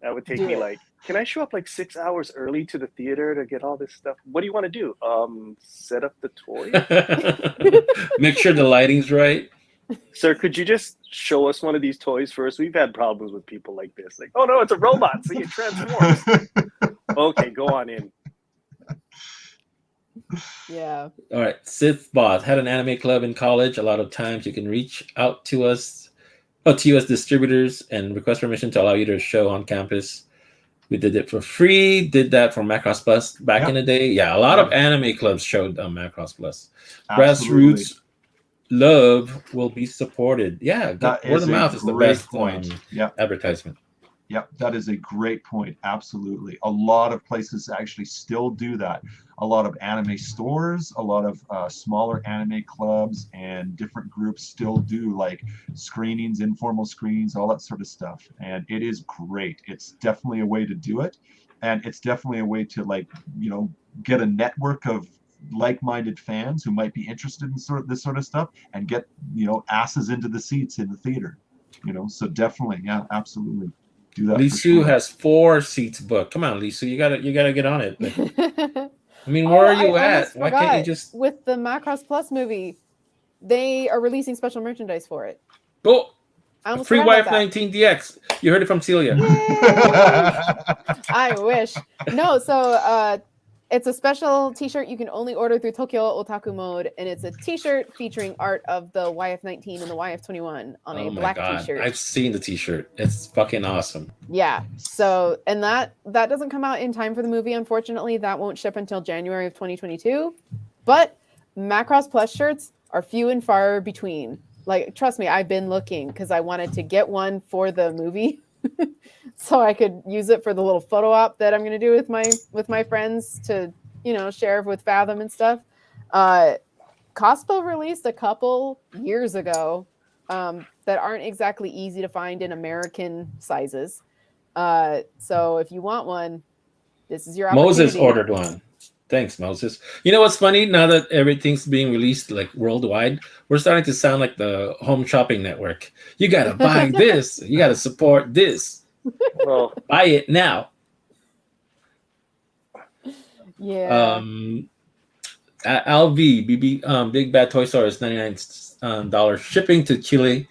That would take me can I show up like 6 hours early to the theater to get all this stuff? What do you want to do? Set up the toys? Make sure the lighting's right. Sir, could you just show us one of these toys first? We've had problems with people like this. Like, oh no, it's a robot, so it transforms. Okay, go on in. Yeah. All right. Sith Boss had an anime club in college. A lot of times you can reach out to us, to US distributors, and request permission to allow you to show on campus. We did it for free. Did that for Macross Plus back in the day. Yeah, a lot of anime clubs showed on Macross Plus. Absolutely. Grassroots love will be supported. Yeah, word of mouth is the best point. Advertisement. Yep, that is a great point. Absolutely. A lot of places actually still do that. A lot of anime stores, a lot of smaller anime clubs and different groups still do like screenings, informal screenings, all that sort of stuff. And it is great. It's definitely a way to do it. And it's definitely a way to get a network of like-minded fans who might be interested in this sort of stuff and get, asses into the seats in the theater. So definitely, yeah, absolutely. Do that. Lisu has 4 seats booked. Come on, Lisu, you gotta get on it. I mean, where are you at? Why can't you just with the Macross Plus movie? They are releasing special merchandise for it. Oh, free YF19 DX. You heard it from Celia. I wish. No, so it's a special t-shirt you can only order through Tokyo Otaku Mode, and it's a t-shirt featuring art of the YF19 and the YF21 on a black t-shirt. I've seen the t-shirt. It's fucking awesome. Yeah. So, and that doesn't come out in time for the movie, unfortunately. That won't ship until January of 2022. But Macross Plus shirts are few and far between. Like, trust me, I've been looking because I wanted to get one for the movie. So I could use it for the little photo op that I'm going to do with my friends to, share with Fathom and stuff. Costco released a couple years ago that aren't exactly easy to find in American sizes. So if you want one, this is your opportunity. Moses ordered one. Thanks, Moses. You know what's funny? Now that everything's being released like worldwide, we're starting to sound like the home shopping network. You got to buy this. You got to support this. Well, buy it now. Yeah. LV Big Bad Toy Store is $99 shipping to Chile.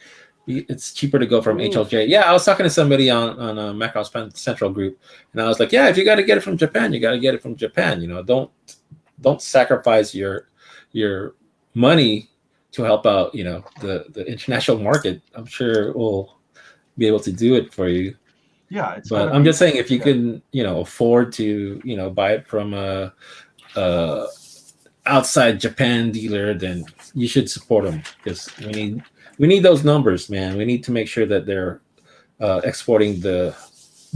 It's cheaper to go from HLJ. Yeah, I was talking to somebody on a Macross Central group, and I was like, yeah, if you got to get it from Japan, you got to get it from Japan. Don't sacrifice your money to help out. The international market. I'm sure we'll be able to do it for you. Yeah, but I'm just saying, if you can, afford to, buy it from a outside Japan dealer, then you should support them, because we need those numbers, man. We need to make sure that they're exporting the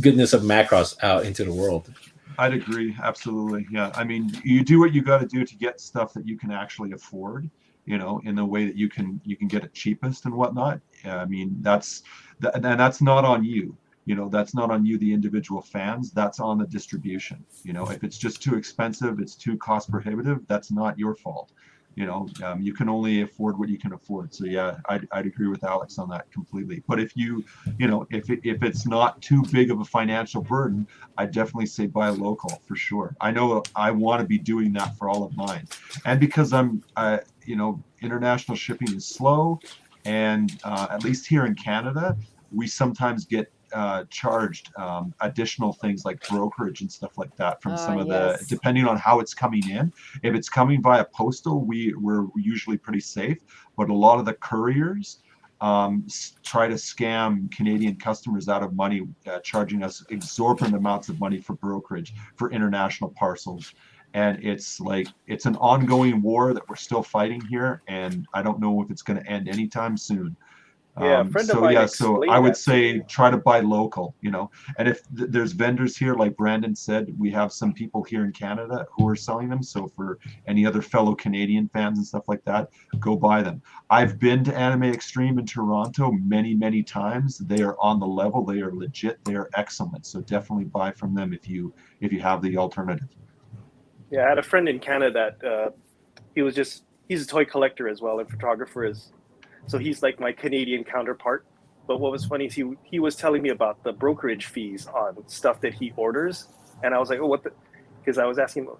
goodness of Macross out into the world. I'd agree. Absolutely. Yeah. I mean, you do what you got to do to get stuff that you can actually afford, in the way that you can get it cheapest and whatnot. I mean, and that's not on you. That's not on you, the individual fans. That's on the distribution. If it's just too expensive, it's too cost prohibitive, that's not your fault. You can only afford what you can afford. So yeah, I'd agree with Alex on that completely. But if if it's not too big of a financial burden, I definitely say buy local for sure. I know I want to be doing that for all of mine, and because international shipping is slow, and at least here in Canada, we sometimes get charged additional things like brokerage and stuff like that from some of Yes. depending on how it's coming in. If it's coming via postal, we're usually pretty safe, but a lot of the couriers try to scam Canadian customers out of money, charging us exorbitant amounts of money for brokerage for international parcels. And it's an ongoing war that we're still fighting here, and I don't know if it's going to end anytime soon. Yeah, a friend of mine So explained I would that to say me. try to buy local, and if there's vendors here, like Brandon said, we have some people here in Canada who are selling them. So for any other fellow Canadian fans and stuff like that, go buy them. I've been to Anime Extreme in Toronto many, many times. They are on the level. They are legit. They are excellent. So definitely buy from them if you have the alternative. Yeah, I had a friend in Canada that he's a toy collector as well and photographer so he's like my Canadian counterpart. But what was funny is he was telling me about the brokerage fees on stuff that he orders, and I was like, oh, what the? Because I was asking him,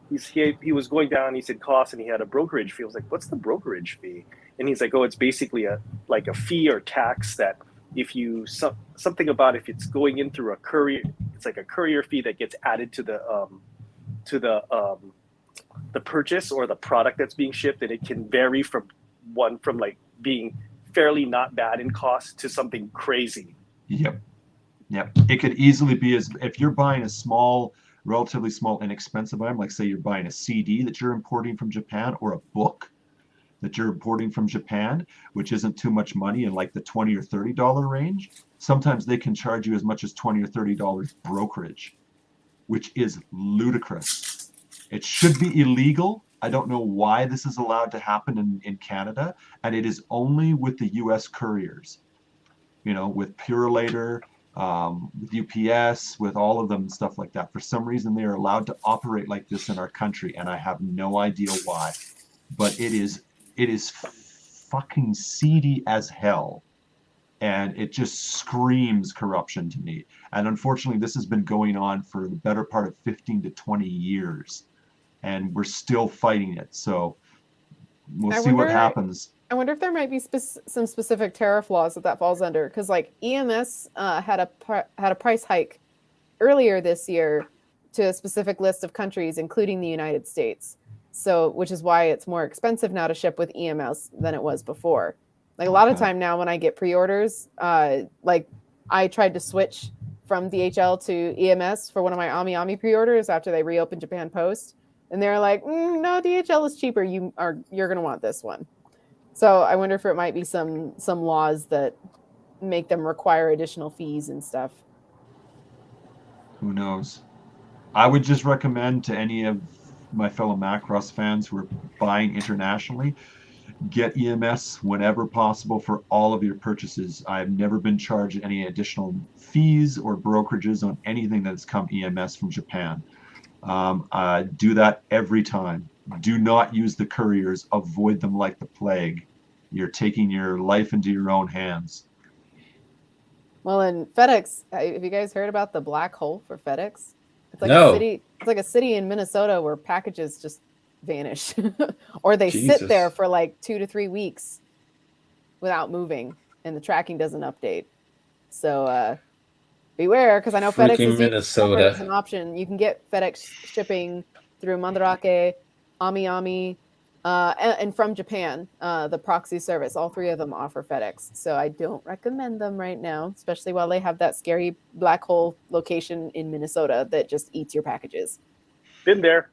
he was going down, he said cost, and he had a brokerage fee. I was like, what's the brokerage fee? And he's like, oh, it's basically a fee or tax that if you something about if it's going in through a courier, it's like a courier fee that gets added to the purchase or the product that's being shipped, and it can vary from like being fairly not bad in cost to something crazy. Yep. It could easily be if you're buying a small, relatively small, inexpensive item, like say you're buying a CD that you're importing from Japan, or a book that you're importing from Japan, which isn't too much money, in like the $20 or $30 range. Sometimes they can charge you as much as $20 or $30 brokerage, which is ludicrous. It should be illegal. I don't know why this is allowed to happen in Canada, and it is only with the U.S. couriers, with Purolator, with UPS, with all of them and stuff like that. For some reason, they are allowed to operate like this in our country, and I have no idea why. But it is fucking seedy as hell, and it just screams corruption to me. And unfortunately, this has been going on for the better part of 15 to 20 years. And we're still fighting it. So we'll see what happens. I wonder if there might be some specific tariff laws that falls under, because like EMS had a price hike earlier this year to a specific list of countries, including the United States. So, which is why it's more expensive now to ship with EMS than it was before. Like a lot of time now when I get pre-orders, like I tried to switch from DHL to EMS for one of my Ami pre-orders after they reopened Japan Post. And they're like, no, DHL is cheaper. You're going to want this one. So I wonder if it might be some laws that make them require additional fees and stuff. Who knows? I would just recommend to any of my fellow Macross fans who are buying internationally, get EMS whenever possible for all of your purchases. I've never been charged any additional fees or brokerages on anything that's come EMS from Japan. Do that every time. Do not use the couriers. Avoid them like the plague. You're taking your life into your own hands. Well, in FedEx, have you guys heard about the black hole for FedEx? It's like No. a city. It's like a city in Minnesota where packages just vanish, or they sit there for like 2 to 3 weeks without moving, and the tracking doesn't update. So beware, because I know FedEx is Minnesota as an option. You can get FedEx shipping through Mandarake, Ami, and from Japan, the proxy service. All three of them offer FedEx. So I don't recommend them right now, especially while they have that scary black hole location in Minnesota that just eats your packages. Been there.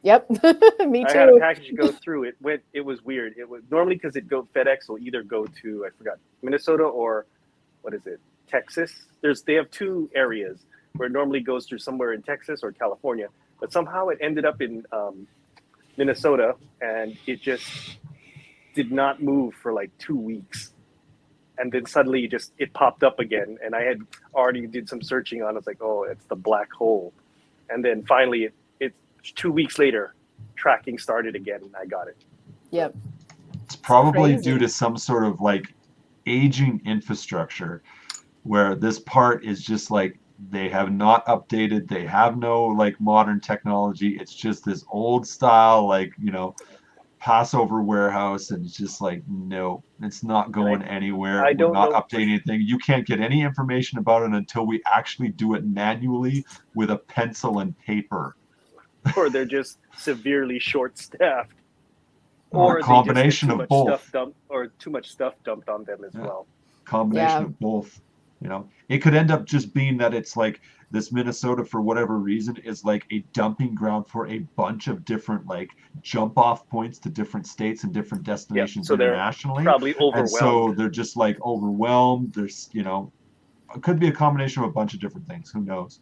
Yep. Me too. I had a package go through. It was weird. It was normally because FedEx will either go to, I forgot, Minnesota or what is it? Texas. They have two areas. where it normally goes through somewhere in Texas or California. But somehow it ended up in Minnesota, and it just did not move for like 2 weeks. And then suddenly it popped up again. And I had already did some searching on it. It's like, oh, it's the black hole. And then finally, it 2 weeks later, tracking started again, and I got it. Yep. It's probably Crazy. due to some sort of like aging infrastructure where this part is just like they have not updated, they have no like modern technology. It's just this old style, like, you know, Passover warehouse, and it's just like, no, it's not going anywhere. I We're don't not know. updating anything. You can't get any information about it until we actually do it manually with a pencil and paper. Or they're just severely short-staffed. Or a combination they just of both. Too much stuff dumped on them as well. Combination Yeah. of both. You know, it could end up just being that it's like this Minnesota, for whatever reason, is like a dumping ground for a bunch of different like jump off points to different states and different destinations so they're internationally. probably overwhelmed. And so they're just like overwhelmed. There's, you know, it could be a combination of a bunch of different things. Who knows?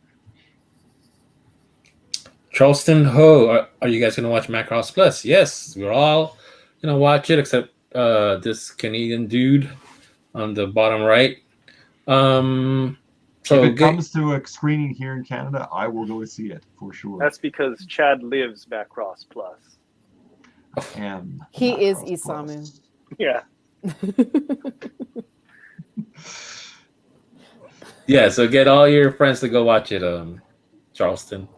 Charleston Ho, are you guys going to watch Macross Plus? Yes, we're all going to watch it except this Canadian dude on the bottom right. So if it comes to a screening here in Canada, I will go see it for sure. That's because Chad lives Macross Plus. And He is Macross Isamu. Plus. Yeah. Yeah, so get all your friends to go watch it, Charleston.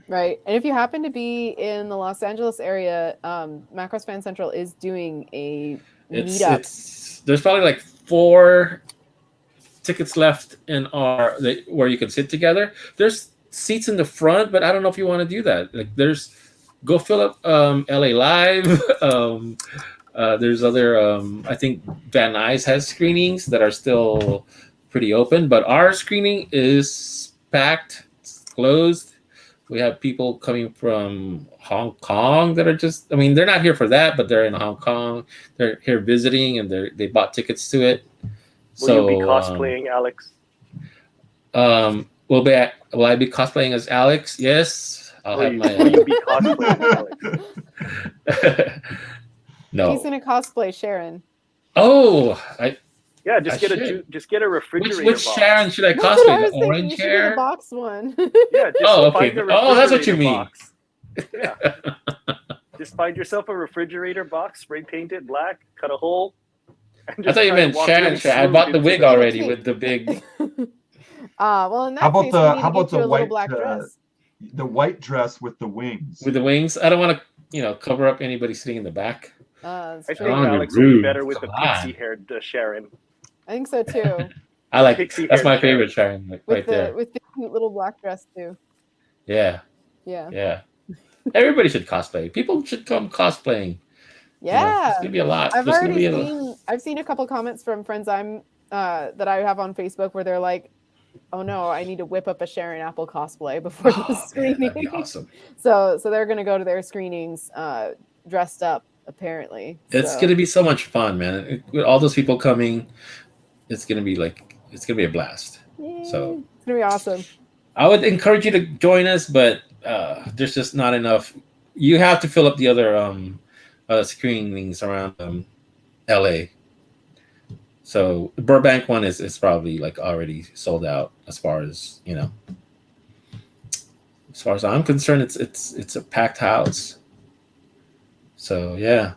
Right. And if you happen to be in the Los Angeles area, Macross Fan Central is doing a meetup. There's probably like 4 tickets left in where you can sit together. There's seats in the front, but I don't know if you want to do that. Like, go fill up LA Live. There's other, I think Van Nuys has screenings that are still pretty open, but our screening is packed, it's closed. We have people coming from Hong Kong that are just, I mean, they're not here for that, but they're in Hong Kong. They're here visiting, and they bought tickets to it. Will you be cosplaying, Alex? Will I be cosplaying as Alex? Yes. Will you be cosplaying as Alex? No. He's gonna cosplay Sharon. Oh, yeah, just get a refrigerator Which box. Sharon should I That's what I cosplay? was The thinking. orange You should hair? do the box one. Yeah, just Oh, find okay. a Oh, that's what you refrigerator mean. box. Yeah. Just find yourself a refrigerator box, spray paint it black, cut a hole. And I thought you meant Sharon. I bought the wig already with the big. Well, in that How about case, the we need to how about get you the a little white black dress. the white dress with the wings? With the wings, I don't want to, cover up anybody sitting in the back. That's I true. think Oh, Alex you're will be rude. better with the Come on. pixie-haired Sharon. I think so too. I like Pixie that's my hair favorite Sharon, like, right there. With the cute little black dress too. Yeah, Yeah. yeah. Everybody should cosplay. People should come cosplaying. Yeah. It's gonna be a lot. I've seen a couple comments from friends that I have on Facebook where they're like, "Oh no, I need to whip up a Sharon Apple cosplay before the screening." That'd be awesome. So they're gonna go to their screenings dressed up. Apparently, It's gonna be so much fun, man. With all those people coming, it's gonna be a blast. Yay. So it's gonna be awesome. I would encourage you to join us, but there's just not enough. You have to fill up the other screenings around LA. So the Burbank one is probably like already sold out as far as as far as I'm concerned. It's a packed house. So yeah.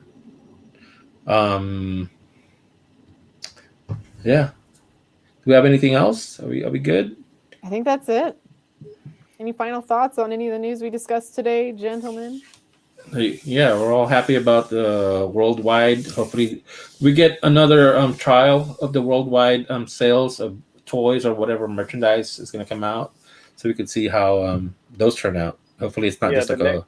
Yeah. Do we have anything else? Are we good? I think that's it. Any final thoughts on any of the news we discussed today, gentlemen? Yeah, we're all happy about the worldwide. Hopefully, we get another trial of the worldwide sales of toys or whatever merchandise is going to come out, so we can see how those turn out. Hopefully, it's not just like I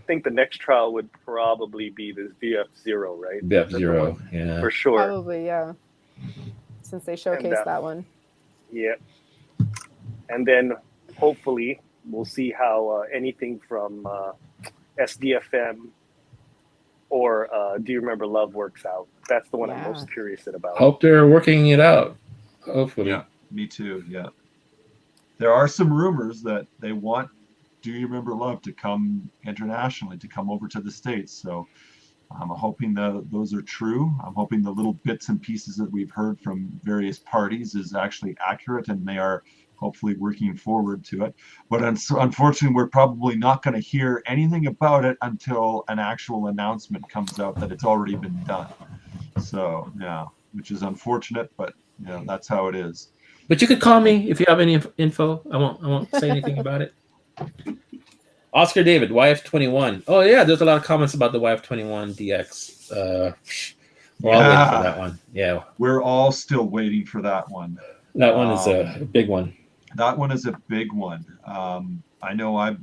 think the next trial would probably be the VF0, right? VF0, yeah, for sure. Probably, yeah. Since they showcased that one. Yeah, and then hopefully we'll see how anything from SDFM or Do You Remember Love works out. That's the one I'm most curious about. Hope they're working it out. Hopefully. Yeah, me too. Yeah. there are some rumors that they want Do You Remember Love to come internationally, to come over to the States. So I'm hoping those are true. I'm hoping the little bits and pieces that we've heard from various parties is actually accurate, and they are hopefully working forward to it. But unfortunately, we're probably not going to hear anything about it until an actual announcement comes out that it's already been done. So yeah, which is unfortunate, but that's how it is. But you could call me if you have any info. I won't say anything about it. Oscar David, YF21. Oh yeah, there's a lot of comments about the YF21 DX. We're all waiting for that one. Yeah, we're all still waiting for that one. That one is a big one. That one is a big one. I know I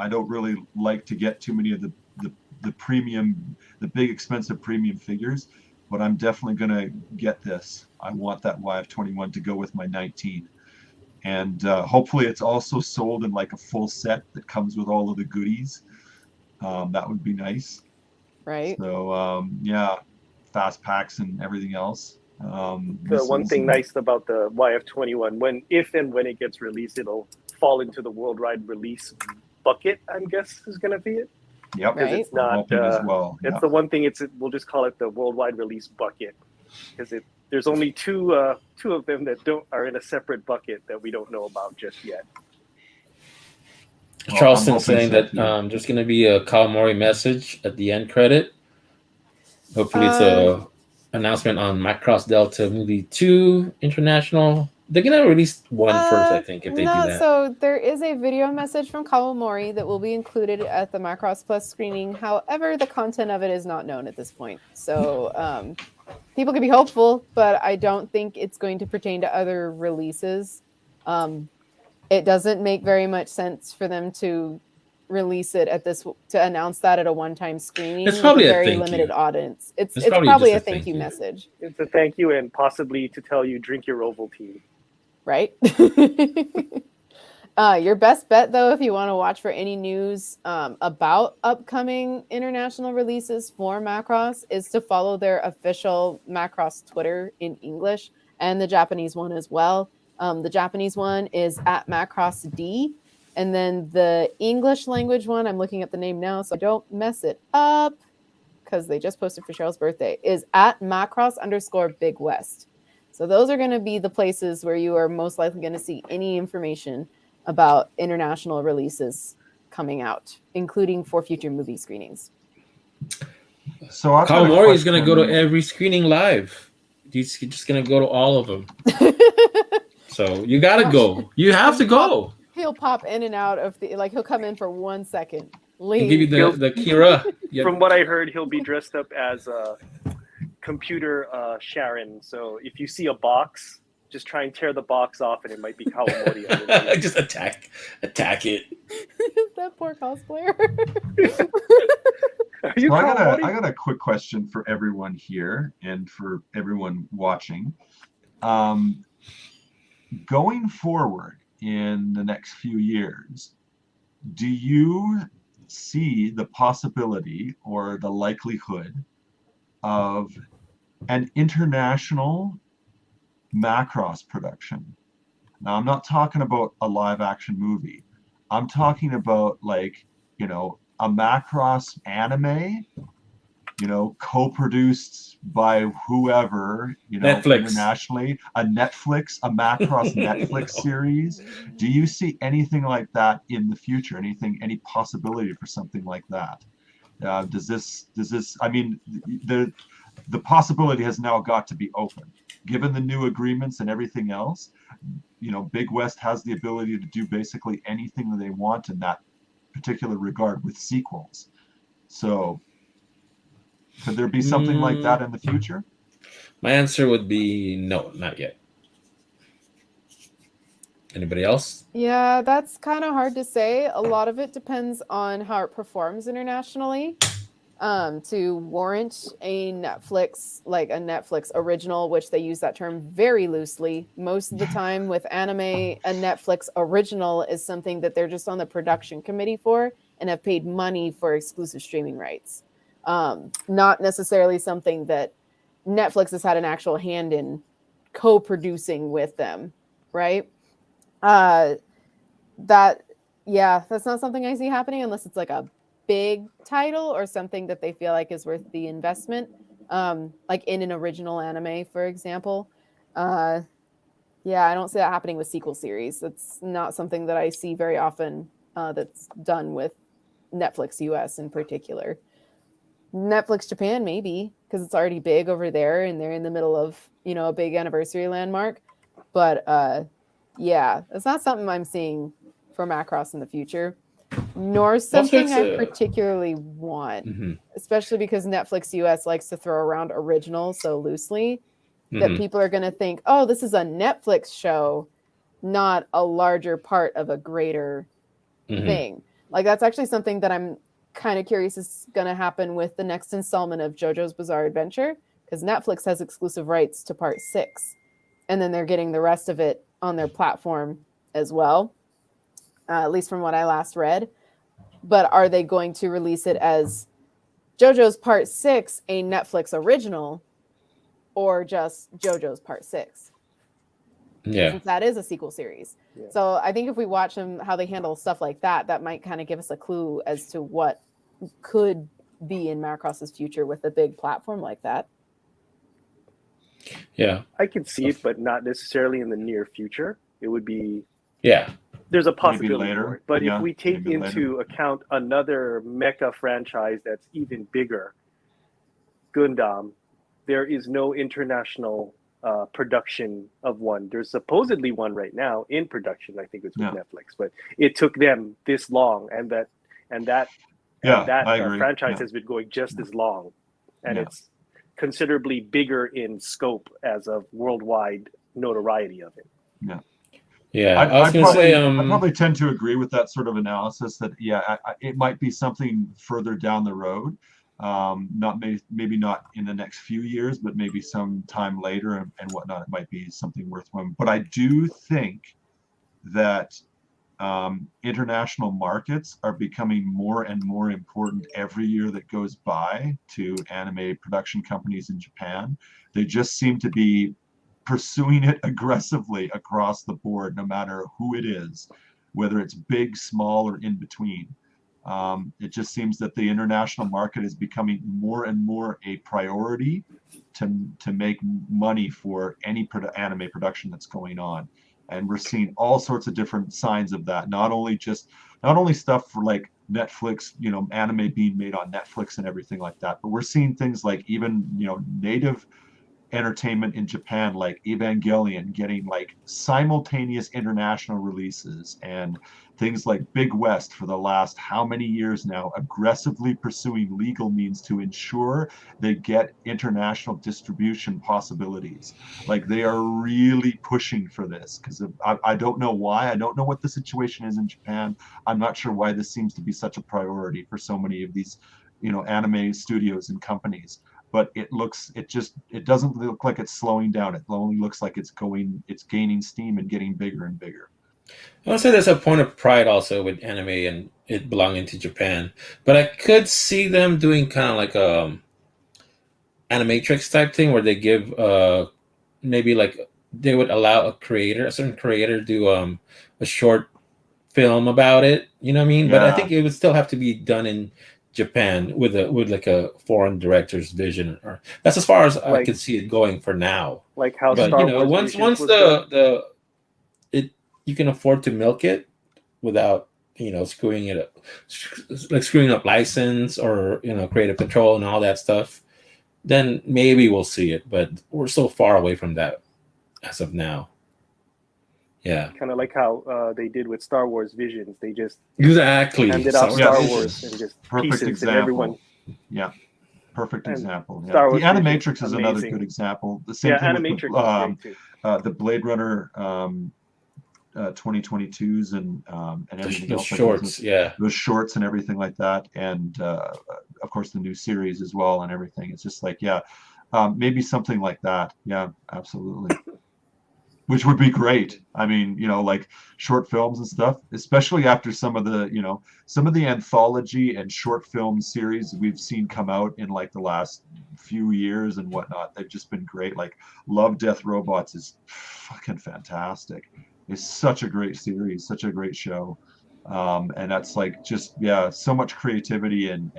don't really like to get too many of the premium, the big expensive premium figures, but I'm definitely gonna get this. I want that YF21 to go with my 19. And hopefully it's also sold in like a full set that comes with all of the goodies. That would be nice. Right. So yeah, fast packs and everything else. The one thing nice about the YF21, if and when it gets released, it'll fall into the worldwide release bucket, I guess is going to be it. Yep. Right. It's not, as well. It's the one thing, we'll just call it the worldwide release bucket, because there's only two of them that are in a separate bucket that we don't know about just yet. Charleston saying that there's going to be a Kawamori message at the end credit. Hopefully it's a announcement on Macross Delta Movie 2 International. They're going to release one first, I think, if they do that. So there is a video message from Kawamori that will be included at the Macross Plus screening. However, the content of it is not known at this point. So people can be hopeful, but I don't think it's going to pertain to other releases. It doesn't make very much sense for them to release it to announce that at a one-time screening. It's probably with a very thank limited you. audience. It's probably a thank you message. It's a thank you, and possibly to tell you drink your Ovaltine. Right. Your best bet, though, if you want to watch for any news about upcoming international releases for Macross, is to follow their official Macross Twitter in English and the Japanese one as well. The Japanese one is at MacrossD, and then the English language one, I'm looking at the name now so I don't mess it up because they just posted for Cheryl's birthday, is at Macross_Big West. So those are going to be the places where you are most likely going to see any information about international releases coming out, including for future movie screenings. So Kawamori is going to go to every screening live. He's just going to go to all of them. So you got to go. You have to go. He'll pop in and out of he'll come in for 1 second. Leave. He'll give you the Kira. Yep. From what I heard, he'll be dressed up as computer Sharon. So if you see a box, just try and tear the box off, and it might be Kawamori. Just attack it. That poor cosplayer. So I got a quick question for everyone here and for everyone watching. Going forward in the next few years, do you see the possibility or the likelihood of an international Macross production? Now, I'm not talking about a live action movie. I'm talking about a Macross anime, co-produced by whoever, Netflix. Internationally, a Macross Netflix series. Do you see anything like that in the future? Any possibility for something like that? Does this? I mean, the possibility has now got to be open, given the new agreements and everything else. Big West has the ability to do basically anything that they want in that particular regard with sequels. So could there be something like that in the future? My answer would be no, not yet. Anybody else? Yeah, that's kind of hard to say. A lot of it depends on how it performs internationally. To warrant a Netflix original, which they use that term very loosely. Most of the time with anime, a Netflix original is something that they're just on the production committee for and have paid money for exclusive streaming rights. Not necessarily something that Netflix has had an actual hand in co-producing with them, right? That that's not something I see happening unless it's like a big title or something that they feel like is worth the investment. Like in an original anime, for example. I don't see that happening with sequel series. That's not something that I see very often that's done with Netflix US in particular. Netflix Japan, maybe, because it's already big over there and they're in the middle of, a big anniversary landmark. But it's not something I'm seeing for Macross in the future, nor something I particularly want, especially because Netflix US likes to throw around original so loosely that people are going to think, oh, this is a Netflix show, not a larger part of a greater thing. Like, that's actually something that I'm kind of curious is going to happen with the next installment of JoJo's Bizarre Adventure, because Netflix has exclusive rights to part 6, and then they're getting the rest of it on their platform as well, at least from what I last read. But are they going to release it as JoJo's part 6, a Netflix original, or just JoJo's part 6? Yeah. Since that is a sequel series. Yeah. So I think if we watch them, how they handle stuff like that, that might kind of give us a clue as to what could be in Macross's future with a big platform like that. Yeah. I could see it, but not necessarily in the near future. It would be... Yeah. There's a possibility later. For it. But if we take into account another mecha franchise that's even bigger, Gundam, there is no international production of one. There's supposedly one right now in production. I think it's with Netflix, but it took them this long, and that franchise has been going just as long, and it's considerably bigger in scope as of worldwide notoriety of it. Yeah. Yeah, I probably tend to agree with that sort of analysis. That it might be something further down the road. Maybe not in the next few years, but maybe some time later and whatnot. It might be something worthwhile. But I do think that international markets are becoming more and more important every year that goes by to anime production companies in Japan. They just seem to be pursuing it aggressively across the board, no matter who it is, whether it's big, small, or in between. It just seems that the international market is becoming more and more a priority to make money for any anime production that's going on. And we're seeing all sorts of different signs of that. Not only stuff for like Netflix, anime being made on Netflix and everything like that, but we're seeing things like even, native entertainment in Japan, like Evangelion, getting like simultaneous international releases, and things like Big West for the last how many years now aggressively pursuing legal means to ensure they get international distribution possibilities. Like, they are really pushing for this, because I don't know why. I don't know what the situation is in Japan. I'm not sure why this seems to be such a priority for so many of these anime studios and companies. But it doesn't look like it's slowing down. It only looks like it's gaining steam and getting bigger and bigger. I would say there's a point of pride also with anime and it belonging to Japan. But I could see them doing kind of like a Animatrix type thing where they give maybe like they would allow a certain creator to do a short film about it. You know what I mean? Yeah. But I think it would still have to be done in Japan with like a foreign director's vision, or that's as far as I could see it going for now. Like how Star Wars once you can afford to milk it without screwing it up, like screwing up license or creative control and all that stuff, then maybe we'll see it. But we're so far away from that as of now. Yeah, kind of like how they did with Star Wars Visions. They just handed out Star Wars and just perfect pieces example. And everyone. Yeah, perfect example. Yeah. Star Wars the Animatrix is another good example. The same thing Animatrix with the Blade Runner 2022s and everything else. Shorts, those shorts and everything like that, and of course the new series as well and everything. It's just like maybe something like that. Yeah, absolutely. Which would be great. I mean, like short films and stuff, especially after some of the anthology and short film series we've seen come out in like the last few years and whatnot. They've just been great. Like Love, Death, Robots is fucking fantastic. is such a great series, such a great show. And that's like just so much creativity and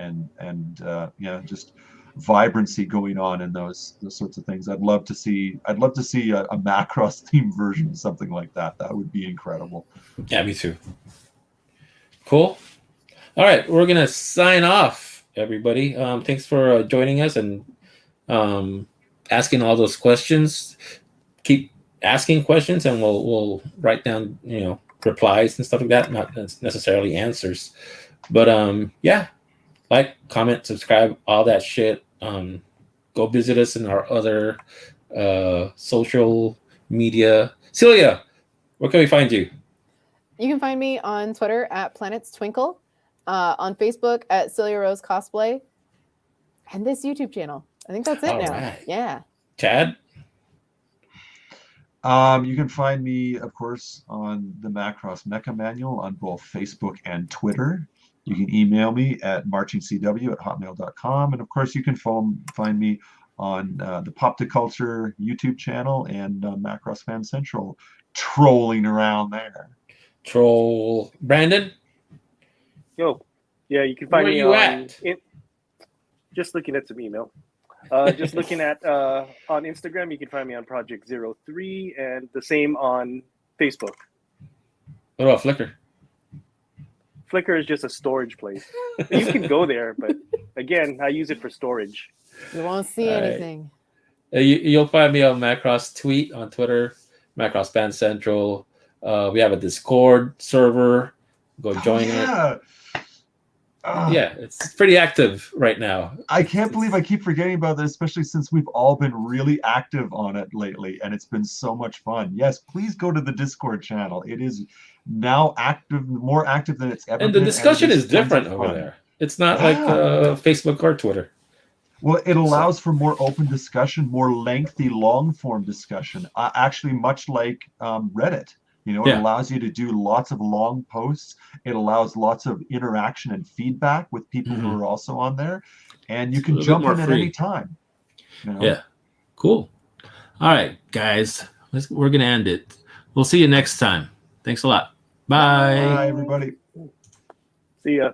just vibrancy going on in those sorts of things. I'd love to see a Macross themed version of something like that. That would be incredible. Yeah, me too. Cool. All right, we're gonna sign off, everybody. Thanks for joining us and asking all those questions. Keep asking questions, and we'll write down replies and stuff like that. Not necessarily answers, but yeah, like, comment, subscribe, all that shit. Go visit us in our other social media. Celia, where can we find you? You can find me on Twitter at Planets Twinkle, on Facebook at Celia Rose Cosplay, and this YouTube channel. I think that's it All now. right. Yeah. Chad? You can find me, of course, on the Macross Mecha Manual on both Facebook and Twitter. You can email me at marchingcw@hotmail.com. And of course, you can find me on the Pop to Culture YouTube channel and Macross Fan Central, trolling around there. Troll. Brandon? Yo, yeah, you can find Where me you on at? just looking at some email. Just looking at on Instagram, you can find me on Project 03 and the same on Facebook. What about Flickr? Flickr is just a storage place. You can go there, but again, I use it for storage. You won't see All right. anything. You'll find me on Macross Tweet on Twitter, Macross Fan Central. We have a Discord server. Go join it. Yeah, it's pretty active right now. I can't believe I keep forgetting about this, especially since we've all been really active on it lately, and it's been so much fun. Yes, please go to the Discord channel. It is now active, more active than it's ever been. And the discussion is different over fun. there. It's not like Facebook or Twitter. Well, it allows for more open discussion, more lengthy, long-form discussion, actually much like Reddit. It allows you to do lots of long posts. It allows lots of interaction and feedback with people who are also on there. And you can jump in at any time. Yeah. Cool. All right, guys. We're going to end it. We'll see you next time. Thanks a lot. Bye. Bye, everybody. See ya.